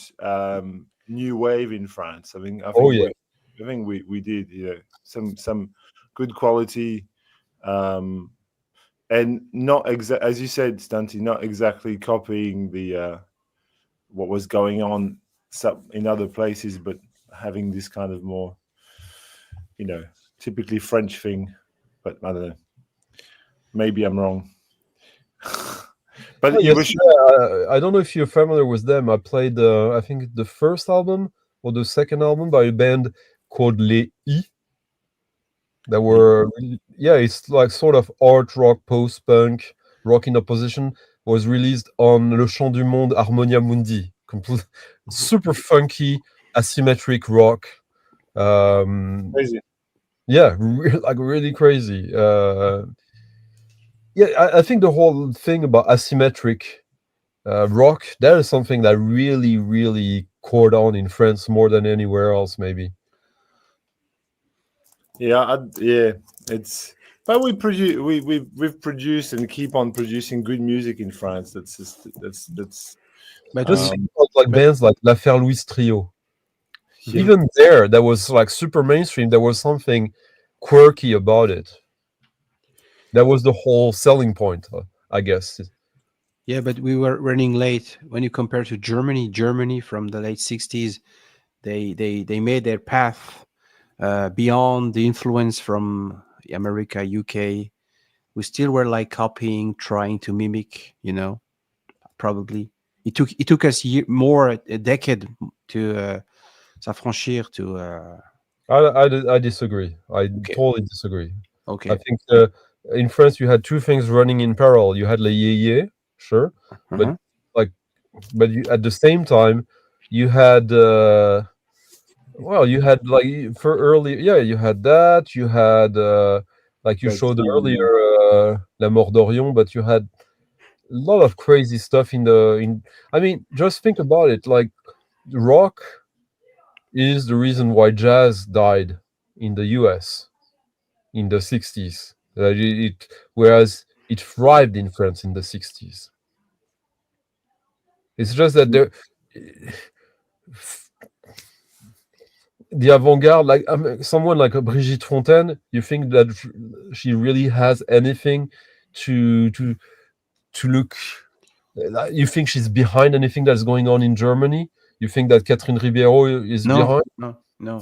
[SPEAKER 3] new wave in France. I think
[SPEAKER 2] Oh yeah.
[SPEAKER 3] we did, some good quality, and not as you said, Stunty, not exactly copying the what was going on in other places, but having this kind of more, typically French thing. But I don't know. Maybe I'm wrong. But
[SPEAKER 2] Oh,
[SPEAKER 3] you
[SPEAKER 2] yes,
[SPEAKER 3] were
[SPEAKER 2] I don't know if you're familiar with them. I played, I think, the first album or the second album by a band called Les I. That were, yeah, it's like sort of art rock, post punk, rock in opposition. Was released on Le Chant du Monde, Harmonia Mundi. Super funky, asymmetric rock.
[SPEAKER 3] crazy.
[SPEAKER 2] Yeah, like really crazy. Yeah, I think the whole thing about asymmetric rock, that is something that really, really caught on in France more than anywhere else, maybe.
[SPEAKER 3] Yeah, it's. But we've produced and keep on producing good music in France. That's
[SPEAKER 1] But
[SPEAKER 2] Just
[SPEAKER 1] we,
[SPEAKER 2] think about like
[SPEAKER 1] but
[SPEAKER 2] bands like L'Affaire Louis Trio.
[SPEAKER 3] yeah.
[SPEAKER 2] Even there, that was like super mainstream. There was something quirky about it. That was the whole selling point, I guess.
[SPEAKER 1] yeah, but we were running late when you compare to Germany. Germany from the late '60s, they made their path beyond the influence from America, UK. We still were like copying, trying to mimic. Probably it took us more a decade to s'affranchir to.
[SPEAKER 2] I disagree. I
[SPEAKER 1] Okay,
[SPEAKER 2] totally disagree. I
[SPEAKER 1] okay.
[SPEAKER 2] think in France you had two things running in parallel. You had Les Yéyés, sure, but
[SPEAKER 1] Uh-huh.
[SPEAKER 2] like, but at the same time you had well, you had like for early, yeah, you had that. You had like you
[SPEAKER 3] That's
[SPEAKER 2] showed earlier, La Mort d'Orion, but you had a lot of crazy stuff in. I mean, just think about it. Like rock is the reason why jazz died in the U.S. in the 60s. Whereas it thrived in France in the 60s. It's just that the avant-garde, like someone like a Brigitte Fontaine, you think that she really has anything to look? You think she's behind anything that's going on in Germany? You think that Catherine Ribeiro is
[SPEAKER 1] No,
[SPEAKER 2] behind?
[SPEAKER 1] no, no.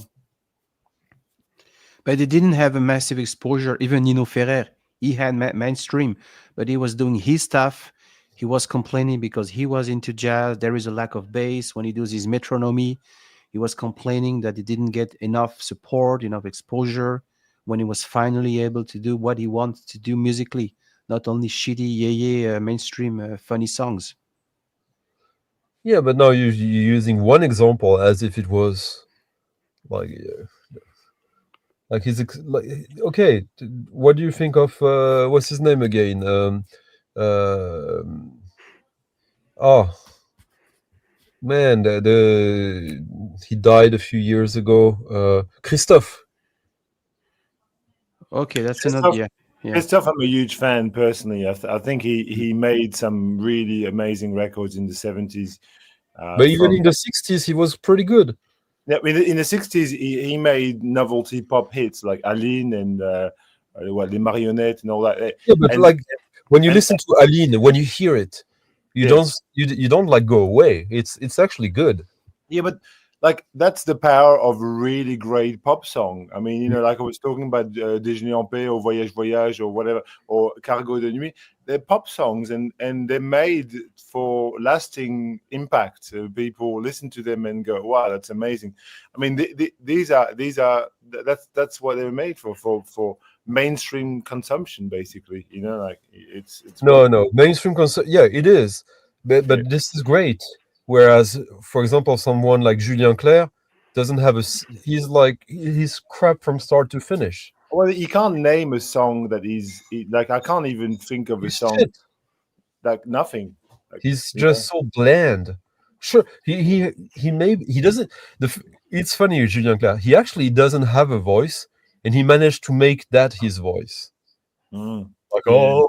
[SPEAKER 1] But he didn't have a massive exposure. Even Nino Ferrer, he had mainstream, but he was doing his stuff. He was complaining because he was into jazz. There is a lack of bass when he does his metronomy. He was complaining that he didn't get enough support, enough exposure when he was finally able to do what he wanted to do musically, not only shitty, mainstream, funny songs.
[SPEAKER 2] Yeah, but now you're using one example as if it was like he's like okay. What do you think of what's his name again? Uh, oh man, he died a few years ago. Christophe.
[SPEAKER 1] Okay, that's another.
[SPEAKER 3] Christoph,
[SPEAKER 1] Yeah, yeah.
[SPEAKER 3] Christoph, I'm a huge fan personally. I think he made some really amazing records in the 70s.
[SPEAKER 2] But even
[SPEAKER 3] From
[SPEAKER 2] in the 60s, he was pretty good.
[SPEAKER 3] Yeah, in the 60s, he made novelty pop hits like Aline and Les Marionnettes and all that.
[SPEAKER 2] Yeah, but
[SPEAKER 3] And
[SPEAKER 2] like when you
[SPEAKER 3] and
[SPEAKER 2] listen to Aline, when you hear it,
[SPEAKER 3] yes,
[SPEAKER 2] you don't like go away. It's actually good.
[SPEAKER 3] yeah, but like that's the power of a really great pop song. I mean, like I was talking about Déjeuner en paix or Voyage Voyage or whatever, or Cargo de nuit. They're pop songs and they're made for lasting impact. People listen to them and go, "Wow, that's amazing." I mean, that's what they were made for mainstream consumption, basically. Like it's great.
[SPEAKER 2] No, mainstream concert. Yeah, it is,
[SPEAKER 3] Yeah.
[SPEAKER 2] but this is great. Whereas, for example, someone like Julien Clerc doesn't have he's like he's crap from start to finish.
[SPEAKER 3] Well, you can't name a song that is like I can't even think of a
[SPEAKER 2] He's
[SPEAKER 3] song
[SPEAKER 2] shit.
[SPEAKER 3] like nothing. Like
[SPEAKER 2] He's
[SPEAKER 3] you know,
[SPEAKER 2] just so bland. Sure, he doesn't. It's funny, Julien Clerc. He actually doesn't have a voice, and he managed to make that his voice.
[SPEAKER 3] Mm.
[SPEAKER 2] Like
[SPEAKER 3] Yeah.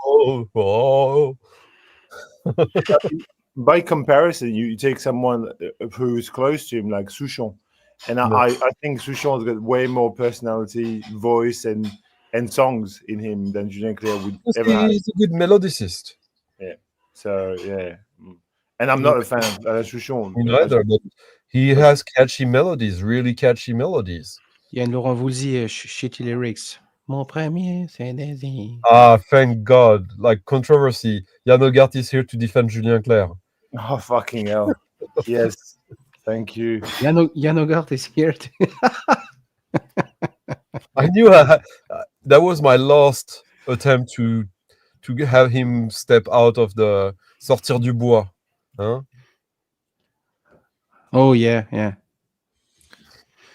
[SPEAKER 2] oh.
[SPEAKER 3] By comparison, you take someone who's close to him, like Souchon, and
[SPEAKER 2] No.
[SPEAKER 3] I think Souchon's got way more personality, voice, and songs in him than Julien Clerc would
[SPEAKER 2] Because
[SPEAKER 3] ever have.
[SPEAKER 2] he's a good melodicist.
[SPEAKER 3] Yeah. So yeah. And I'm
[SPEAKER 2] Yeah,
[SPEAKER 3] not a fan of Souchon,
[SPEAKER 2] me neither, but he
[SPEAKER 3] but
[SPEAKER 2] has catchy melodies, really catchy melodies.
[SPEAKER 1] Il y a une Laurent Voulzy, shitty lyrics. Mon premier, c'est désir.
[SPEAKER 2] Ah, thank God. Like controversy. Yann Hogarth is here to defend Julien Clerc.
[SPEAKER 3] oh fucking hell. Yes. Thank you.
[SPEAKER 1] Yann Hogarth is here.
[SPEAKER 2] I knew that was my last attempt to have him step out of the sortir du bois. Huh?
[SPEAKER 1] Oh yeah, yeah.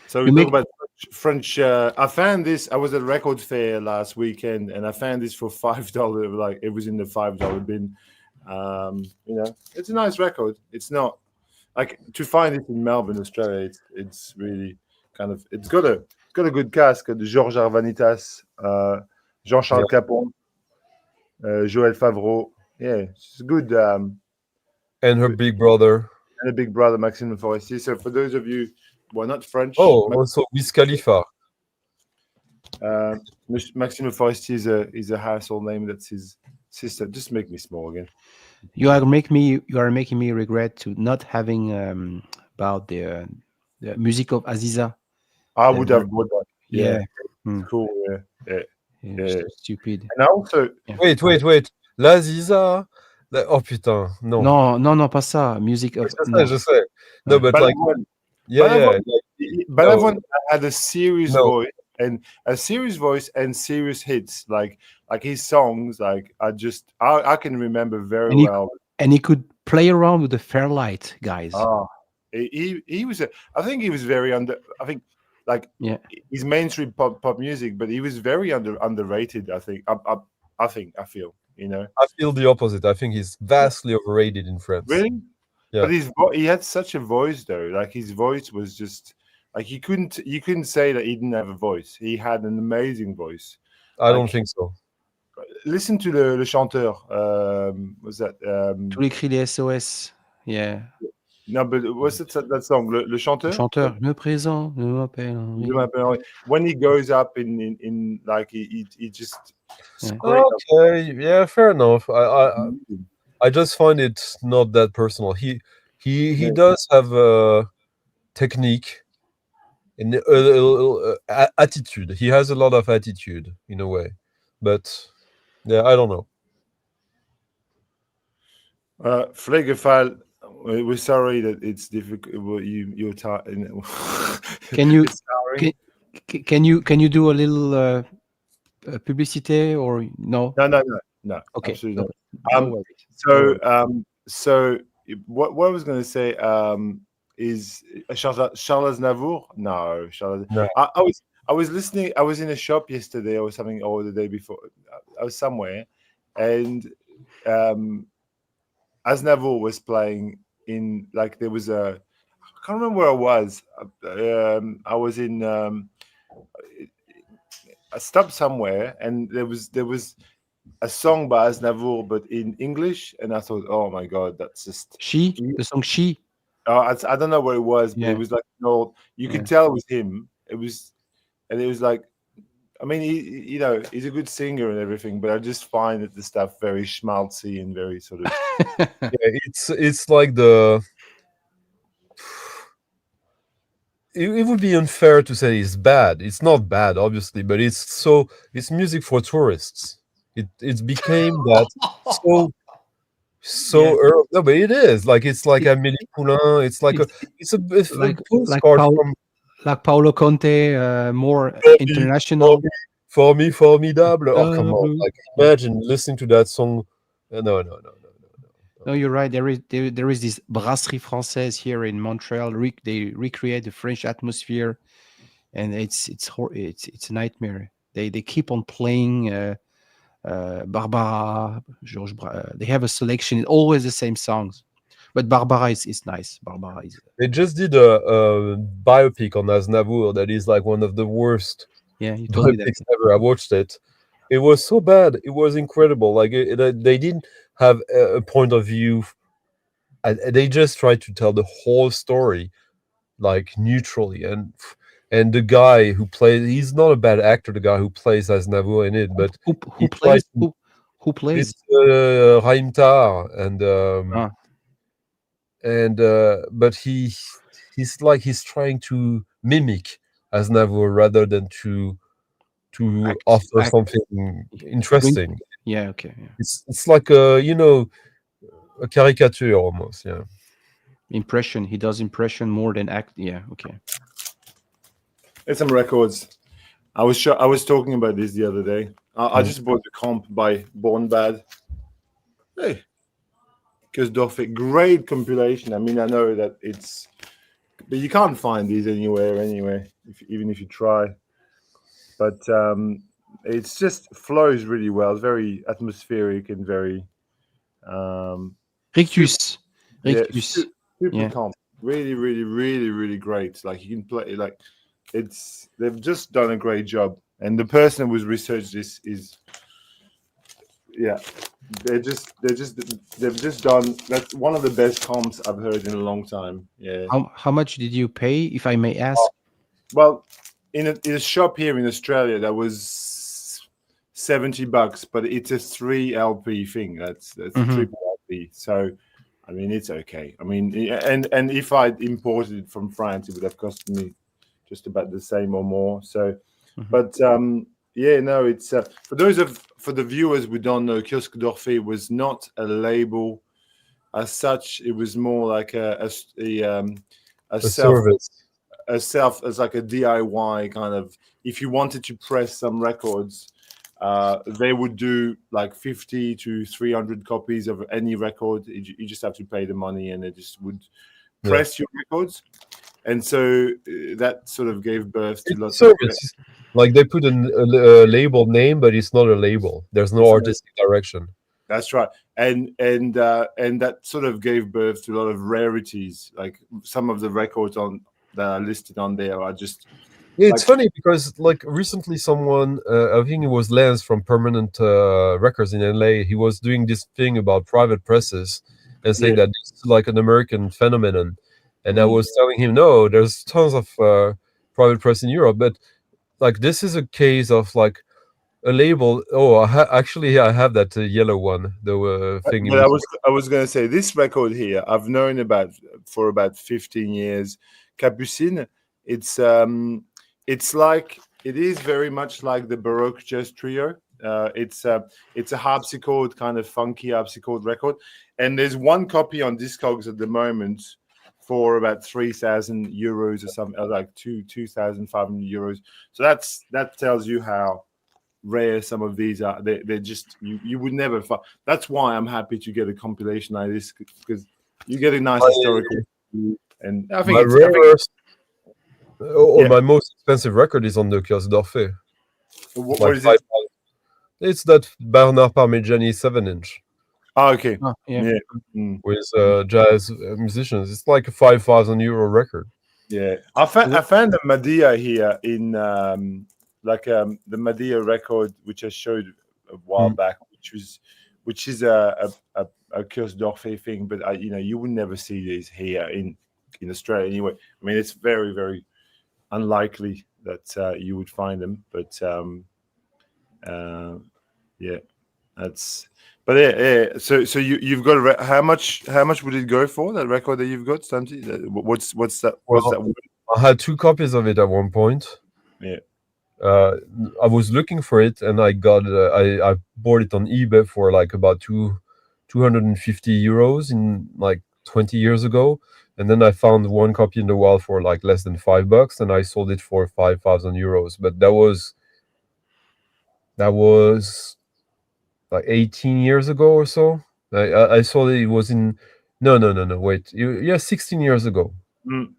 [SPEAKER 3] So we
[SPEAKER 1] You
[SPEAKER 3] talk
[SPEAKER 1] make
[SPEAKER 3] about French. I found this. I was at record fair last weekend, and I found this for $5. Like it was in the $5 bin. It's a nice record. It's not like to find it in Melbourne, Australia. It's really kind of. It's got a good cast. Got Georges Arvanitas, Jean-Charles Capon, Joël Favreau. Yeah, it's good.
[SPEAKER 2] And her big brother.
[SPEAKER 3] And a big brother, Maxime Forestier. So for those of you, well, not French.
[SPEAKER 2] Oh, also Wiz Khalifa.
[SPEAKER 3] Maxime Forestier is a household name. That's his sister. Just make me small again.
[SPEAKER 1] you are making me regret to not having about the music of Aziza.
[SPEAKER 3] I would have bought that.
[SPEAKER 1] Yeah.
[SPEAKER 3] It's cool. Yeah.
[SPEAKER 1] Stupid.
[SPEAKER 3] And I also
[SPEAKER 2] Wait. La Ziza. Oh putain, non.
[SPEAKER 1] Non, pas ça. Music of.
[SPEAKER 2] Je sais. No, but like,
[SPEAKER 3] Balavoine,
[SPEAKER 2] yeah.
[SPEAKER 3] Balavoine had a serious
[SPEAKER 2] No.
[SPEAKER 3] voice and serious hits. Like his songs. Like I can remember very well.
[SPEAKER 1] And he could play around with the Fairlight guys.
[SPEAKER 3] He was I think he was very I think like he's mainstream pop music, but he was very underrated. I think I feel.
[SPEAKER 2] I feel the opposite. I think he's vastly overrated in France.
[SPEAKER 3] Really?
[SPEAKER 2] Yeah.
[SPEAKER 3] But he had such a voice though. Like his voice was just like you couldn't say that he didn't have a voice. He had an amazing voice.
[SPEAKER 2] I don't think so.
[SPEAKER 3] Listen to le chanteur. Was that
[SPEAKER 1] Tous les cris des SOS. Yeah.
[SPEAKER 3] No, but what's that song? Le chanteur.
[SPEAKER 1] Le chanteur. Le présent. Je m'appelle Henri.
[SPEAKER 3] When he goes up in like he just.
[SPEAKER 2] Okay, yeah, fair enough. I just find it not that personal. He does have a technique and attitude. He has a lot of attitude in a way, but yeah, I don't know.
[SPEAKER 3] Flegefal, we're sorry that it's difficult. You're tired.
[SPEAKER 1] Can you
[SPEAKER 3] Sorry.
[SPEAKER 1] can you do a little publicité or no?
[SPEAKER 3] No,
[SPEAKER 1] Okay,
[SPEAKER 3] absolutely
[SPEAKER 1] no,
[SPEAKER 3] not.
[SPEAKER 1] no worries.
[SPEAKER 3] So, what I was going to say is Charles Navour. No, Charles.
[SPEAKER 2] No.
[SPEAKER 3] I was listening. I was in a shop yesterday or something, or the day before. I was somewhere, and Aznavour was playing in like there was a. I can't remember where I was. I was in. I stopped somewhere, and there was a song by Aznavour, but in English, and I thought, oh my god, that's just.
[SPEAKER 1] The song She.
[SPEAKER 3] I don't know what it was, but
[SPEAKER 1] Yeah.
[SPEAKER 3] it was like you
[SPEAKER 1] Yeah.
[SPEAKER 3] could tell it was him. It was like, I mean, he's a good singer and everything, but I just find that the stuff very schmaltzy and very sort of.
[SPEAKER 2] Yeah, it's like the. It would be unfair to say it's bad. It's not bad, obviously, but it's music for tourists. It became that so
[SPEAKER 1] Yeah.
[SPEAKER 2] early. No, but it is like it's like Amélie Poulain. It's like it's a postcard from
[SPEAKER 1] like Paolo Conte, more
[SPEAKER 2] For
[SPEAKER 1] international.
[SPEAKER 2] For me, formidable. Oh, come on!
[SPEAKER 1] Blue.
[SPEAKER 2] Like, imagine listening to that song. No.
[SPEAKER 1] No, you're right. There is this Brasserie Française here in Montreal. They recreate the French atmosphere, and it's a nightmare. They keep on playing Barbara, they have a selection, always the same songs. But Barbara is nice. Barbara is.
[SPEAKER 2] They just did a biopic on Aznavour that is like one of the worst
[SPEAKER 1] Yeah, you told me that.
[SPEAKER 2] biopics ever. I watched it. It was so bad. It was incredible. Like they didn't have a point of view. They just tried to tell the whole story, like neutrally. And the guy who plays, he's not a bad actor. The guy who plays Aznavour in it, but
[SPEAKER 1] Who
[SPEAKER 2] he
[SPEAKER 1] plays?
[SPEAKER 2] tries to-
[SPEAKER 1] Who plays?
[SPEAKER 2] It's Raim Tar but he's like he's trying to mimic Aznavour rather than to offer something interesting.
[SPEAKER 1] Yeah. Okay. Yeah.
[SPEAKER 2] It's like a caricature almost. Yeah.
[SPEAKER 1] Impression. He does impression more than act. Yeah. Okay.
[SPEAKER 3] It's some records. I was talking about this the other day. I just bought the comp by Born Bad. Hey, because Dorfit, great compilation. I mean, I know that but you can't find these anywhere anyway, even if you try. But it's just flows really well. It's very atmospheric and very
[SPEAKER 1] Rictus.
[SPEAKER 3] super comp. Really, really, really, really great. Like you can play like they've just done a great job. And the person who was researched this is they've just done, that's one of the best comps I've heard in a long time. Yeah.
[SPEAKER 1] How much did you pay, if I may ask?
[SPEAKER 3] Well, in a shop here in Australia, that was $70, but it's a 3 LP thing. That's triple LP. So, I mean, it's okay. I mean, and if I'd imported it from France, it would have cost me just about the same or more. So, but it's for the viewers who don't know, Kiosque d'Orphée was not a label as such. It was more like a
[SPEAKER 2] service.
[SPEAKER 3] As like a DIY kind of. If you wanted to press some records, they would do like 50 to 300 copies of any record. You just have to pay the money, and they just would press your records. And so that sort of gave birth to lots of service.
[SPEAKER 2] Like they put a label name, but it's not a label. There's no artistic direction.
[SPEAKER 3] That's right, and that sort of gave birth to a lot of rarities. Like some of the records that are listed on there are just.
[SPEAKER 2] Yeah, it's funny because like recently someone, I think it was Lance from Permanent Records in LA. He was doing this thing about private presses and saying that it's like an American phenomenon. And I was telling him, no, there's tons of private press in Europe, but like this is a case of like a label. Oh, I have that yellow one. The thing.
[SPEAKER 3] But I was going to say this record here I've known about for about 15 years. Capucine. It's like it is very much like the Baroque Jazz Trio. It's a harpsichord, kind of funky harpsichord record, and there's one copy on Discogs at the moment for about 3,000 euros or something, like 2,500 euros. So that tells you how rare some of these are. They're just you would never find. That's why I'm happy to get a compilation like this, because you get a nice historical, and I think
[SPEAKER 2] My
[SPEAKER 3] it's
[SPEAKER 2] rarest, or
[SPEAKER 3] yeah.
[SPEAKER 2] my most expensive record is on the Kiosque d'Orphée.
[SPEAKER 3] What
[SPEAKER 2] Like
[SPEAKER 3] is it?
[SPEAKER 2] 5,000. It's that Bernard Parmigiani 7-inch
[SPEAKER 3] Oh, okay.
[SPEAKER 1] Oh, yeah.
[SPEAKER 3] Yeah. Mm.
[SPEAKER 2] with jazz musicians. It's like a 5,000 euro record.
[SPEAKER 3] Yeah, I found the Madea here in the Madea record, which I showed a while
[SPEAKER 2] Mm.
[SPEAKER 3] back, which is a Kiosque d'Orphée thing, but you would never see these here in Australia anyway. I mean, it's very, very unlikely that you would find them, but yeah, that's. But yeah. So you've got how much would it go for, that record that you've got, Stunty? What's that? What's that?
[SPEAKER 2] Well, I had 2 copies of it at one point.
[SPEAKER 3] Yeah.
[SPEAKER 2] I was looking for it, and I got I bought it on eBay for like about 250 euros in like 20 years ago, and then I found one copy in the wild for like less than $5, and I sold it for 5,000 euros. But that was like 18 years ago or so. I saw that it was in no wait, yeah, 16 years ago.
[SPEAKER 3] Mm.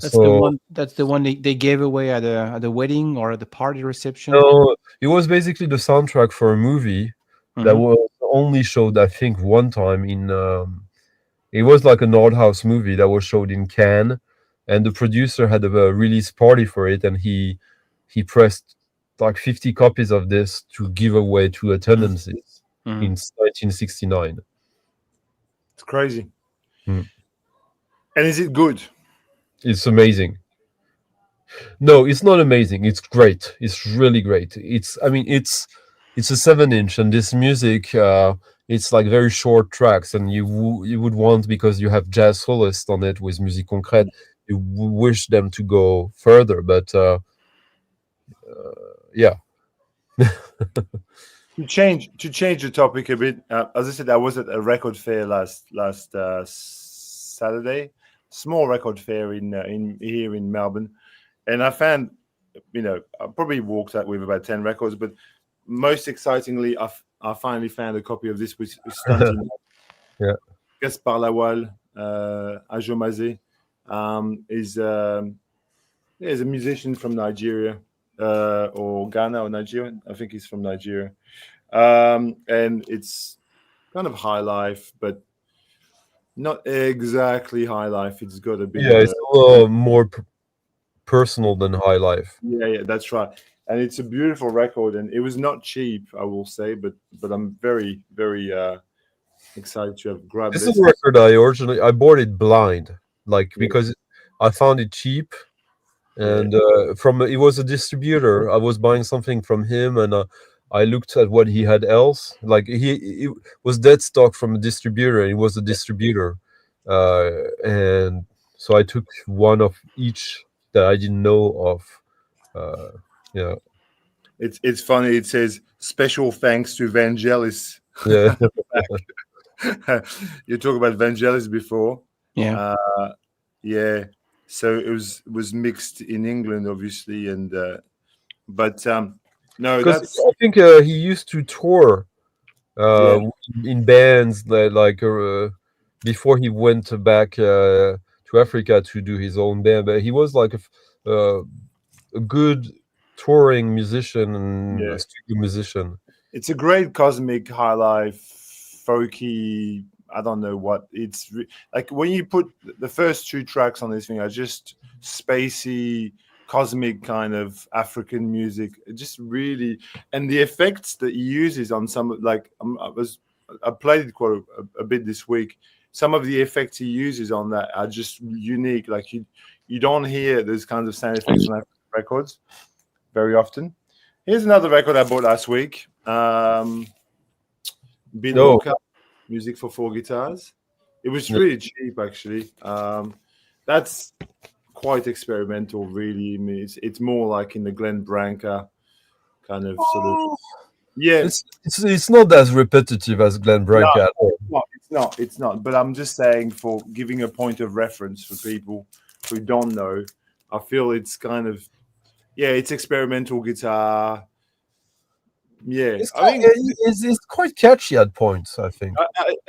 [SPEAKER 1] That's
[SPEAKER 2] So
[SPEAKER 1] the one. That's the one they gave away at the wedding or at the party reception.
[SPEAKER 2] no, it was basically the soundtrack for a movie that
[SPEAKER 1] Mhm.
[SPEAKER 2] was only showed, I think, one time in. It was like an art house movie that was showed in Cannes, and the producer had a release party for it, and he pressed like 50 copies of this to give away to attendances
[SPEAKER 1] Mhm.
[SPEAKER 2] in 1969.
[SPEAKER 3] It's crazy.
[SPEAKER 2] Mm.
[SPEAKER 3] And is it good?
[SPEAKER 2] It's amazing. No, it's not amazing. It's great. It's really great. I mean, it's a 7-inch, and this music, it's like very short tracks, and you would want, because you have jazz soloists on it with musique concrète, you wish them to go further, but yeah.
[SPEAKER 3] To change the topic a bit, as I said, I was at a record fair last Saturday, small record fair in here in Melbourne, and I found, I probably walked out with about 10 records, but most excitingly, I finally found a copy of this with Stunty.
[SPEAKER 2] Yeah.
[SPEAKER 3] Gaspard Lawal, Ajo Mazé, is a musician from Nigeria, or Ghana or Nigeria. I think he's from Nigeria. And it's kind of high life, but not exactly high life. It's got a bit
[SPEAKER 2] Yeah,
[SPEAKER 3] of
[SPEAKER 2] it's a little more personal than high life.
[SPEAKER 3] yeah, that's right. And it's a beautiful record, and it was not cheap, I will say, but I'm very, very excited to have grabbed
[SPEAKER 2] This
[SPEAKER 3] this.
[SPEAKER 2] is a record I bought it blind, like because I found it cheap, and it was a distributor. I was buying something from him, and I looked at what he had else. Like it was dead stock from a distributor, and he was a distributor, and so I took one of each that I didn't know of. Yeah,
[SPEAKER 3] It's funny. It says special thanks to Vangelis.
[SPEAKER 2] yeah.
[SPEAKER 3] You talked about Vangelis before.
[SPEAKER 1] Yeah.
[SPEAKER 3] Yeah. So it was mixed in England, obviously, and but no,
[SPEAKER 2] Because
[SPEAKER 3] that's
[SPEAKER 2] I think he used to tour in bands before he went back to Africa to do his own band. But he was like a good touring musician and a studio musician.
[SPEAKER 3] it's a great cosmic high life, folky. I don't know what it's like when you put the first 2 tracks on this thing are just spacey, cosmic kind of African music. It just really, and the effects that he uses on some, like I played it quite a bit this week. Some of the effects he uses on that are just unique. Like you don't hear those kinds of sound effects on African records very often. Here's another record I bought last week. Bin Walker, music for 4 guitars. It was really cheap, actually. that's quite experimental, really. I mean, it's more like in the Glenn Branca kind of sort of. Yeah,
[SPEAKER 2] It's not as repetitive as Glenn Branca at all.
[SPEAKER 3] it's not. But I'm just saying, for giving a point of reference for people who don't know, I feel it's kind of, yeah, it's experimental guitar. Yeah, I think
[SPEAKER 2] It's quite catchy at points, I think.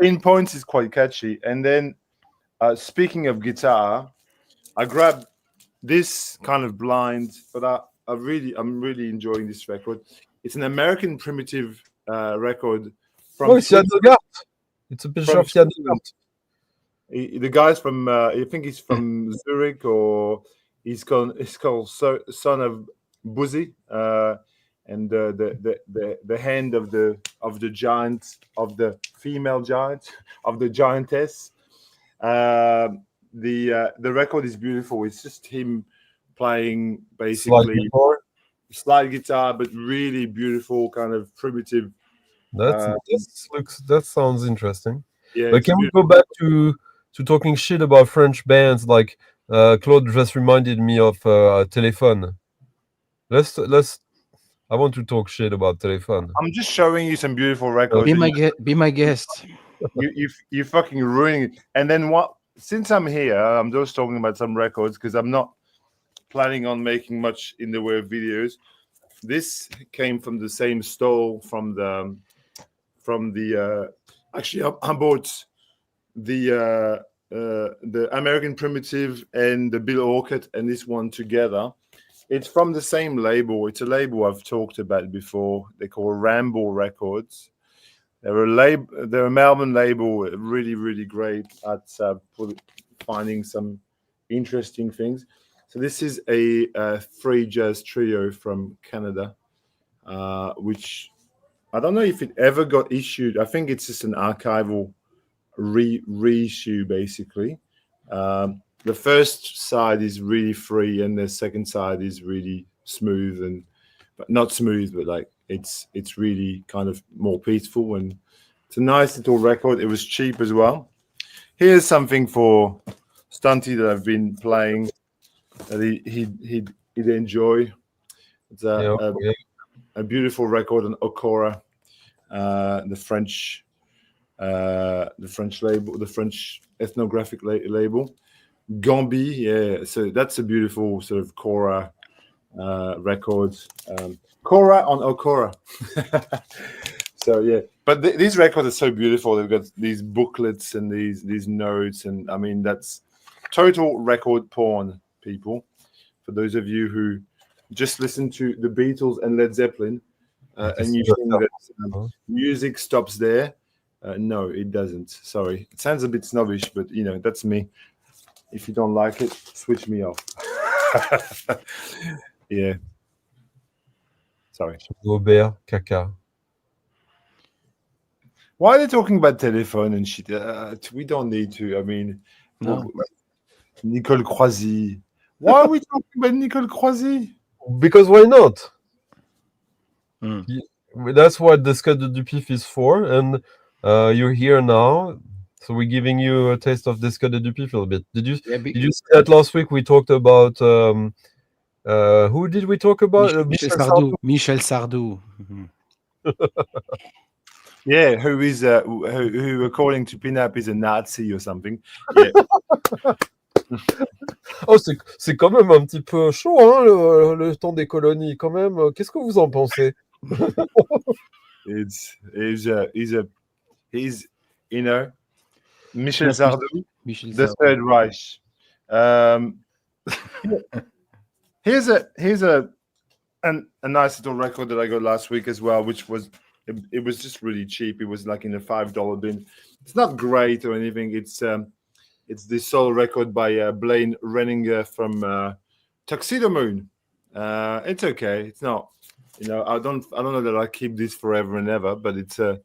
[SPEAKER 3] in points it's quite catchy. And then speaking of guitar, I grabbed this kind of blind, but I'm really enjoying this record. It's an American primitive record from
[SPEAKER 2] Oh, it's Jan
[SPEAKER 3] Switzerland.
[SPEAKER 2] Nogart. It's a picture
[SPEAKER 3] From
[SPEAKER 2] of Jan
[SPEAKER 3] Switzerland.
[SPEAKER 2] Nogart.
[SPEAKER 3] The guy's from I think he's from Zurich, or he's called Son of Buzzy, and the hand of the giant, of the female giant, of the giantess. The record is beautiful. It's just him playing basically slide guitar, but really beautiful, kind of primitive.
[SPEAKER 2] That sounds interesting.
[SPEAKER 3] Yeah,
[SPEAKER 2] But can we go back to talking shit about French bands? Like Claude just reminded me of Téléphone. Let's. I want to talk shit about Téléphone.
[SPEAKER 3] I'm just showing you some beautiful records.
[SPEAKER 1] Be my guest.
[SPEAKER 3] You fucking ruining it. And then what? Since I'm here, I'm just talking about some records because I'm not planning on making much in the way of videos. This came from the same stall from the actually I bought the American Primitive and the Bill Orcutt and this one together. It's from the same label. It's a label I've talked about before. They call Ramble Records. They're a Melbourne label, really, really great at finding some interesting things. So this is a free jazz trio from Canada, which I don't know if it ever got issued. I think it's just an archival reissue, basically. The first side is really free, and the second side is really smooth, but not smooth, but like it's really kind of more peaceful, and it's a nice little record. It was cheap as well. Here's something for Stunty that I've been playing that he'd enjoy. It's a beautiful record on Okora, the French label, the French ethnographic label. Gambi, yeah. So that's a beautiful sort of Cora record. Cora on Okora. So yeah, but these records are so beautiful. They've got these booklets and these notes, and I mean that's total record porn, people. For those of you who just listen to the Beatles and Led Zeppelin, and you think that music stops there, no, it doesn't. Sorry, it sounds a bit snobbish, but you know that's me. If you don't like it, switch me off. Yeah. Sorry.
[SPEAKER 2] Robert Caca.
[SPEAKER 3] Why are they talking about telephone and shit? We don't need to. I mean,
[SPEAKER 1] No.
[SPEAKER 3] Nicole Croisy. Why are we talking about Nicole Croisy?
[SPEAKER 2] Because why not?
[SPEAKER 1] Mm.
[SPEAKER 2] That's what the Scud de Dupif is for, and you're here now. So we're giving you a taste of the Scud de Dupif a little bit. Did you see that last week? We talked about who did we talk about?
[SPEAKER 1] Michel Sardou. Michel Sardou.
[SPEAKER 3] Yeah, who according to Pinup is a Nazi or something. Yeah.
[SPEAKER 2] Oh, c'est quand même un petit peu chaud, hein, le temps des colonies, quand même. Qu'est-ce que vous en pensez?
[SPEAKER 3] He's you know, Michel Sardou,
[SPEAKER 1] Michel
[SPEAKER 3] the
[SPEAKER 1] Sardou.
[SPEAKER 3] Third Reich. Here's a nice little record that I got last week as well, which was it was just really cheap. It was like in a $5 bin. It's not great or anything. It's the solo record by Blaine Renninger from Tuxedo Moon. It's okay. It's not, you know, I don't know that I keep this forever and ever, but it's a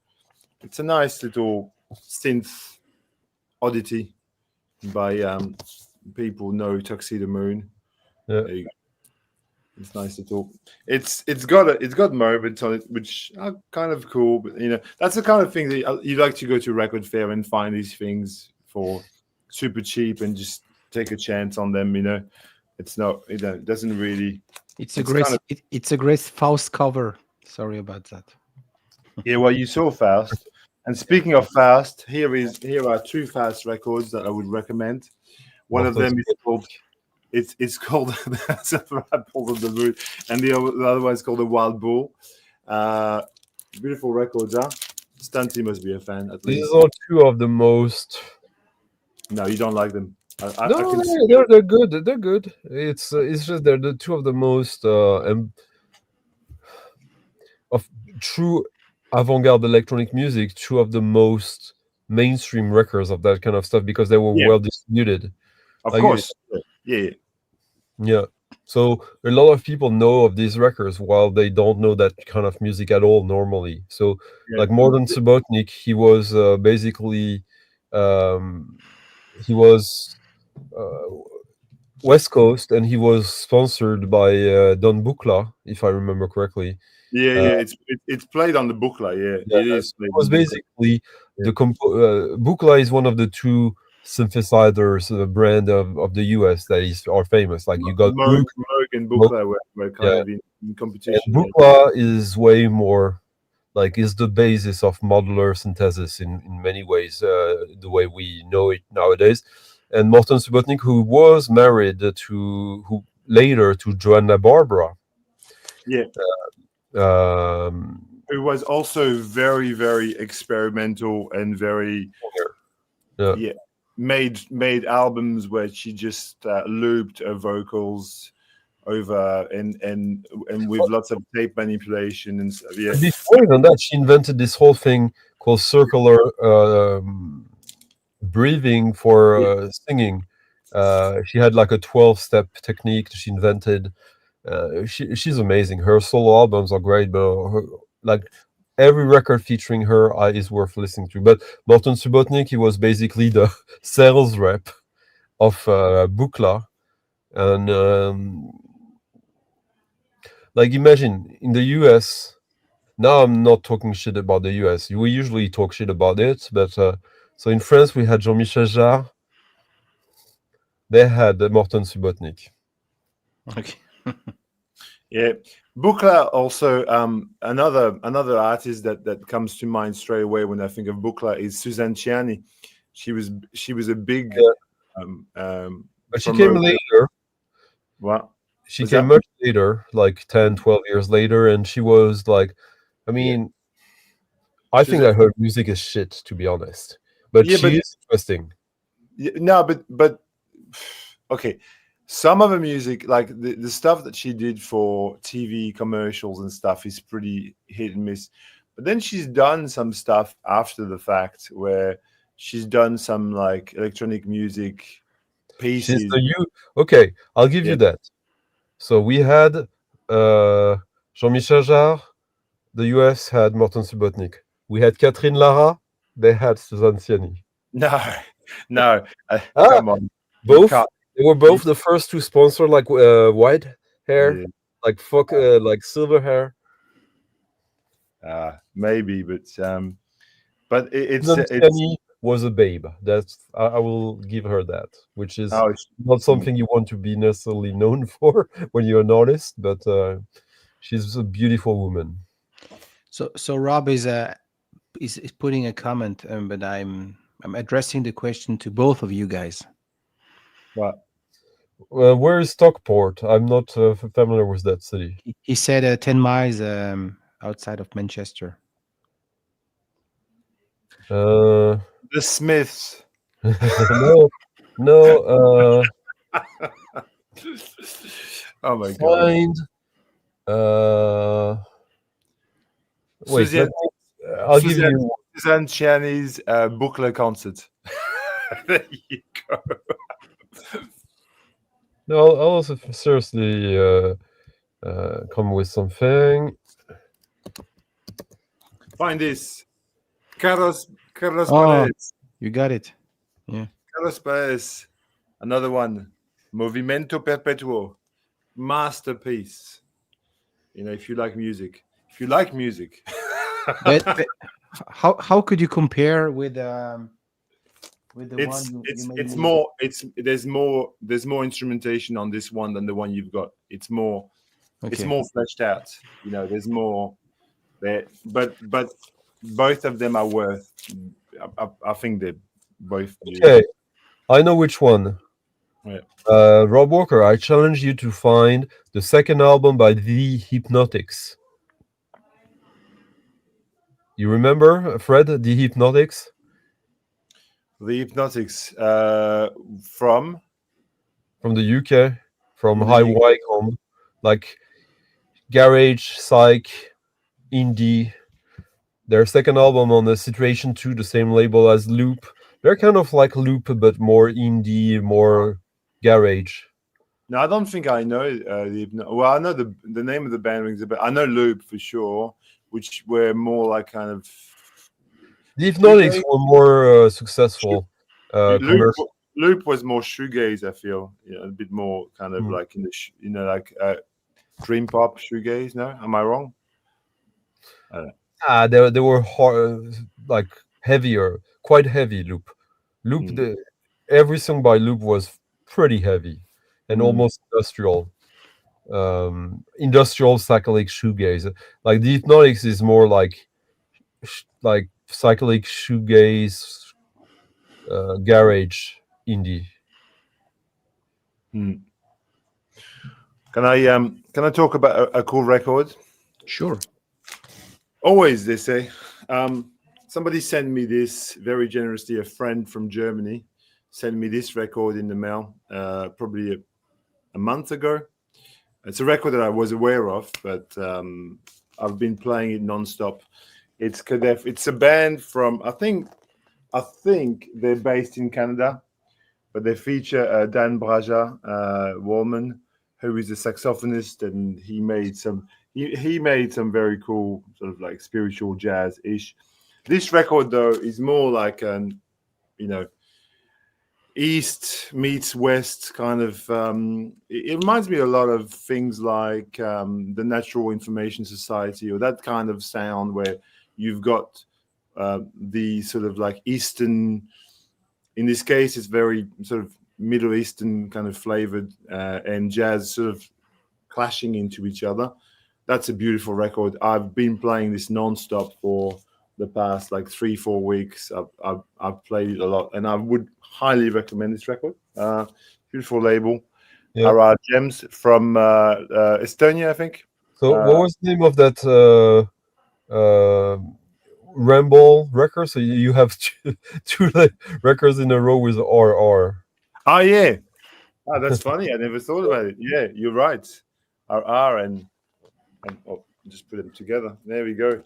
[SPEAKER 3] nice little synth oddity by people know Tuxedo Moon.
[SPEAKER 2] Yeah.
[SPEAKER 3] There you go. It's nice to talk. It's got moments on it which are kind of cool, but you know that's the kind of thing that you like to go to a record fair and find these things for super cheap and just take a chance on them. It's not. It doesn't really.
[SPEAKER 1] It's a
[SPEAKER 3] It's
[SPEAKER 1] great
[SPEAKER 3] kind of-
[SPEAKER 1] it's a great Faust cover. Sorry about that.
[SPEAKER 3] Yeah, well, you saw Faust. And speaking of Faust, here are two Faust records that I would recommend. One of them is called it's called the Apple of the Moon, and the other one is called the Wild Bull. Beautiful records, huh? Stunty must be a fan at
[SPEAKER 2] These
[SPEAKER 3] least.
[SPEAKER 2] are two of the most.
[SPEAKER 3] No, you don't like them. I
[SPEAKER 2] No,
[SPEAKER 3] can see.
[SPEAKER 2] they're good. They're good. It's just they're the two of the most of true avant-garde electronic music. Two of the most mainstream records of that kind of stuff because they were
[SPEAKER 3] Yeah.
[SPEAKER 2] well distributed.
[SPEAKER 3] Of
[SPEAKER 2] Like,
[SPEAKER 3] course. Yeah.
[SPEAKER 2] Yeah. So a lot of people know of these records while they don't know that kind of music at all normally. So
[SPEAKER 3] Yeah.
[SPEAKER 2] like Morten Subotnik, he was basically he was West Coast and he was sponsored by Don Buchla, if I remember correctly.
[SPEAKER 3] Yeah. It's played on the Buchla. Yeah,
[SPEAKER 2] Yeah,
[SPEAKER 3] it is.
[SPEAKER 2] so
[SPEAKER 3] Played
[SPEAKER 2] it was
[SPEAKER 3] on the Buchla.
[SPEAKER 2] basically Buchla is one of the two synthesizers brand of the US that are famous. Like you got
[SPEAKER 3] Moog and Buchla were kind of in
[SPEAKER 2] and
[SPEAKER 3] competition. Yeah.
[SPEAKER 2] Buchla is way more like is the basis of modular synthesis in many ways, the way we know it nowadays. And Morten Subotnik, who was married who later to Joanna Barbara.
[SPEAKER 3] Yeah.
[SPEAKER 2] Um,
[SPEAKER 3] It was also very, very experimental and very
[SPEAKER 2] yeah.
[SPEAKER 3] made albums where she just looped her vocals over and with lots of tape manipulation and stuff. Yeah.
[SPEAKER 2] Before even that, she invented this whole thing called circular breathing for singing. She had like a 12-step technique that she invented. She's amazing. Her solo albums are great, but like every record featuring her is worth listening to. But Morten Subotnik, he was basically the sales rep of Buchla, and like imagine in the US. Now I'm not talking shit about the US. We usually talk shit about it, but so in France we had Jean-Michel Jarre. They had Morten Subotnik.
[SPEAKER 1] Okay.
[SPEAKER 3] Yeah. Buchla also another artist that comes to mind straight away when I think of Buchla is Suzanne Ciani. She was a big
[SPEAKER 2] But she came later.
[SPEAKER 3] What?
[SPEAKER 2] She came much later, like 10, 12 years later, and she was like, I mean, I think that her music is shit, to be honest. But she is interesting.
[SPEAKER 3] No, but okay. Some of the music, like the stuff that she did for TV commercials and stuff, is pretty hit and miss. But then she's done some stuff after the fact where she's done some like electronic music pieces.
[SPEAKER 2] Okay, I'll give you that. So we had Jean-Michel Jarre, the US had Morten Subotnik. We had Catherine Lara, they had Suzanne Ciani.
[SPEAKER 3] No, come on.
[SPEAKER 2] Both they were both the first to sponsor like white hair, like like silver hair.
[SPEAKER 3] Maybe, but it's
[SPEAKER 2] Ciani was a babe. That's I will give her that, which is not something you want to be necessarily known for when you're an artist, but she's a beautiful woman.
[SPEAKER 1] So Rob is putting a comment, but I'm addressing the question to both of you guys.
[SPEAKER 3] What?
[SPEAKER 2] Where is Stockport? I'm not familiar with that city.
[SPEAKER 1] He said 10 miles outside of Manchester.
[SPEAKER 3] The Smiths.
[SPEAKER 2] No.
[SPEAKER 3] Oh my god.
[SPEAKER 2] Wait, I'll give you
[SPEAKER 3] Suzanne Ciani's Buchla concert. There you go.
[SPEAKER 2] No, I'll also seriously come with something.
[SPEAKER 3] Find this. Carlos Paez.
[SPEAKER 1] You got it. Yeah.
[SPEAKER 3] Carlos Paez. Another one. Movimento Perpetuo. Masterpiece. If you like music.
[SPEAKER 1] but how could you compare with with the
[SPEAKER 3] It's
[SPEAKER 1] one
[SPEAKER 3] it's
[SPEAKER 1] you made
[SPEAKER 3] it's
[SPEAKER 1] me.
[SPEAKER 3] more it's there's more instrumentation on this one than the one you've got. It's more
[SPEAKER 1] Okay.
[SPEAKER 3] fleshed out. You know, there's more there, but both of them are worth. I think they're both beautiful.
[SPEAKER 2] Okay, I know which one.
[SPEAKER 3] Yeah.
[SPEAKER 2] Rob Walker, I challenge you to find the second album by The Hypnotics. You remember, Fred, The Hypnotics?
[SPEAKER 3] The Hypnotics from
[SPEAKER 2] From the UK, from
[SPEAKER 3] the
[SPEAKER 2] High
[SPEAKER 3] UK.
[SPEAKER 2] Wycombe, like garage, psych, indie. Their second album on the Situation 2, the same label as Loop. They're kind of like Loop, but more indie, more garage.
[SPEAKER 3] No, I don't think I know well, I know the name of the band rings a bell. I know Loop for sure, which were more like kind of
[SPEAKER 2] The Hypnotics were more successful.
[SPEAKER 3] Loop.
[SPEAKER 2] Commercial.
[SPEAKER 3] Loop was more shoegaze. I feel, a bit more kind of
[SPEAKER 2] Mm.
[SPEAKER 3] like in the like dream pop shoegaze. No, am I wrong? I don't know.
[SPEAKER 2] They were hard, like heavier, quite heavy. Loop.
[SPEAKER 3] Mm.
[SPEAKER 2] Every song by Loop was pretty heavy and almost industrial. Industrial cyclic shoegaze. Like the Hypnotics is more like cyclic shoegaze, garage indie.
[SPEAKER 3] Mm. Can I talk about a cool record?
[SPEAKER 1] Sure.
[SPEAKER 3] Always, they say. Somebody sent me this very generously. A friend from Germany sent me this record in the mail, probably a month ago. It's a record that I was aware of, but I've been playing it nonstop. It's Kadef. It's a band from I think they're based in Canada, but they feature Dan Braja Wallman, who is a saxophonist, and he made some very cool sort of like spiritual jazz-ish. This record though is more like an East meets West kind of. It reminds me a lot of things like the Natural Information Society or that kind of sound where you've got the sort of like Eastern. In this case, it's very sort of Middle Eastern kind of flavored and jazz sort of clashing into each other. That's a beautiful record. I've been playing this nonstop for the past like 3-4 weeks. I've played it a lot, and I would highly recommend this record. Beautiful label,
[SPEAKER 2] Yeah.
[SPEAKER 3] RR Gems from Estonia, I think.
[SPEAKER 2] So what was the name of that Ramble record? So you have two records in a row with RR.
[SPEAKER 3] Oh yeah, that's funny. I never thought about it. Yeah, you're right. RR and just put them together. There we go.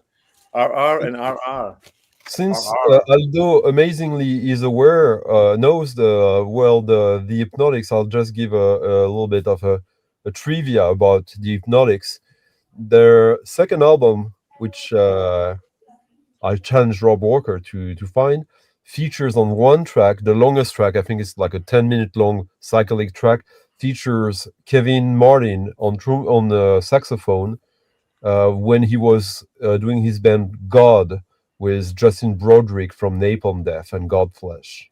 [SPEAKER 3] RR and RR.
[SPEAKER 2] Since Aldo amazingly is aware, knows the Hypnotics, I'll just give a little bit of a trivia about the Hypnotics. Their second album, which I challenged Rob Walker to find, features on one track, the longest track, I think it's like a 10-minute long cyclic track, features Kevin Martin on the saxophone when he was doing his band God with Justin Broderick from Napalm Death and Godflesh.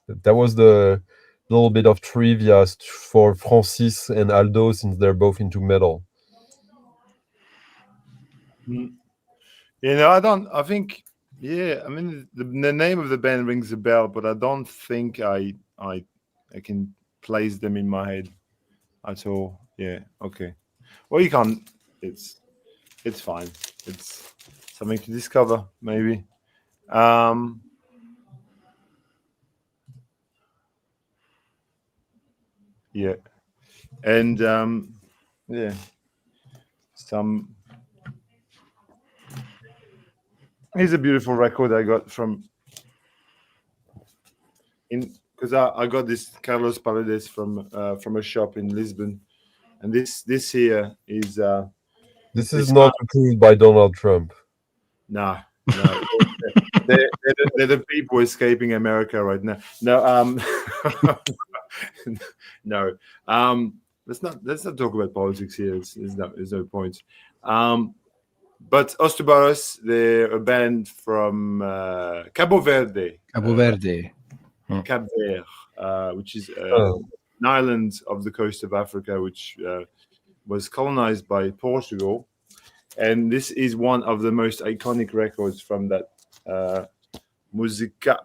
[SPEAKER 2] That was the little bit of trivia for Francis and Aldo, since they're both into metal.
[SPEAKER 3] I think, I mean, the name of the band rings a bell, but I don't think I can place them in my head at all. Yeah, okay. Well, you can't. It's fine. It's something to discover, maybe. Yeah, and yeah, some. Here's a beautiful record I got because I got this Carlos Paredes from a shop in Lisbon, and this here is
[SPEAKER 2] This is not approved by Donald Trump.
[SPEAKER 3] no. they're the people escaping America right now. No, no. Let's not talk about politics here. There's no point. But Ostubaros, they're a band from Cabo Verde,
[SPEAKER 1] Cabo Verde.
[SPEAKER 3] Cap Verde, which is
[SPEAKER 2] Oh.
[SPEAKER 3] an island of the coast of Africa, which was colonized by Portugal. And this is one of the most iconic records from that Música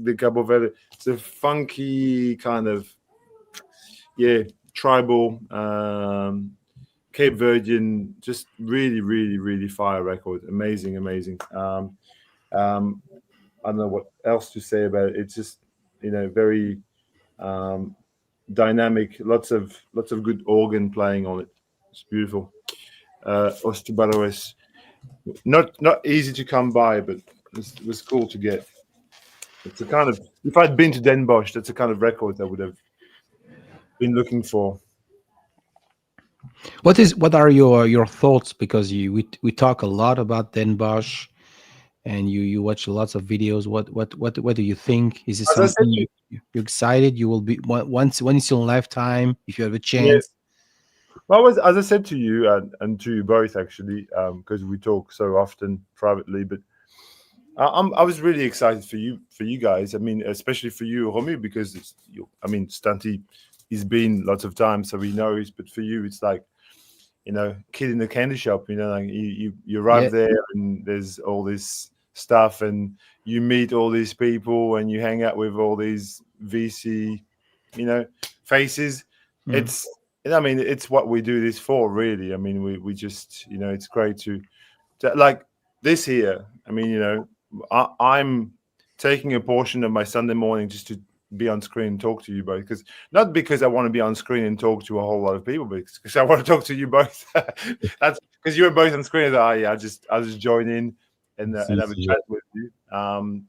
[SPEAKER 3] de Cabo Verde. It's a funky kind of, tribal, Cape Verdean, just really, really, really fire record. Amazing, amazing. I don't know what else to say about it. It's just, very dynamic. Lots of good organ playing on it. It's beautiful. Os Tubarões. Not easy to come by, but it was cool to get. It's a kind of, if I'd been to Den Bosch, that's a kind of record I would have been looking for.
[SPEAKER 1] What are your thoughts? Because we talk a lot about Den Bosch, and you watch lots of videos. What do you think? Is it
[SPEAKER 3] As I said,
[SPEAKER 1] something you're excited? You will be once in your lifetime, if you have a chance.
[SPEAKER 3] yes. Well, as I said to you and to you both, actually, because we talk so often privately, but I was really excited for you guys. I mean, especially for you, Romu, because Stunty, he's been lots of times, so he knows. But for you, it's like, kid in the candy shop. Like you arrive there and there's all this stuff, and you meet all these people, and you hang out with all these VC, faces. It's what we do this for, really. I mean, we just, it's great to like this here. I mean, I'm taking a portion of my Sunday morning just to be on screen and talk to you both, not because I want to be on screen and talk to a whole lot of people, but because I want to talk to you both. That's because you were both on screen. I'll just join in and have a chat with you.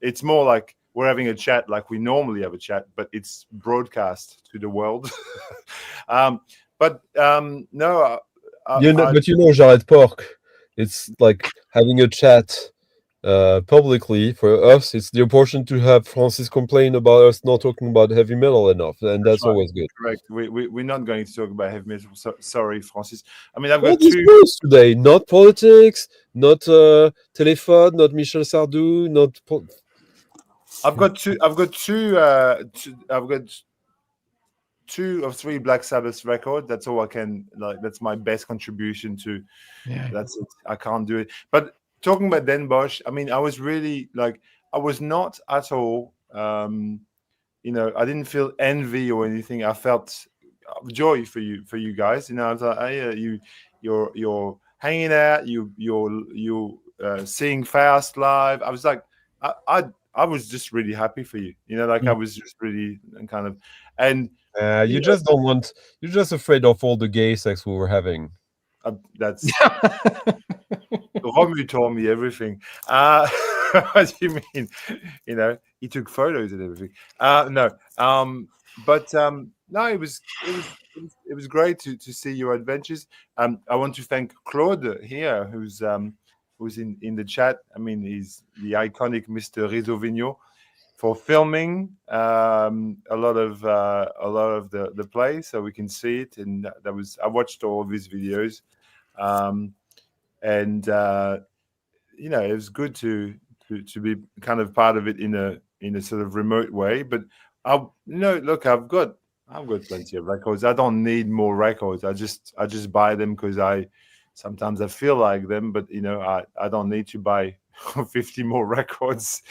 [SPEAKER 3] It's more like we're having a chat like we normally have a chat, but it's broadcast to the world. No,
[SPEAKER 2] but Jared Pork, it's like having a chat publicly. For us, it's the opportunity to have Francis complain about us not talking about heavy metal enough, and that's
[SPEAKER 3] right.
[SPEAKER 2] always good.
[SPEAKER 3] Correct. We're not going to talk about heavy metal. Sorry, Francis. I mean, I've
[SPEAKER 2] All
[SPEAKER 3] got
[SPEAKER 2] these
[SPEAKER 3] two.
[SPEAKER 2] posts today, not politics, not Téléphone, not Michel Sardou, not.
[SPEAKER 3] I've got two. I've got two or three Black Sabbath records. That's all I can. Like, that's my best contribution to.
[SPEAKER 1] Yeah.
[SPEAKER 3] That's it. I can't do it. But talking about Den Bosch, I mean, I was really like, I was not at all. I didn't feel envy or anything. I felt joy for you guys. I was like, hey, you're hanging out. You're seeing Faust live. I was like, I was just really happy for you. I was just really kind of, and
[SPEAKER 2] You just don't want. You're just afraid of all the gay sex we were having.
[SPEAKER 3] That's Romu told me everything. What do you mean? He took photos and everything. No, no, it was great to see your adventures. I want to thank Claude here, who's in the chat. I mean, he's the iconic Mr. Rizzo Vigno, for filming a lot of the play, so we can see it. And I watched all of his videos, and it was good to be kind of part of it in a sort of remote way. But look, I've got plenty of records. I don't need more records. I just buy them because sometimes I feel like them, but I don't need to buy 50 more records.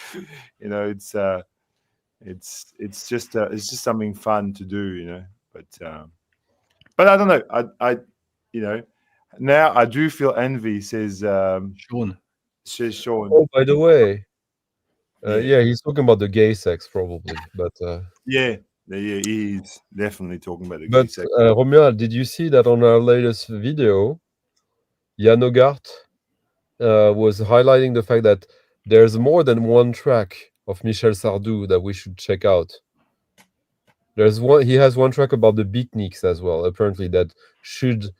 [SPEAKER 3] It's just something fun to do. But I don't know. I now I do feel envy, says
[SPEAKER 1] Sean.
[SPEAKER 2] Oh, by the way, he's talking about the gay sex probably, but
[SPEAKER 3] yeah, he's definitely talking about the
[SPEAKER 2] but
[SPEAKER 3] gay sex.
[SPEAKER 2] Romuald, did you see that on our latest video, Jan Ogart was highlighting the fact that there's more than one track of Michel Sardou that we should check out. He has one track about the beatniks as well, apparently, that should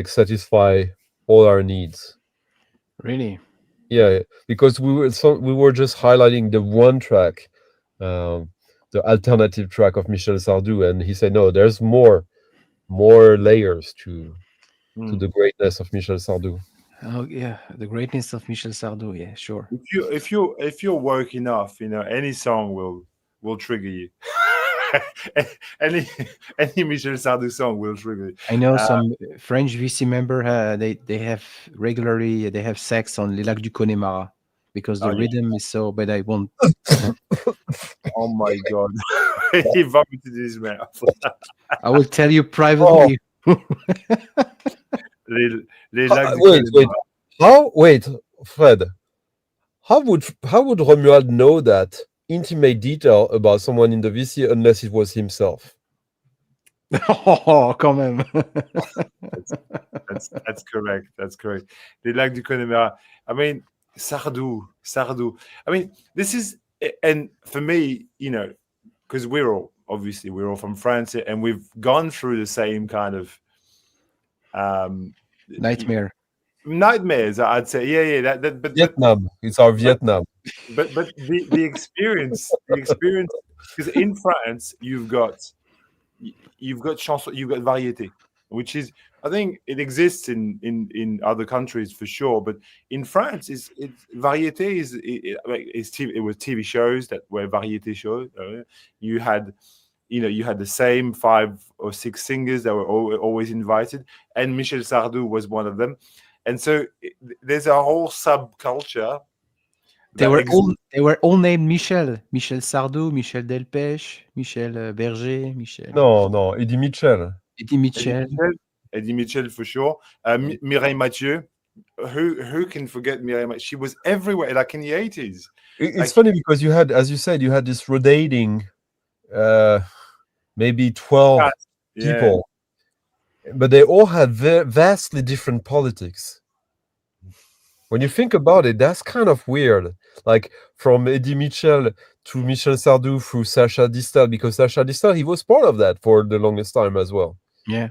[SPEAKER 2] satisfy all our needs.
[SPEAKER 1] Really?
[SPEAKER 2] Yeah, because we were just highlighting the one track, the alternative track of Michel Sardou, and he said no, there's more layers to the greatness of Michel Sardou.
[SPEAKER 1] Oh yeah, the greatness of Michel Sardou. Yeah, sure.
[SPEAKER 3] If you're woke enough, any song will trigger you. any any Michel Sardou song will trigger you.
[SPEAKER 1] I know
[SPEAKER 3] Uh,
[SPEAKER 1] some French VC member. They have regularly they have sex on Les Lacs du Connemara because
[SPEAKER 3] oh
[SPEAKER 1] the
[SPEAKER 3] yeah.
[SPEAKER 1] rhythm is so. But I won't.
[SPEAKER 3] Oh my god. He vomited in his mouth.
[SPEAKER 1] I will tell you
[SPEAKER 2] Oh,
[SPEAKER 1] privately.
[SPEAKER 3] Les, les lacs du
[SPEAKER 2] wait, wait.
[SPEAKER 3] Connemara.
[SPEAKER 2] Wait, Fred. How would Romuald know that intimate detail about someone in the VC unless it was himself?
[SPEAKER 1] Oh, quand même.
[SPEAKER 3] That's that's correct. That's correct. Les lacs du Connemara. I mean, Sardou. I mean, this is and for me, because we're all from France, and we've gone through the same kind of um,
[SPEAKER 1] Nightmare.
[SPEAKER 3] nightmares. I'd say, yeah. That
[SPEAKER 2] Vietnam. It's our
[SPEAKER 3] but
[SPEAKER 2] Vietnam.
[SPEAKER 3] but the experience, because in France you've got chanson, you've got variété, which is, I think it exists in other countries for sure, but in France it's variété it was TV shows that were variété shows. You had the same 5 or 6 singers that were always invited, and Michel Sardou was one of them, and so there's a whole subculture
[SPEAKER 1] They
[SPEAKER 3] that
[SPEAKER 1] were
[SPEAKER 3] exists.
[SPEAKER 1] all they were all named Michel. Michel Sardou, Michel Delpech, Michel Berger, Michel
[SPEAKER 2] No, no, Eddie Mitchell.
[SPEAKER 1] Eddie
[SPEAKER 3] Eddie
[SPEAKER 1] Mitchell.
[SPEAKER 3] Mitchell, Eddie Mitchell for sure. Mireille Mathieu. Who can forget Mireille Mathieu? She was everywhere, like in the 80s.
[SPEAKER 2] It's
[SPEAKER 3] Like,
[SPEAKER 2] funny because you had, as you said, you had this rotating, uh, maybe 12
[SPEAKER 3] yeah,
[SPEAKER 2] people, but they all had vastly different politics. When you think about it, that's kind of weird. Like from Eddie Mitchell to Michel Sardou through Sacha Distel, because Sacha Distel, he was part of that for the longest time as well.
[SPEAKER 1] Yeah.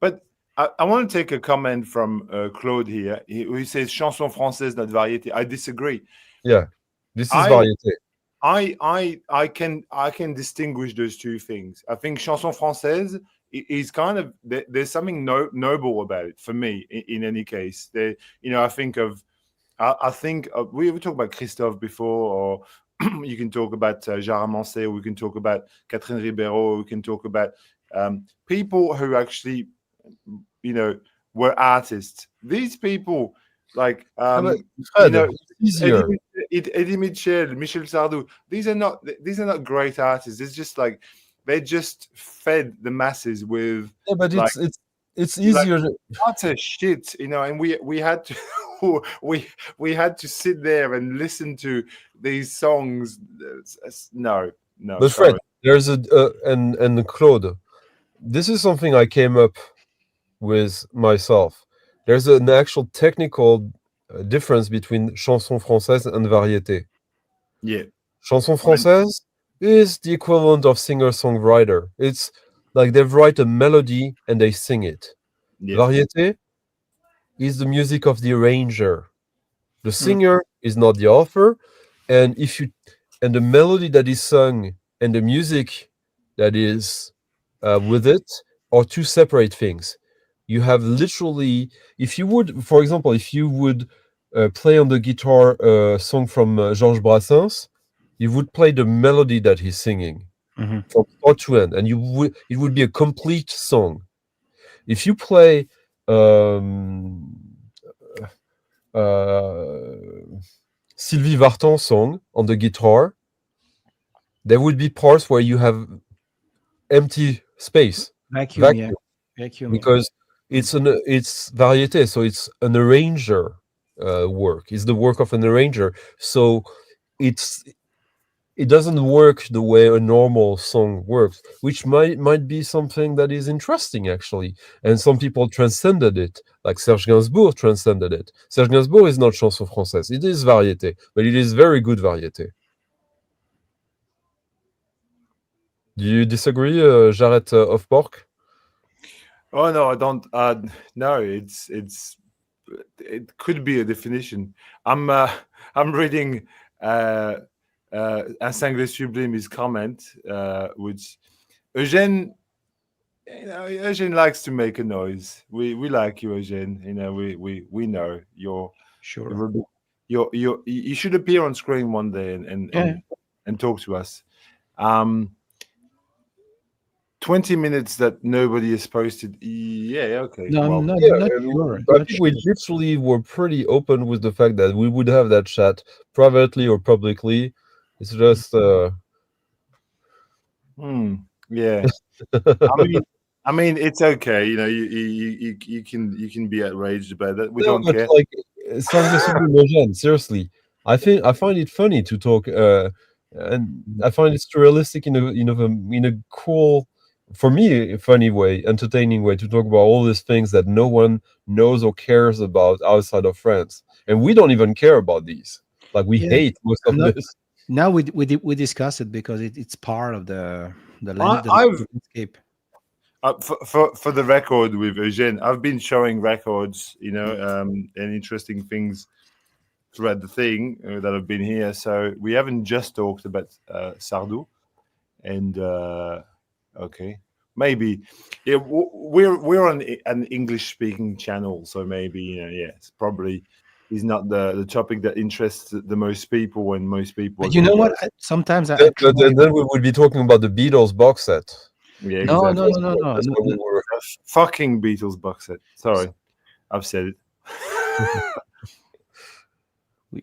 [SPEAKER 3] but I want to take a comment from Claude here. He says chanson française, not variété. I disagree.
[SPEAKER 2] Yeah, this is
[SPEAKER 3] I
[SPEAKER 2] variété.
[SPEAKER 3] I can distinguish those two things. I think chanson française is kind of there's something noble about it for me. In any case, I think of I think we talked about Christophe before, or you can talk about Jara Mancé, or we can talk about Catherine Ribeiro, we can talk about people who actually, were artists. These people, like,
[SPEAKER 2] But
[SPEAKER 3] you
[SPEAKER 2] Fred,
[SPEAKER 3] know,
[SPEAKER 2] it's
[SPEAKER 3] Eddie,
[SPEAKER 2] easier.
[SPEAKER 3] Eddie Mitchell, Michel Sardou. These are not great artists. It's just like they just fed the masses with,
[SPEAKER 2] Yeah, but
[SPEAKER 3] like,
[SPEAKER 2] it's
[SPEAKER 3] like
[SPEAKER 2] easier.
[SPEAKER 3] utter shit, and we had to we had to sit there and listen to these songs. No,
[SPEAKER 2] But Fred,
[SPEAKER 3] sorry.
[SPEAKER 2] there's and Claude. This is something I came up with myself. There's an actual technical difference between chanson française and variété.
[SPEAKER 3] Yeah,
[SPEAKER 2] Chanson
[SPEAKER 3] fine.
[SPEAKER 2] française is the equivalent of singer-songwriter. It's like they write a melody and they sing it.
[SPEAKER 3] Yeah,
[SPEAKER 2] Variété is the music of the arranger. The
[SPEAKER 1] Mm.
[SPEAKER 2] singer is not the author, and the melody that is sung and the music that is with it are two separate things. You have literally, if you would, for example, if you would play on the guitar a song from Georges Brassens, you would play the melody that he's singing
[SPEAKER 1] Mhm.
[SPEAKER 2] from start to end, and it would be a complete song. If you play um, uh, Sylvie Vartan song on the guitar, there would be parts where you have empty space,
[SPEAKER 1] Vacuum, yeah.
[SPEAKER 2] vacuum,
[SPEAKER 1] Vacuum, yeah.
[SPEAKER 2] because it's variété, so it's an arranger work. It's the work of an arranger, so it's it doesn't work the way a normal song works, which might be something that is interesting actually. And some people transcended it, like Serge Gainsbourg transcended it. Serge Gainsbourg is not chanson française; it is variété, but it is very good variété. Do you disagree, Jarret of Pork?
[SPEAKER 3] Oh no, I don't. No, it could be a definition. I'm I'm reading Un Cinglé Sublime, his comment, which Eugène Eugene likes to make a noise. We like you, Eugene. We know
[SPEAKER 1] Sure.
[SPEAKER 3] you're a bit- you should appear on screen one day
[SPEAKER 1] Yeah.
[SPEAKER 3] and talk to us. 20 minutes that nobody is posted. Yeah, okay.
[SPEAKER 1] No, I'm
[SPEAKER 3] Well,
[SPEAKER 1] not
[SPEAKER 2] Yeah,
[SPEAKER 1] not
[SPEAKER 2] and
[SPEAKER 1] sure.
[SPEAKER 2] I
[SPEAKER 1] Not
[SPEAKER 2] think
[SPEAKER 1] sure.
[SPEAKER 2] we literally were pretty open with the fact that we would have that chat privately or publicly. It's just
[SPEAKER 3] yeah. I mean, it's okay. You can be outraged about that. We
[SPEAKER 2] no,
[SPEAKER 3] don't
[SPEAKER 2] but
[SPEAKER 3] care.
[SPEAKER 2] like sans Eugène, seriously, I find it funny to talk, and I find it realistic in a cool, for me, a funny way, entertaining way to talk about all these things that no one knows or cares about outside of France, and we don't even care about these. Like we
[SPEAKER 1] Yeah.
[SPEAKER 2] hate most of
[SPEAKER 1] No,
[SPEAKER 2] this.
[SPEAKER 1] now we discuss it because it's part of the
[SPEAKER 3] I've
[SPEAKER 1] landscape.
[SPEAKER 3] for the record with Eugene, I've been showing records, and interesting things throughout the thing that have been here. So we haven't just talked about Sardou, and okay, maybe we're on an English speaking channel, so maybe it's probably is not the topic that interests the most people when most people are
[SPEAKER 1] But you
[SPEAKER 3] going
[SPEAKER 1] know
[SPEAKER 3] to
[SPEAKER 1] what?
[SPEAKER 3] go.
[SPEAKER 1] Sometimes I
[SPEAKER 2] Then,
[SPEAKER 1] try.
[SPEAKER 2] then we would be talking about the Beatles box set.
[SPEAKER 3] Yeah,
[SPEAKER 1] No, no,
[SPEAKER 3] exactly.
[SPEAKER 1] no, no, no,
[SPEAKER 2] That's
[SPEAKER 1] no,
[SPEAKER 2] what we
[SPEAKER 1] no.
[SPEAKER 2] were.
[SPEAKER 3] Fucking Beatles box set. Sorry, I've said it.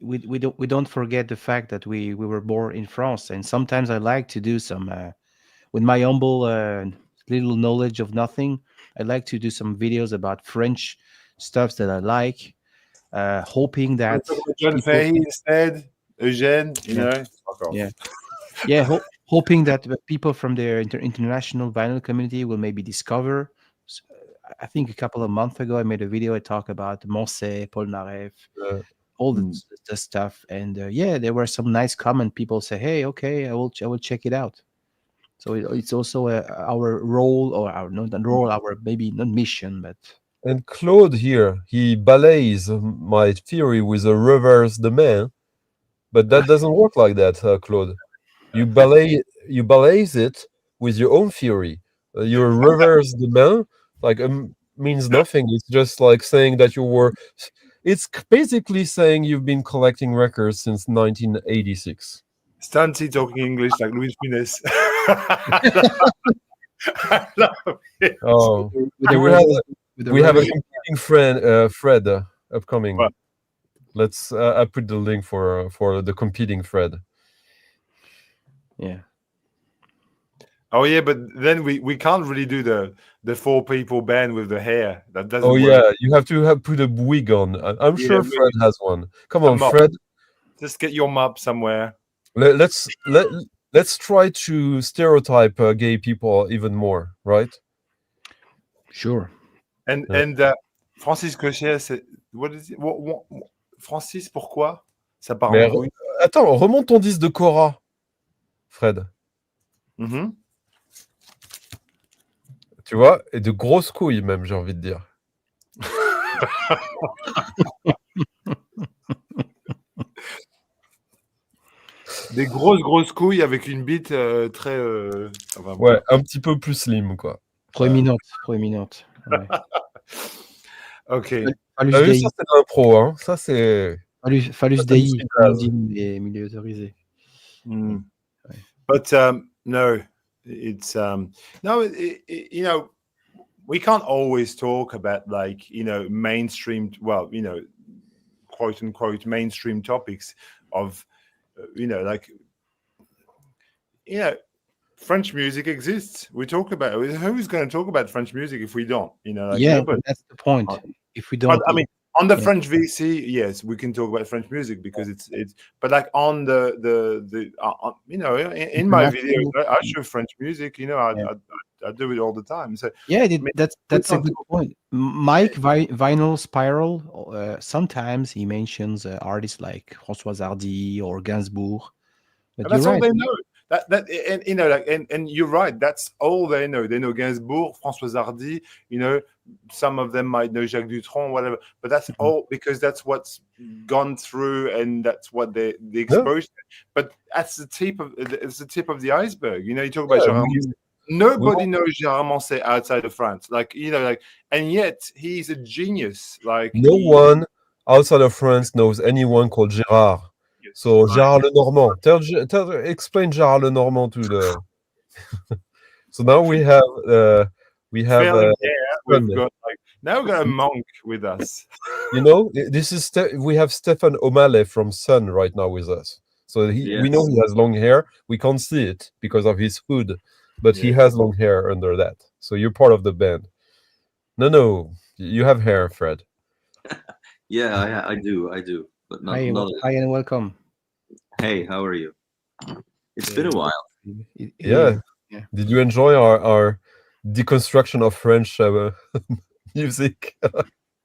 [SPEAKER 1] We don't forget the fact that we were born in France, and sometimes I like to do some with my humble little knowledge of nothing. I like to do some videos about French stuffs that I like, hoping
[SPEAKER 3] We're
[SPEAKER 1] that
[SPEAKER 3] talking about John
[SPEAKER 1] people,
[SPEAKER 3] Fahey instead, Eugene.
[SPEAKER 1] yeah,
[SPEAKER 3] Fuck off.
[SPEAKER 1] yeah, yeah, hoping that the people from the international vinyl community will maybe discover. s- I think a couple of months ago, I made a video. I talk about Moncey, Paul Naref,
[SPEAKER 2] Uh,
[SPEAKER 1] all
[SPEAKER 3] Mm.
[SPEAKER 1] the stuff, and yeah, there were some nice comment. People say, "Hey, okay, I will check it out." So it's also our role, or our not role, our maybe not mission, but
[SPEAKER 2] and Claude here, he balays my theory with a reverse demand, but that doesn't work like that, Claude. You balays it with your own theory. Your reverse demand means nothing. It's just like saying that you were. It's basically saying you've been collecting records since 1986.
[SPEAKER 3] Stunty talking English like Louis Funès. I love it.
[SPEAKER 2] Oh,
[SPEAKER 1] with the
[SPEAKER 2] here
[SPEAKER 1] reverse, with the
[SPEAKER 2] we have a
[SPEAKER 1] reverse.
[SPEAKER 2] competing friend, Fred, upcoming.
[SPEAKER 3] What?
[SPEAKER 2] Let's. I put the link for the competing Fred.
[SPEAKER 1] Yeah,
[SPEAKER 3] Oh yeah, but then we can't really do the four people band with the hair. That
[SPEAKER 2] Oh
[SPEAKER 3] doesn't work.
[SPEAKER 2] yeah, you have to have put a wig on. I'm
[SPEAKER 3] Yeah,
[SPEAKER 2] sure Fred has one. Come
[SPEAKER 3] a
[SPEAKER 2] on,
[SPEAKER 3] mop.
[SPEAKER 2] Fred.
[SPEAKER 3] Just get your mop somewhere.
[SPEAKER 2] Let's try to stereotype gay people even more, right?
[SPEAKER 1] sure.
[SPEAKER 3] And
[SPEAKER 2] Yeah.
[SPEAKER 3] Francis Cochet, c'est what is it? Francis, pourquoi? Ça part
[SPEAKER 2] Mais
[SPEAKER 3] en couille.
[SPEAKER 2] attends, remonte ton disque de Cora, Fred.
[SPEAKER 3] Mhm.
[SPEAKER 2] Tu vois, et de grosses couilles même, j'ai envie de dire.
[SPEAKER 3] Des grosses couilles avec une bite très. Enfin,
[SPEAKER 2] Ouais, un petit peu plus slim, quoi.
[SPEAKER 1] Proéminente, proéminente. Ouais.
[SPEAKER 3] ok.
[SPEAKER 1] Phallus
[SPEAKER 2] T'as vu,
[SPEAKER 1] Dei,
[SPEAKER 2] ça c'est de l'impro, hein. Ça c'est.
[SPEAKER 1] Phallus
[SPEAKER 2] Ça, c'est
[SPEAKER 1] Dei, comme on
[SPEAKER 2] jazz.
[SPEAKER 1] dit dans les milieux autorisés.
[SPEAKER 3] Mm.
[SPEAKER 1] Ouais.
[SPEAKER 3] But no, it's no, we can't always talk about like mainstream. Well, quote unquote mainstream topics of like French music exists. We talk about it. Who's going to talk about French music if we don't? Like
[SPEAKER 1] Yeah,
[SPEAKER 3] nobody.
[SPEAKER 1] that's the point. If we
[SPEAKER 3] But
[SPEAKER 1] don't,
[SPEAKER 3] I mean, on the
[SPEAKER 1] yeah.
[SPEAKER 3] French VC, yes, we can talk about French music because it's. But like on the in my videos,
[SPEAKER 1] International,
[SPEAKER 3] I show French music.
[SPEAKER 1] yeah.
[SPEAKER 3] I do it all the time. So
[SPEAKER 1] Yeah,
[SPEAKER 3] I mean, we
[SPEAKER 1] that's a
[SPEAKER 3] can't
[SPEAKER 1] good
[SPEAKER 3] talk-
[SPEAKER 1] point. Mike Vinyl Spiral, sometimes he mentions artists like François Hardy or Gainsbourg, but
[SPEAKER 3] and
[SPEAKER 1] you're
[SPEAKER 3] that's all
[SPEAKER 1] right.
[SPEAKER 3] they know. That and like and you're right. That's all they know. They know Gainsbourg, François Hardy. Some of them might know Jacques Dutronc, whatever. But that's
[SPEAKER 1] Mhm.
[SPEAKER 3] all because that's what's gone through, and that's what the
[SPEAKER 2] Yeah,
[SPEAKER 3] exposure. But that's the tip of it's the tip of the iceberg. You talk about
[SPEAKER 2] yeah,
[SPEAKER 3] Jean. Nobody knows Gérard Manset outside of France. Like, you know, like, and yet he's a genius. Like,
[SPEAKER 2] no one outside of France knows anyone called Gérard. So Gérard Lenormand. Explain Gérard Lenormand to the. So now we have we've got
[SPEAKER 3] like, now we've got a monk with us.
[SPEAKER 2] You know, this is we have Stefan O'Malley from Sun right now with us. So we know he has long hair. We can't see it because of his hood, but he has long hair under that. So you're part of the band. No, you have hair, Fred.
[SPEAKER 4] Yeah, I do. But not.
[SPEAKER 1] Hi and welcome.
[SPEAKER 4] Hey, how are you? It's been a while.
[SPEAKER 2] Yeah. Did you enjoy our deconstruction of French music?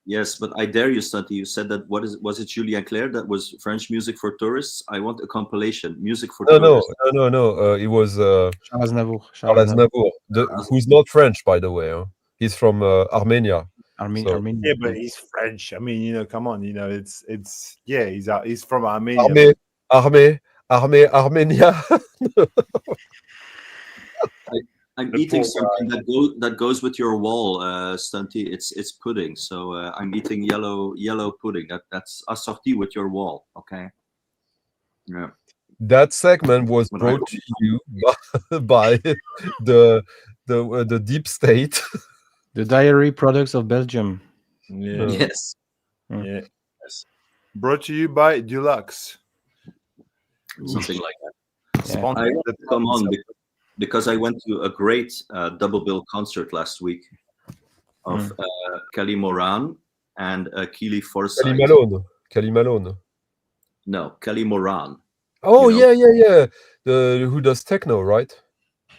[SPEAKER 4] Yes, but I dare you, Stunty. You said that was it Julien Clerc that was French music for tourists? I want a compilation, music for tourists.
[SPEAKER 2] No. It was
[SPEAKER 1] Charles Aznavour.
[SPEAKER 2] Charles Aznavour, who's not French, by the way. Huh? He's from Armenia.
[SPEAKER 1] Armenia.
[SPEAKER 3] Yeah, but he's French. I mean, you know, come on, you know, it's he's from Armenia.
[SPEAKER 2] Armenia.
[SPEAKER 4] I'm eating something that goes with your wall, Stunty. It's pudding. So I'm eating yellow pudding. That's assorti with your wall. Okay. Yeah.
[SPEAKER 2] That segment was brought to you by the deep state.
[SPEAKER 1] The dairy products of Belgium.
[SPEAKER 3] Yeah.
[SPEAKER 4] Yes.
[SPEAKER 3] Yes. Brought to you by Dulux.
[SPEAKER 4] Something like that.
[SPEAKER 1] Yeah.
[SPEAKER 4] I want to come on because I went to a great double bill concert last week of Kelly Moran and Keely Forsyth.
[SPEAKER 2] Kelly Malone.
[SPEAKER 4] No, Kelly Moran.
[SPEAKER 2] Oh, you know? Yeah. Who does techno, right?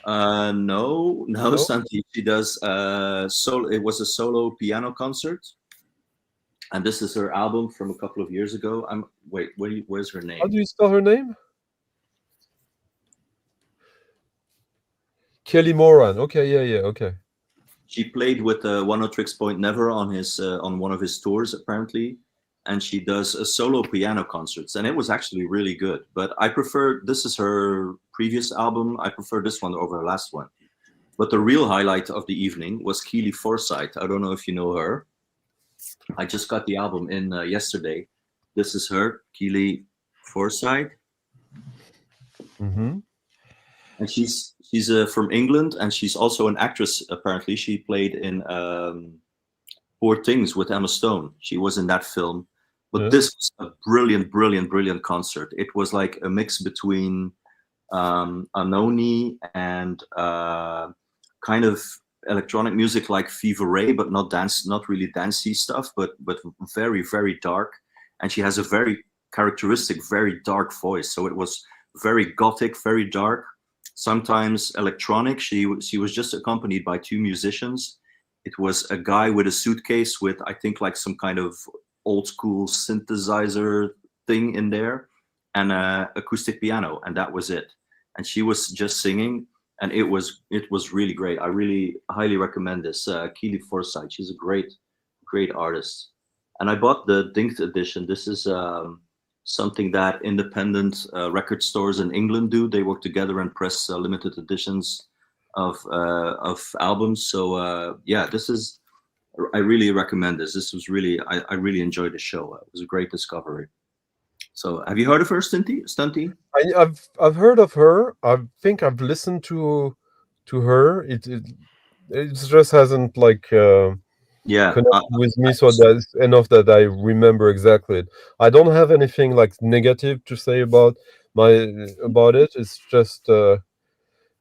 [SPEAKER 4] No, Stunty. She does solo. It was a solo piano concert, and this is her album from a couple of years ago. Where's her name?
[SPEAKER 2] How do you spell her name? Kelly Moran. Okay, yeah, okay.
[SPEAKER 4] She played with One O Tricks Point Never on one of his tours apparently, and she does a solo piano concerts, and it was actually really good. But this is her previous album. I prefer this one over her last one. But the real highlight of the evening was Keely Forsyth. I don't know if you know her. I just got the album in yesterday. This is her, Keely Forsyth.
[SPEAKER 2] Mm-hmm.
[SPEAKER 4] And she's from England, and she's also an actress. Apparently, she played in Poor Things with Emma Stone. She was in that film. But this was a brilliant concert. It was like a mix between Anoni and kind of electronic music like Fever Ray, but not really dancey stuff, but very, very dark. And she has a very characteristic, very dark voice. So it was very gothic, very dark. Sometimes electronic. She was just accompanied by two musicians. It was a guy with a suitcase with, I think, like some kind of old school synthesizer thing in there, and acoustic piano, and that was it. And she was just singing, and it was really great. I really highly recommend this. Keely Forsyth. She's a great artist. And I bought the Dinked edition. This is something that independent record stores in England do. They work together and press limited editions of albums. So this is. I really recommend this. This was really. I really enjoyed the show. It was a great discovery. So, have you heard of her, Stunty?
[SPEAKER 2] I've heard of her. I think I've listened to her. It just hasn't like. Connect with me, so that's enough that I remember exactly. I don't have anything like negative to say about it. It's just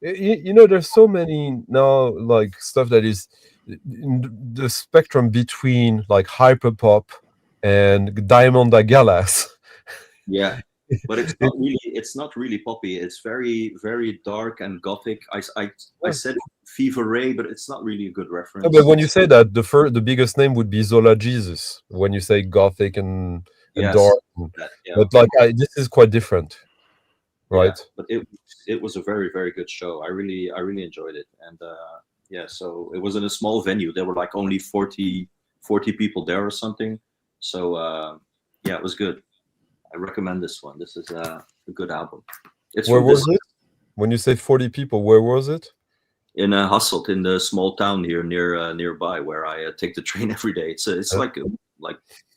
[SPEAKER 2] there's so many now like stuff that is in the spectrum between like hyperpop and Diamond Galas.
[SPEAKER 4] Yeah, but it's not really poppy. It's very, very dark and gothic. I said Fever Ray, but it's not really a good reference.
[SPEAKER 2] No, but when you say that, the biggest name would be Zola Jesus. When you say gothic and dark, but like this is quite different, right?
[SPEAKER 4] Yeah, but it was a very, very good show. I really enjoyed it, and so it was in a small venue. There were like only 40 people there or something. So it was good. I recommend this one. This is a good album.
[SPEAKER 2] Where was it? When you say 40 people, where was it?
[SPEAKER 4] in Hasselt, in the small town here nearby, where I take the train every day. It's like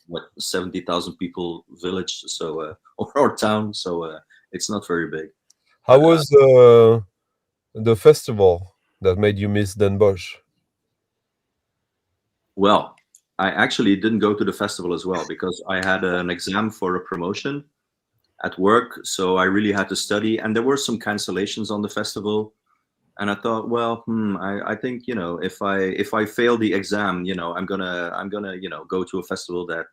[SPEAKER 4] what 70,000 people village, so or town, so it's not very big.
[SPEAKER 2] How was the festival that made you miss Den Bosch?
[SPEAKER 4] Well, I actually didn't go to the festival as well because I had an exam for a promotion at work, so I really had to study, and there were some cancellations on the festival. And I thought, well, I think, you know, if I fail the exam, you know, I'm gonna you know, go to a festival that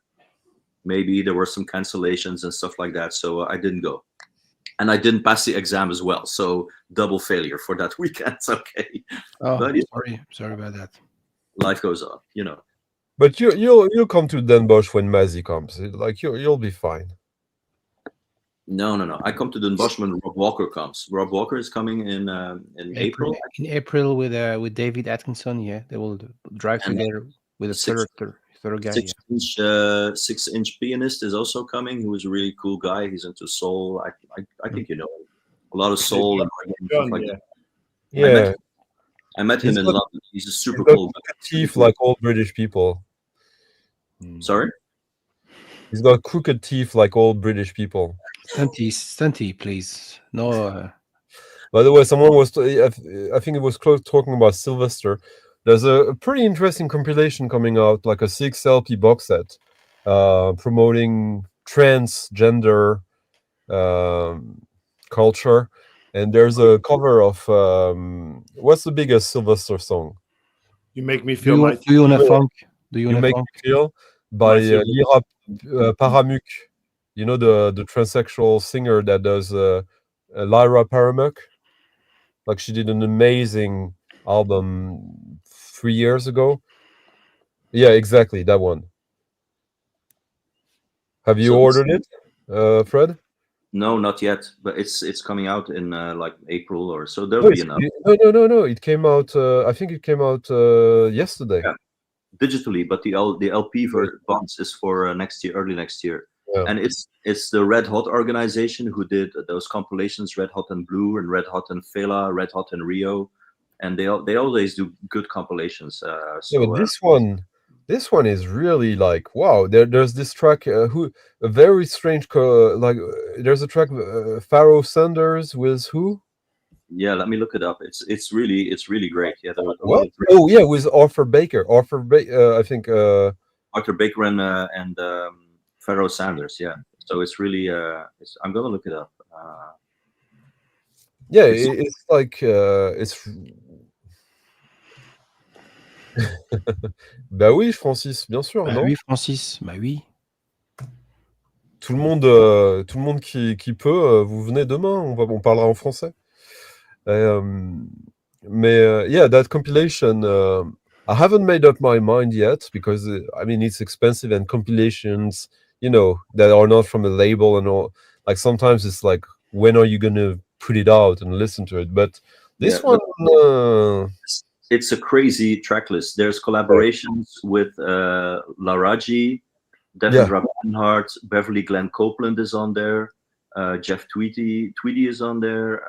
[SPEAKER 4] maybe there were some cancellations and stuff like that. So I didn't go, and I didn't pass the exam as well. So double failure for that weekend. Okay,
[SPEAKER 1] Oh,
[SPEAKER 4] but
[SPEAKER 1] sorry about that.
[SPEAKER 4] life goes on, you know.
[SPEAKER 2] But you'll come to Den Bosch when Mazzy comes. Like you'll be fine.
[SPEAKER 4] No. I come to Den Bosch when Rob Walker comes. Rob Walker is coming in April.
[SPEAKER 1] In April with David Atkinson. Yeah, they will drive
[SPEAKER 4] And
[SPEAKER 1] together with a third guy.
[SPEAKER 4] 6-inch pianist is also coming. Who is a really cool guy. He's into soul. I think you know him. A lot of soul and stuff like that.
[SPEAKER 2] Yeah,
[SPEAKER 4] I met him
[SPEAKER 2] He's
[SPEAKER 4] in
[SPEAKER 2] got-
[SPEAKER 4] London. He's a super
[SPEAKER 2] he's got
[SPEAKER 4] cool guy.
[SPEAKER 2] crooked teeth like all British people.
[SPEAKER 4] Sorry?
[SPEAKER 2] He's got crooked teeth like all British people.
[SPEAKER 1] Stunty, please. No,
[SPEAKER 2] By the way, someone was, I think it was talking about Sylvester. There's a pretty interesting compilation coming out, like a 6 LP box set, promoting transgender culture. And there's a cover of, what's the biggest Sylvester song?
[SPEAKER 3] You make me
[SPEAKER 1] do
[SPEAKER 3] feel
[SPEAKER 1] you, do you want a funk? Do you
[SPEAKER 2] You
[SPEAKER 1] want a
[SPEAKER 2] Make
[SPEAKER 1] funk?
[SPEAKER 2] Me Feel by
[SPEAKER 3] favorite.
[SPEAKER 2] Lyra Paramuk. You know, the transsexual singer that does Lyra Paramuk? Like she did an amazing album 3 years ago. Yeah, exactly, that one. Have you
[SPEAKER 4] So-
[SPEAKER 2] ordered it, Fred?
[SPEAKER 4] No, not yet. But it's coming out in like April or so. There'll
[SPEAKER 2] No,
[SPEAKER 4] be enough
[SPEAKER 2] no. It came out. I think it came out yesterday.
[SPEAKER 4] Yeah. digitally, but the LP box is for next year, early next year.
[SPEAKER 2] Yeah.
[SPEAKER 4] And it's the Red Hot organization who did those compilations, Red Hot and Blue and Red Hot and Fela, Red Hot and Rio, and they always do good compilations.
[SPEAKER 2] Yeah, but this one is really like wow. There's this track a very strange there's a track Pharoah Sanders with who?
[SPEAKER 4] yeah, let me look it up. It's really great. Yeah, there are a lot
[SPEAKER 2] What?
[SPEAKER 4] of great
[SPEAKER 2] Oh yeah, with Arthur Baker. I think
[SPEAKER 4] Arthur Baker and Pharoah Sanders. Yeah, so it's really I'm gonna look it up.
[SPEAKER 2] yeah, it's like it's bah oui, Francis, bien sûr,
[SPEAKER 1] Bah
[SPEAKER 2] non?
[SPEAKER 1] oui, Francis. Bah oui.
[SPEAKER 2] Tout le monde qui peut, vous venez demain, on parlera en français. Mais yeah, that compilation, I haven't made up my mind yet because I mean it's expensive and compilations, you know, that are not from a label and all. Like sometimes it's like, when are you gonna put it out and listen to it? But this
[SPEAKER 4] Yeah,
[SPEAKER 2] one,
[SPEAKER 4] it's a crazy track list. There's collaborations with Laraji, Devin Rabinhart, Beverly Glenn Copeland is on there, Jeff Tweedy is on there.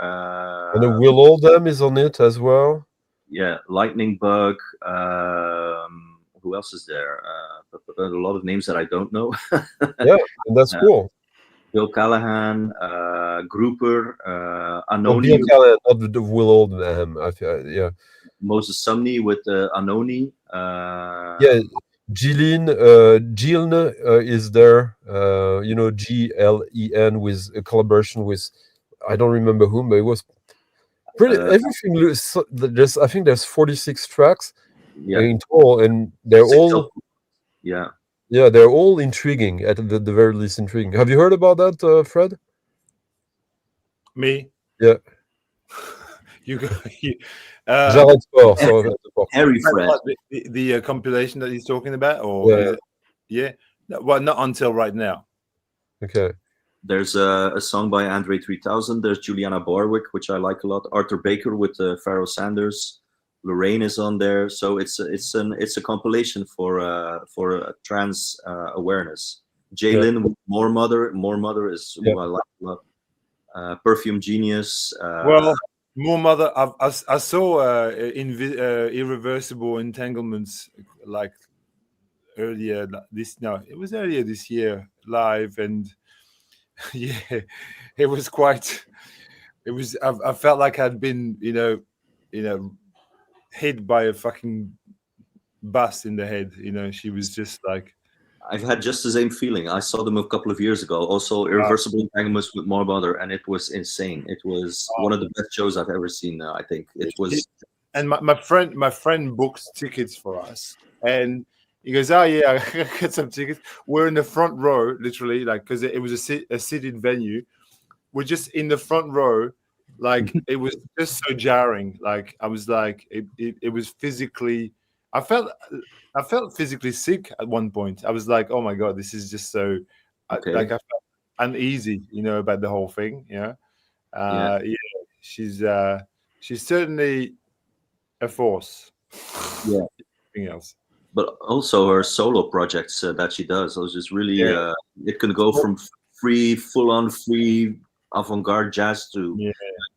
[SPEAKER 2] and Will Oldham is on it as well.
[SPEAKER 4] Yeah, Lightning Bug. Who else is there? A lot of names that I don't know.
[SPEAKER 2] Yeah, and that's cool.
[SPEAKER 4] Bill Callahan, Grouper,
[SPEAKER 2] No,
[SPEAKER 4] Anoni,
[SPEAKER 2] Bill Callahan, not the Will Oldham. Yeah.
[SPEAKER 4] Moses Sumney with Anoni.
[SPEAKER 2] Yeah, Jilin is there. You know, GLEN with a collaboration with I don't remember whom, but it was pretty. Everything. I think there's 46 tracks in total, and they're all.
[SPEAKER 4] Yeah.
[SPEAKER 2] Yeah, they're all intriguing. At the very least, intriguing. Have you heard about that, Fred?
[SPEAKER 3] Me?
[SPEAKER 2] Yeah.
[SPEAKER 3] You go.
[SPEAKER 2] Jared Sport,
[SPEAKER 4] Harry Fred.
[SPEAKER 3] The compilation that he's talking about, or yeah. No, well, not until right now.
[SPEAKER 2] Okay.
[SPEAKER 4] There's a song by Andre 3000. There's Juliana Borwick, which I like a lot. Arthur Baker with Pharoah Sanders. Lorraine is on there. So it's a compilation for trans awareness. Jaylin with More Mother. More Mother is who I like a lot. Perfume Genius.
[SPEAKER 3] Well, More mother. I saw irreversible entanglements like earlier this. No, it was earlier this year live, and yeah, it was quite. It was. I felt like I'd been, hit by a fucking bus in the head. She was just like.
[SPEAKER 4] I've had just the same feeling. I saw them a couple of years ago. Also, Irreversible Entanglements with more mother, and it was insane. It was one of the best shows I've ever seen. I think it was.
[SPEAKER 3] And my friend booked tickets for us, and he goes, "Oh yeah, I got some tickets." We're in the front row, literally, like because it was a seated venue. We're just in the front row, like it was just so jarring. Like I was like, it was physically. I felt physically sick at one point. I was like, "Oh my god, this is just so."
[SPEAKER 4] Okay.
[SPEAKER 3] Like I felt uneasy, about the whole thing. Yeah. She's certainly a force.
[SPEAKER 4] Yeah.
[SPEAKER 3] Anything else?
[SPEAKER 4] But also her solo projects that she does. Those just really. It can go from full-on free avant-garde jazz to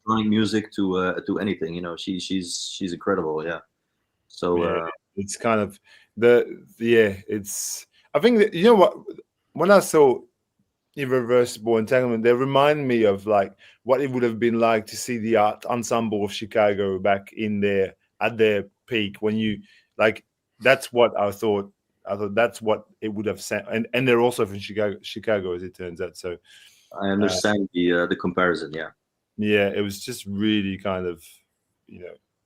[SPEAKER 4] electronic music to anything. She's incredible. Yeah. So
[SPEAKER 3] it's kind of it's. I think that what, when I saw Irreversible Entanglement, they remind me of like what it would have been like to see the art ensemble of Chicago back at their peak, when you like. That's what I thought. I thought that's what it would have said, and they're also from Chicago, as it turns out. So
[SPEAKER 4] I understand the comparison. Yeah.
[SPEAKER 3] Yeah, it was just really kind of,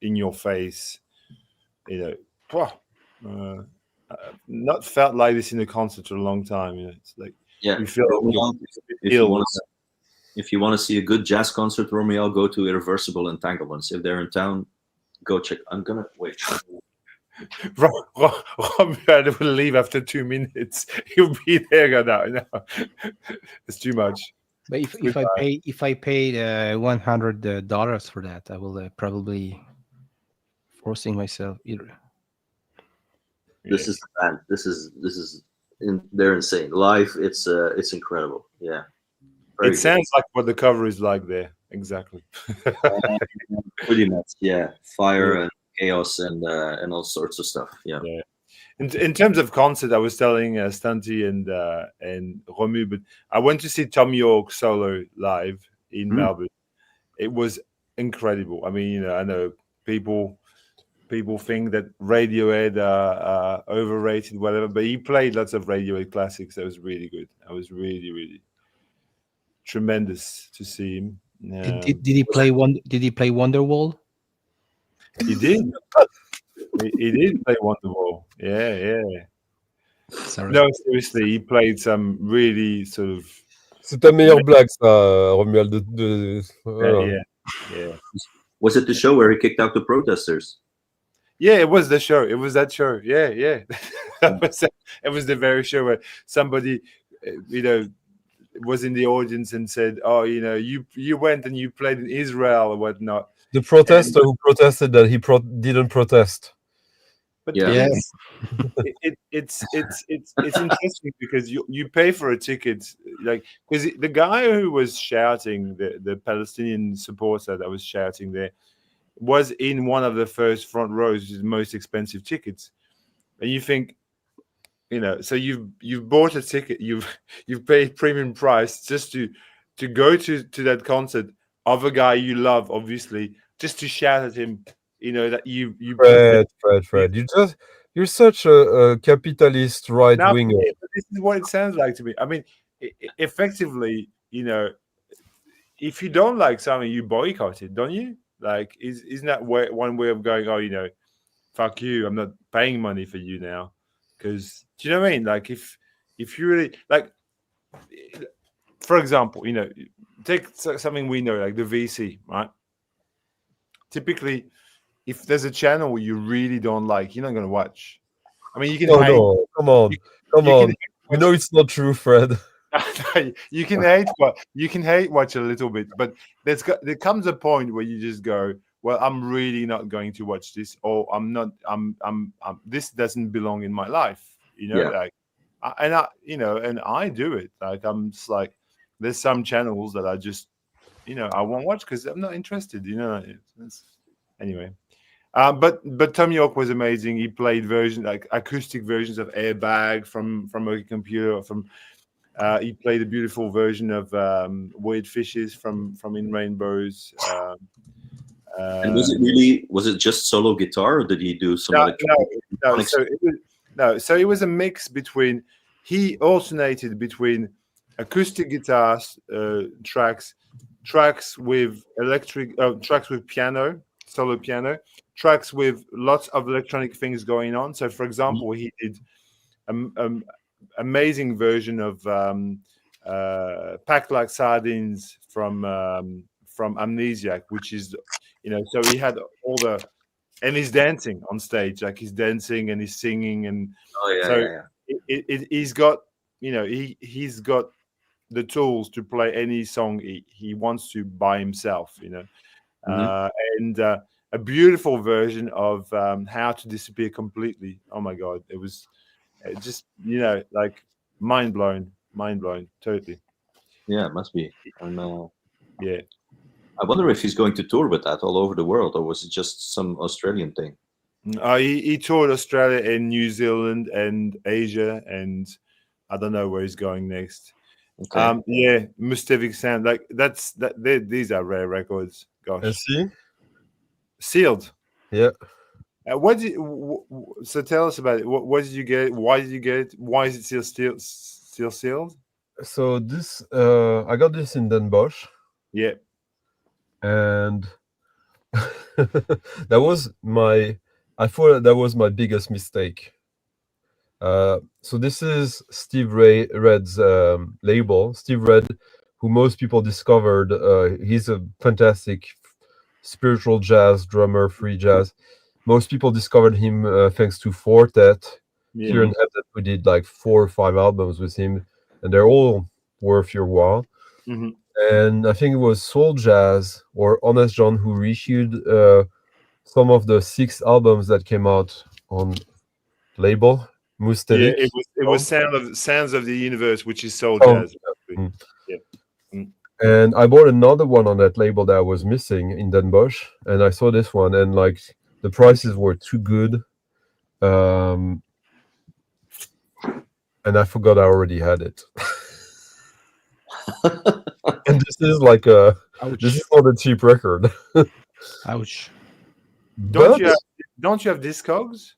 [SPEAKER 3] in your face. Not felt like this in a concert for a long time. It's like you feel
[SPEAKER 4] if you want to see a good jazz concert, Romeo, go to Irreversible Entanglements. If they're in town, go check. I'm gonna wait.
[SPEAKER 3] Robert will leave after 2 minutes. He'll be there now. It's too much.
[SPEAKER 1] But if I paid $100 for that, I will probably forcing myself either.
[SPEAKER 4] This is the band. This is they're insane. Live, it's incredible. Yeah.
[SPEAKER 3] It sounds like what the cover is like there. Exactly.
[SPEAKER 4] Pretty much, yeah. Fire and chaos and all sorts of stuff. Yeah.
[SPEAKER 3] In terms of concert, I was telling Stunty and Romu, but I went to see Tom York solo live in Melbourne. It was incredible. I mean, I know people think that Radiohead are overrated, whatever, but he played lots of Radiohead classics. That was really good. I was really, really tremendous to see him.
[SPEAKER 1] Did he play Wonderwall?
[SPEAKER 3] He did. He did play Wonderwall. Yeah.
[SPEAKER 1] Sorry.
[SPEAKER 3] No, seriously, he played some really sort of.
[SPEAKER 2] C'est ta meilleure blague, ça, Romuald.
[SPEAKER 3] Yeah.
[SPEAKER 4] Was it the show where he kicked out the protesters?
[SPEAKER 3] Yeah, it was the show. It was that show. Yeah. It was the very show where somebody, was in the audience and said, "Oh, you went and you played in Israel or whatnot."
[SPEAKER 2] The protester who protested that he didn't protest.
[SPEAKER 3] But
[SPEAKER 1] yes,
[SPEAKER 3] it's interesting because you pay for a ticket, like, because the guy who was shouting, the Palestinian supporter that was shouting there, was in one of the first front rows, which is the most expensive tickets, and you think, so you've bought a ticket, you've paid premium price just to go to that concert of a guy you love, obviously, just to shout at him. That you
[SPEAKER 2] Fred, you're such a capitalist right winger.
[SPEAKER 3] This is what it sounds like to me. I mean, effectively, if you don't like something, you boycott it, don't you? Like, isn't that one way of going? Oh, fuck you, I'm not paying money for you now. Because, do you know what I mean? Like, if you really like, for example, take something we know, like the VC, right? Typically, if there's a channel you really don't like, you're not going to watch. I mean, you can hate.
[SPEAKER 2] No, come on. You know it's not true, Fred.
[SPEAKER 3] You can hate watch a little bit, but there comes a point where you just go, well, I'm really not going to watch this, or I'm this doesn't belong in my life, like, and I do it. Like, I'm just like, there's some channels that I just I won't watch because I'm not interested. Anyway. But Tom York was amazing. He played acoustic versions of Airbag from a computer. He played a beautiful version of Weird Fishes from In Rainbows.
[SPEAKER 4] And was it just solo guitar, or did he do some
[SPEAKER 3] No.
[SPEAKER 4] electronics?
[SPEAKER 3] So it was a mix between. He alternated between acoustic guitars tracks with tracks with piano, solo piano, tracks with lots of electronic things going on. So, for example, he did amazing version of Packed Like Sardines from Amnesiac, which is, so he had and he's dancing on stage, like he's dancing and he's singing, and he's got, he's got the tools to play any song he wants to by himself, and a beautiful version of How to Disappear Completely. Oh my God, it was just like mind blown, totally.
[SPEAKER 4] Yeah, it must be. And
[SPEAKER 3] yeah,
[SPEAKER 4] I wonder if he's going to tour with that all over the world, or was it just some Australian thing?
[SPEAKER 3] He toured Australia and New Zealand and Asia, and I don't know where he's going next.
[SPEAKER 4] Okay.
[SPEAKER 3] Yeah, Mustevic Sound, like these are rare records. Gosh.
[SPEAKER 2] And see?
[SPEAKER 3] Sealed.
[SPEAKER 2] Yeah.
[SPEAKER 3] So tell us about it. What did you get? Why did you get it? Why is it still sealed?
[SPEAKER 2] So this I got this in Bosch.
[SPEAKER 3] Yeah.
[SPEAKER 2] And I thought that was my biggest mistake. So this is Steve Red's label. Steve Red, who most people discovered, he's a fantastic spiritual jazz drummer, free jazz. Most people discovered him thanks to Fortet. Here in Heaven, we did like 4 or 5 albums with him, and they're all worth your while.
[SPEAKER 3] Mm-hmm.
[SPEAKER 2] And I think it was Soul Jazz or Honest John who reissued some of the 6 albums that came out on label. Mustevic.
[SPEAKER 3] Yeah, it was Sounds of the Universe, which is Soul Jazz. Yeah.
[SPEAKER 2] And I bought another one on that label that I was missing in Bosch, and I saw this one, and like the prices were too good. And I forgot I already had it. And this is like this is not a cheap record.
[SPEAKER 1] Ouch.
[SPEAKER 3] Don't you have Discogs?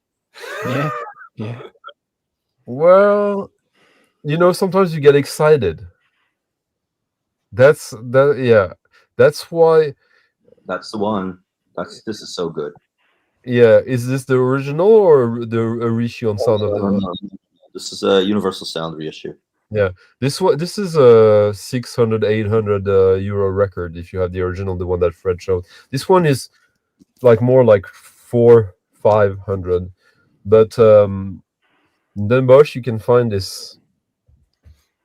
[SPEAKER 1] Yeah.
[SPEAKER 2] Well, sometimes you get excited. That's why.
[SPEAKER 4] That's the one. This is so good.
[SPEAKER 2] Yeah, is this the original or the reissue on Sound of the?
[SPEAKER 4] No. This is a Universal Sound reissue.
[SPEAKER 2] Yeah, this is a 600-800 euro record if you have the original, the one that Fred showed. This one is like more like 400-500, but in Bosch you can find this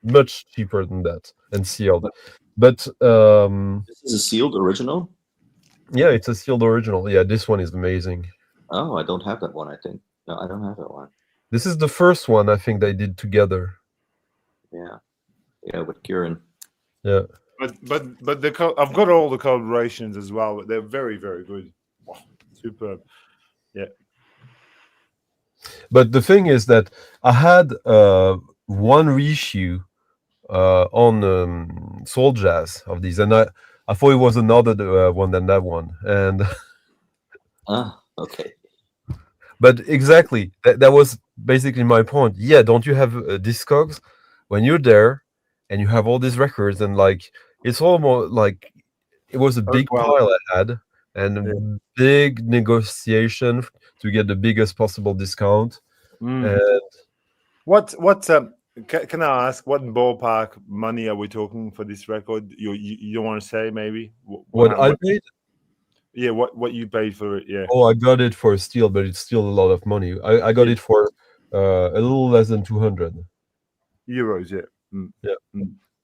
[SPEAKER 2] much cheaper than that and sealed. But
[SPEAKER 4] this is a sealed original.
[SPEAKER 2] Yeah, it's a sealed original. Yeah, this one is amazing.
[SPEAKER 4] Oh, I don't have that one. I think no, I don't have that one.
[SPEAKER 2] This is the first one I think they did together.
[SPEAKER 4] Yeah, with Kieran.
[SPEAKER 2] Yeah,
[SPEAKER 3] but I've got all the collaborations as well. But they're very, very good. Wow, superb. Yeah.
[SPEAKER 2] But the thing is that I had one reissue on Soul Jazz of these, and I thought it was another one than that one, and
[SPEAKER 4] okay.
[SPEAKER 2] But exactly, that was basically my point. Yeah, don't you have Discogs? When you're there and you have all these records, and like it's almost like it was a big pile I had, and a big negotiation to get the biggest possible discount. And
[SPEAKER 3] what can I ask? What ballpark money are we talking for this record? You don't want to say maybe
[SPEAKER 2] what I paid?
[SPEAKER 3] Yeah, what you paid for it? Yeah.
[SPEAKER 2] Oh, I got it for steel, but it's still a lot of money. I got it for a little less than 200
[SPEAKER 3] euros. Yeah.
[SPEAKER 2] Yeah.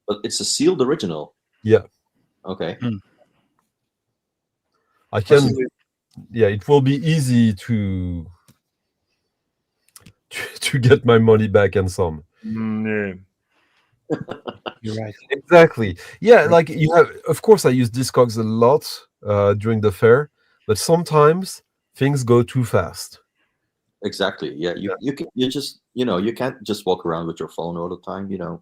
[SPEAKER 4] But it's a sealed original.
[SPEAKER 2] Yeah.
[SPEAKER 4] Okay.
[SPEAKER 2] I can. Yeah, it will be easy to get my money back and some.
[SPEAKER 3] Yeah.
[SPEAKER 1] You're right.
[SPEAKER 2] Exactly. Yeah, like you have. Of course, I use Discogs a lot during the fair, but sometimes things go too fast.
[SPEAKER 4] Exactly. Yeah. You just you can't just walk around with your phone all the time.
[SPEAKER 2] Yeah.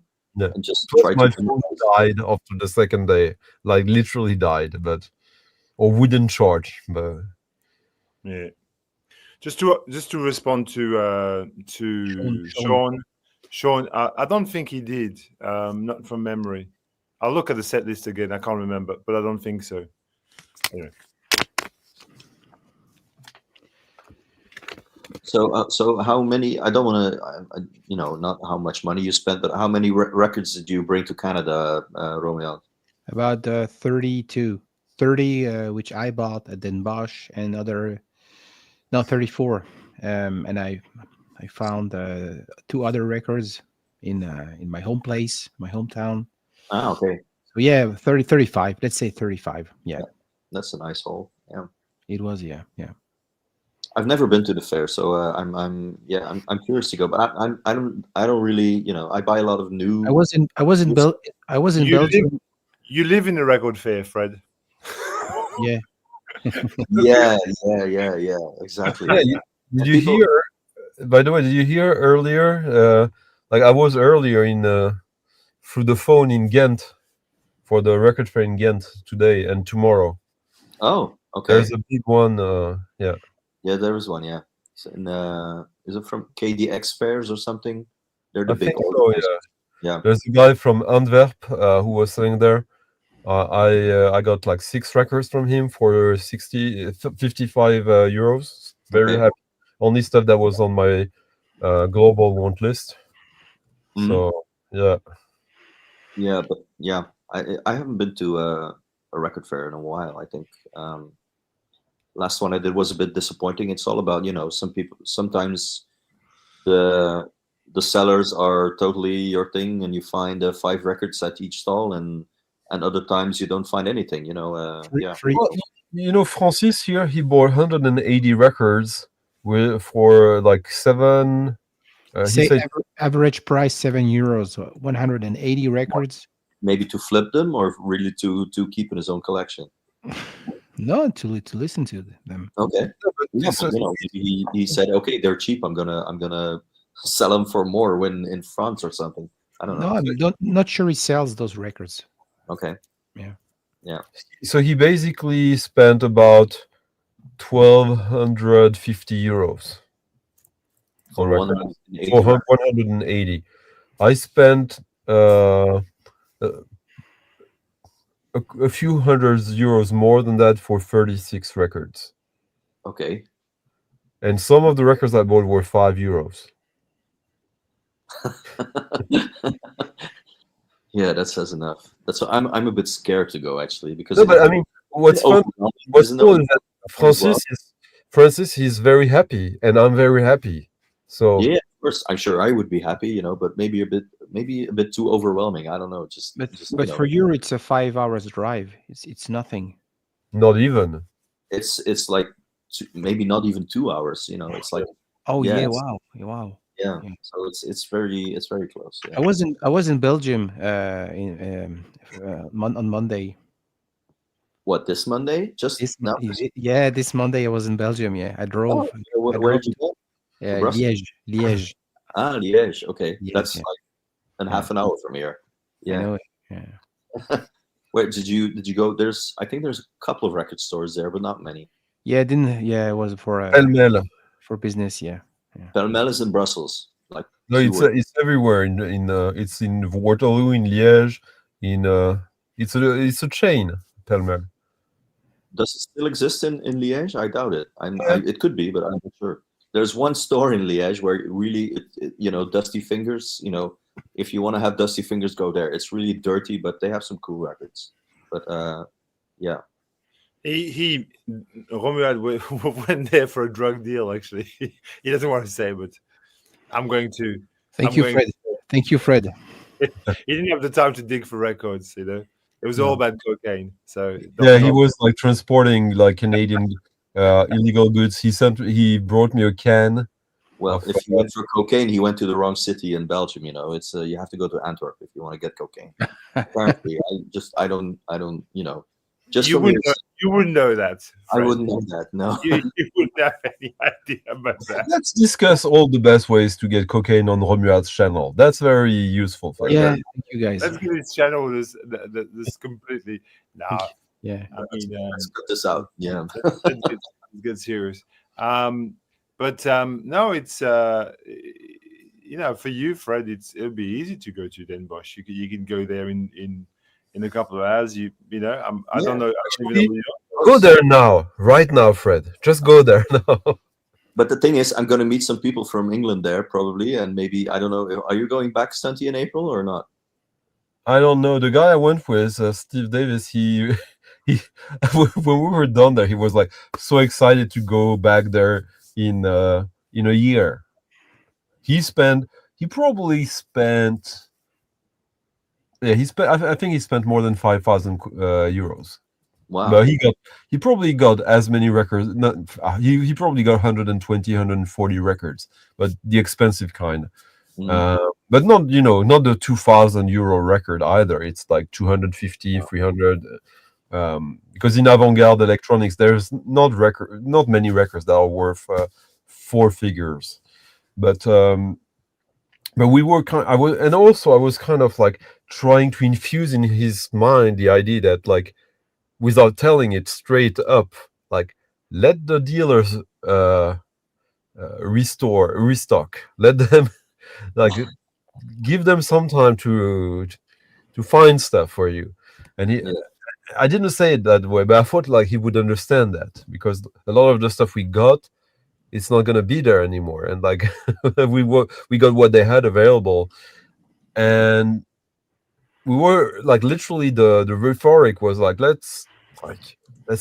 [SPEAKER 4] And just
[SPEAKER 2] Plus,
[SPEAKER 4] try
[SPEAKER 2] my
[SPEAKER 4] to
[SPEAKER 2] phone
[SPEAKER 4] minimize.
[SPEAKER 2] died after the second day, like literally died, but or wouldn't charge. But
[SPEAKER 3] Yeah. Just to respond to
[SPEAKER 1] Sean.
[SPEAKER 3] Sean, I don't think he did. Not from memory. I'll look at the set list again. I can't remember, but I don't think so. Anyway.
[SPEAKER 4] So how many? I don't want to, not how much money you spent, but how many records did you bring to Canada, Romeo?
[SPEAKER 1] About 32, 30, which I bought at Den Bosch, and 34. And I found 2 other records in my home place, my hometown.
[SPEAKER 4] Ah, okay.
[SPEAKER 1] So yeah, 30, 35. Let's say 35. Yeah,
[SPEAKER 4] That's a nice haul. Yeah.
[SPEAKER 1] it was. Yeah.
[SPEAKER 4] I've never been to the fair, so I'm curious to go, but I don't really, I buy a lot of new.
[SPEAKER 1] I was in Belgium.
[SPEAKER 3] You live in a record fair, Fred.
[SPEAKER 1] Yeah.
[SPEAKER 4] Yeah, exactly.
[SPEAKER 2] yeah, did you hear? By the way, did you hear earlier? Like I was earlier in through the phone in Ghent for the record fair in Ghent today and tomorrow.
[SPEAKER 4] Oh, okay.
[SPEAKER 2] There's a big one. Yeah.
[SPEAKER 4] Yeah, there is one. Yeah, is it from KDX fairs or something? They're the
[SPEAKER 2] I
[SPEAKER 4] big
[SPEAKER 2] think so,
[SPEAKER 4] organizers. Yeah.
[SPEAKER 2] There's a guy from Antwerp who was selling there. I got like 6 records from him for 55 euros. Very
[SPEAKER 4] Okay.
[SPEAKER 2] happy. Only stuff that was on my global want list.
[SPEAKER 4] Mhm.
[SPEAKER 2] So yeah.
[SPEAKER 4] Yeah, but yeah, I haven't been to a record fair in a while. I think last one I did was a bit disappointing. It's all about sometimes the sellers are totally your thing, and you find 5 records at each stall, and other times you don't find anything. Yeah.
[SPEAKER 2] Well, Francis here, he bought 180 records for like 7. He
[SPEAKER 1] Say
[SPEAKER 2] said
[SPEAKER 1] average price €7, 180 records.
[SPEAKER 4] Maybe to flip them, or really to keep in his own collection.
[SPEAKER 1] No, to listen to them.
[SPEAKER 4] Okay. Yeah, but, he said, okay, they're cheap. I'm gonna sell them for more when in France or something. I don't know.
[SPEAKER 1] No, I'm not sure he sells those records.
[SPEAKER 4] Okay.
[SPEAKER 1] Yeah.
[SPEAKER 2] So he basically spent about 1,250 euros
[SPEAKER 4] For
[SPEAKER 2] on record.
[SPEAKER 4] 180.
[SPEAKER 2] For 180. I spent a few hundred euros more than that for 36 records.
[SPEAKER 4] Okay.
[SPEAKER 2] And some of the records I bought were 5 euros.
[SPEAKER 4] Yeah, that says enough. That's what I'm a bit scared to go, actually, because
[SPEAKER 2] No, but I mean, what's fun? What's cool is that Francis, he's very happy, and I'm very happy. So
[SPEAKER 4] yeah, of course, I'm sure I would be happy, but maybe a bit too overwhelming. I don't know.
[SPEAKER 1] But for you, it's a 5 hours drive. It's nothing.
[SPEAKER 2] Not even.
[SPEAKER 4] It's like maybe not even 2 hours. It's like.
[SPEAKER 1] Oh
[SPEAKER 4] yeah,
[SPEAKER 1] wow.
[SPEAKER 4] Yeah. So it's very close. Yeah.
[SPEAKER 1] I was in Belgium on Monday.
[SPEAKER 4] What, this Monday? Just now?
[SPEAKER 1] Yeah, this Monday I was in Belgium. Yeah, I drove.
[SPEAKER 4] Where did you go?
[SPEAKER 1] Liège.
[SPEAKER 4] Ah, Liège. Okay,
[SPEAKER 1] Liège,
[SPEAKER 4] that's
[SPEAKER 1] yeah.
[SPEAKER 4] like half an hour from here. Yeah.
[SPEAKER 1] I know it. Yeah.
[SPEAKER 4] Where did you go? I think there's a couple of record stores there, but not many.
[SPEAKER 1] Yeah, it was for
[SPEAKER 2] Pêle-mêle.
[SPEAKER 1] for business. Yeah.
[SPEAKER 4] Pêle-mêle is in Brussels. Like
[SPEAKER 2] No, it's everywhere. It's in Waterloo, in Liège, it's a chain. Pêle-mêle.
[SPEAKER 4] Does it still exist in Liège? I doubt it. It could be, but I'm not sure. There's one store in Liège where really, Dusty Fingers. If you want to have Dusty Fingers, go there. It's really dirty, but they have some cool records. But yeah.
[SPEAKER 3] He Romuald went there for a drug deal. Actually, he doesn't want to say, but I'm going to.
[SPEAKER 1] Thank you, Fred. Thank you, Fred.
[SPEAKER 3] He didn't have the time to dig for records. It was all about cocaine. So
[SPEAKER 2] yeah, he was like transporting like Canadian illegal goods. He brought me a can
[SPEAKER 4] Well,
[SPEAKER 2] of,
[SPEAKER 4] if he went for cocaine, he went to the wrong city in Belgium. You know, it's you have to go to Antwerp if you want to get cocaine. Apparently, I don't, you know, just
[SPEAKER 3] You
[SPEAKER 4] from
[SPEAKER 3] wouldn't
[SPEAKER 4] your,
[SPEAKER 3] know, you wouldn't know that,
[SPEAKER 4] I
[SPEAKER 3] Fred.
[SPEAKER 4] wouldn't know that. No.
[SPEAKER 3] You wouldn't have any idea about that.
[SPEAKER 2] Let's discuss all the best ways to get cocaine on Romuald's channel. That's very useful for
[SPEAKER 1] Yeah,
[SPEAKER 2] everybody.
[SPEAKER 1] thank you guys.
[SPEAKER 3] Let's give this channel this completely. Nah,
[SPEAKER 1] Yeah.
[SPEAKER 3] I mean,
[SPEAKER 4] Let's cut this out. Yeah.
[SPEAKER 3] let's get serious. No, it's you know, for you, Fred, it'll be easy to go to Den Bosch. You can go there in a couple of hours. You know, I don't know. I don't even know where you are.
[SPEAKER 2] Go there now, right now, Fred. Just go there now.
[SPEAKER 4] But the thing is, I'm going to meet some people from England there probably, and maybe I don't know. Are you going back, Stunty, in April or not?
[SPEAKER 2] I don't know. The guy I went with, Steve Davis, he when we were done there, he was like so excited to go back there in a year. He probably spent. Yeah, I think he spent more than 5,000 euros.
[SPEAKER 4] Wow.
[SPEAKER 2] But he probably got as many records. Not, he probably got 120, 140 records, but the expensive kind. But not not the 2,000 euro record either. It's like 250, 300. Because in avant-garde electronics, there's not many records that are worth 4 figures. But we were I was kind of like trying to infuse in his mind the idea that, like, without telling it straight up, like, let the dealers restock, let them like give them some time to find stuff for you. And I didn't say it that way, but I thought like he would understand that, because a lot of the stuff we got, it's not gonna be there anymore, and like we got what they had available, and we were like literally the rhetoric was like, let's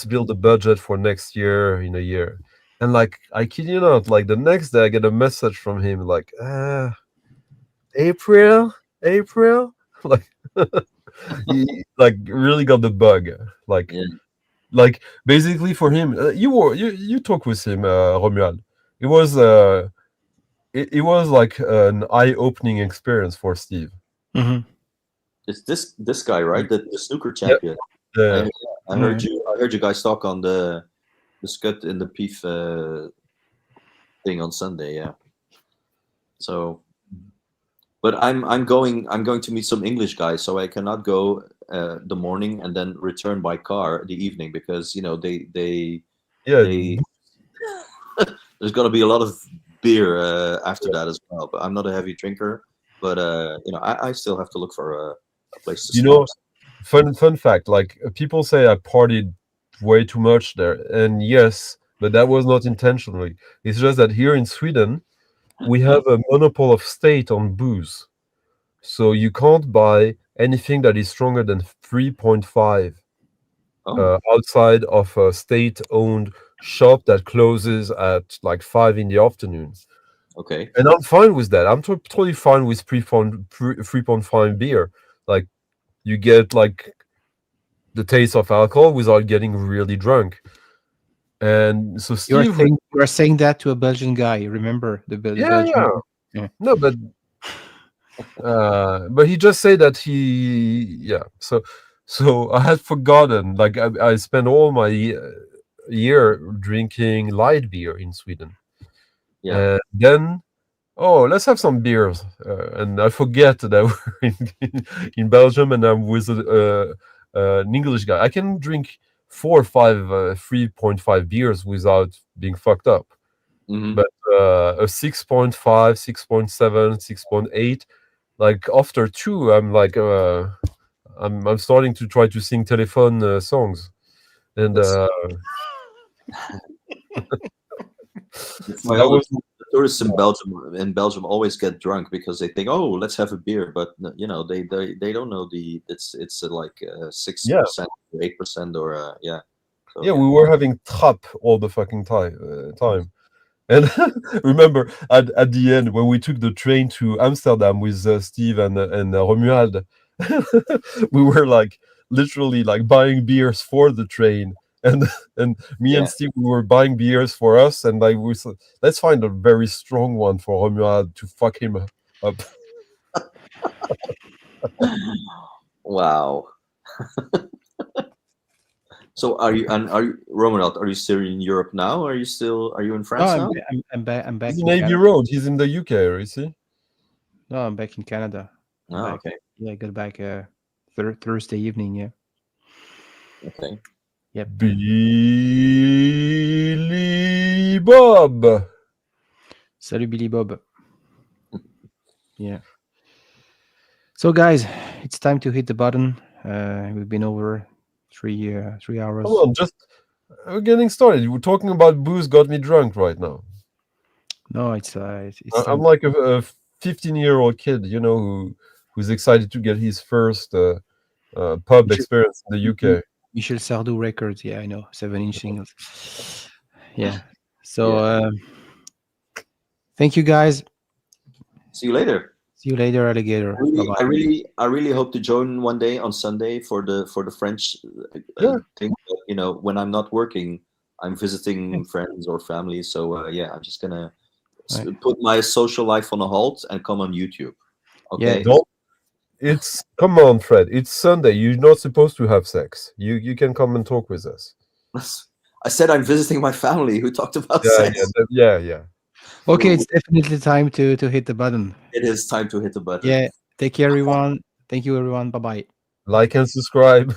[SPEAKER 2] build a budget for next year in a year. And like, I kid you not, like the next day I get a message from him like, April like he like really got the bug, like like basically for him, you talk with him, Romuald. It was it was like an eye-opening experience for Steve.
[SPEAKER 1] Mm-hmm.
[SPEAKER 4] It's this guy, right? The snooker champion.
[SPEAKER 2] Yeah.
[SPEAKER 4] I heard you guys talk on the Scud in the Pief thing on Sunday. Yeah. So, but I'm going to meet some English guys, so I cannot go the morning and then return by car the evening, because they there's gonna be a lot of beer after that as well. But I'm not a heavy drinker. But I still have to look for a place to stop.
[SPEAKER 2] Fun fact, like, people say I partied way too much there, and yes, but that was not intentionally. It's just that here in Sweden we have a monopoly of state on booze, so you can't buy anything that is stronger than 3.5 outside of a state-owned shop that closes at like 5 in the afternoon.
[SPEAKER 4] Okay.
[SPEAKER 2] And I'm fine with that. I'm totally fine with 3.5 beer. Like, you get like the taste of alcohol without getting really drunk. And so Steve,
[SPEAKER 1] You are saying that to a Belgian guy. Remember the Belgian?
[SPEAKER 2] Yeah. No, but he just said that So I had forgotten. Like, I spent all my year drinking light beer in Sweden.
[SPEAKER 4] Yeah.
[SPEAKER 2] And then, let's have some beers. And I forget that we're in Belgium, and I'm with an English guy. I can drink 4 or 5 3.5 beers without being fucked up.
[SPEAKER 4] Mm-hmm.
[SPEAKER 2] But a 6.5, 6.7, 6.8, like after 2, I'm like, I'm starting to try to sing telephone songs, and
[SPEAKER 4] the tourists in Belgium always get drunk because they think, oh, let's have a beer, but they don't know it's like 6% or 8% or So,
[SPEAKER 2] we were having trap all the fucking time. And remember at the end when we took the train to Amsterdam with Steve and Romuald, we were like literally like buying beers for the train and me
[SPEAKER 4] Yeah.
[SPEAKER 2] and Steve, we were buying beers for us, and like we said, let's find a very strong one for Romuald to fuck him up.
[SPEAKER 4] Wow. So are you Romuald? Are you still in Europe now? Or are you in
[SPEAKER 1] No,
[SPEAKER 4] France now?
[SPEAKER 1] I'm back
[SPEAKER 2] He's
[SPEAKER 1] in
[SPEAKER 2] in Abbey
[SPEAKER 1] Canada.
[SPEAKER 2] Road. He's in the UK, is he?
[SPEAKER 1] No, I'm back in Canada. I'm
[SPEAKER 4] Oh,
[SPEAKER 1] back.
[SPEAKER 4] okay.
[SPEAKER 1] Yeah, I got back Thursday evening. Yeah.
[SPEAKER 4] Okay.
[SPEAKER 1] Yep.
[SPEAKER 2] Billy Bob.
[SPEAKER 1] Salut Billy Bob. Yeah. So guys, it's time to hit the button. We've been over 3 hours.
[SPEAKER 2] Come on, just we're getting started. We're talking about booze got me drunk right now.
[SPEAKER 1] No, it's time.
[SPEAKER 2] I'm like a 15-year-old kid, you know, who's excited to get his first pub
[SPEAKER 1] Michel-
[SPEAKER 2] experience in the UK.
[SPEAKER 1] Michel Sardou Records. Yeah, I know. 7-inch singles. Yeah. So thank you guys.
[SPEAKER 4] See you later.
[SPEAKER 1] See you later, alligator. Bye-bye.
[SPEAKER 4] I really hope to join one day on Sunday for the French
[SPEAKER 2] Yeah.
[SPEAKER 4] thing. But, you know, when I'm not working, I'm visiting friends or family. So yeah, I'm just gonna
[SPEAKER 1] Right.
[SPEAKER 4] put my social life on a halt and come on YouTube. Okay.
[SPEAKER 2] Don't. It's come on, Fred. It's Sunday. You're not supposed to have sex. You can come and talk with us.
[SPEAKER 4] I said I'm visiting my family. Who talked about
[SPEAKER 2] Yeah,
[SPEAKER 4] sex?
[SPEAKER 2] yeah.
[SPEAKER 1] Okay, it's definitely time to hit the button.
[SPEAKER 4] It is time to hit the button.
[SPEAKER 1] Yeah. Take care, everyone. Thank you, everyone. Bye-bye.
[SPEAKER 2] Like and subscribe.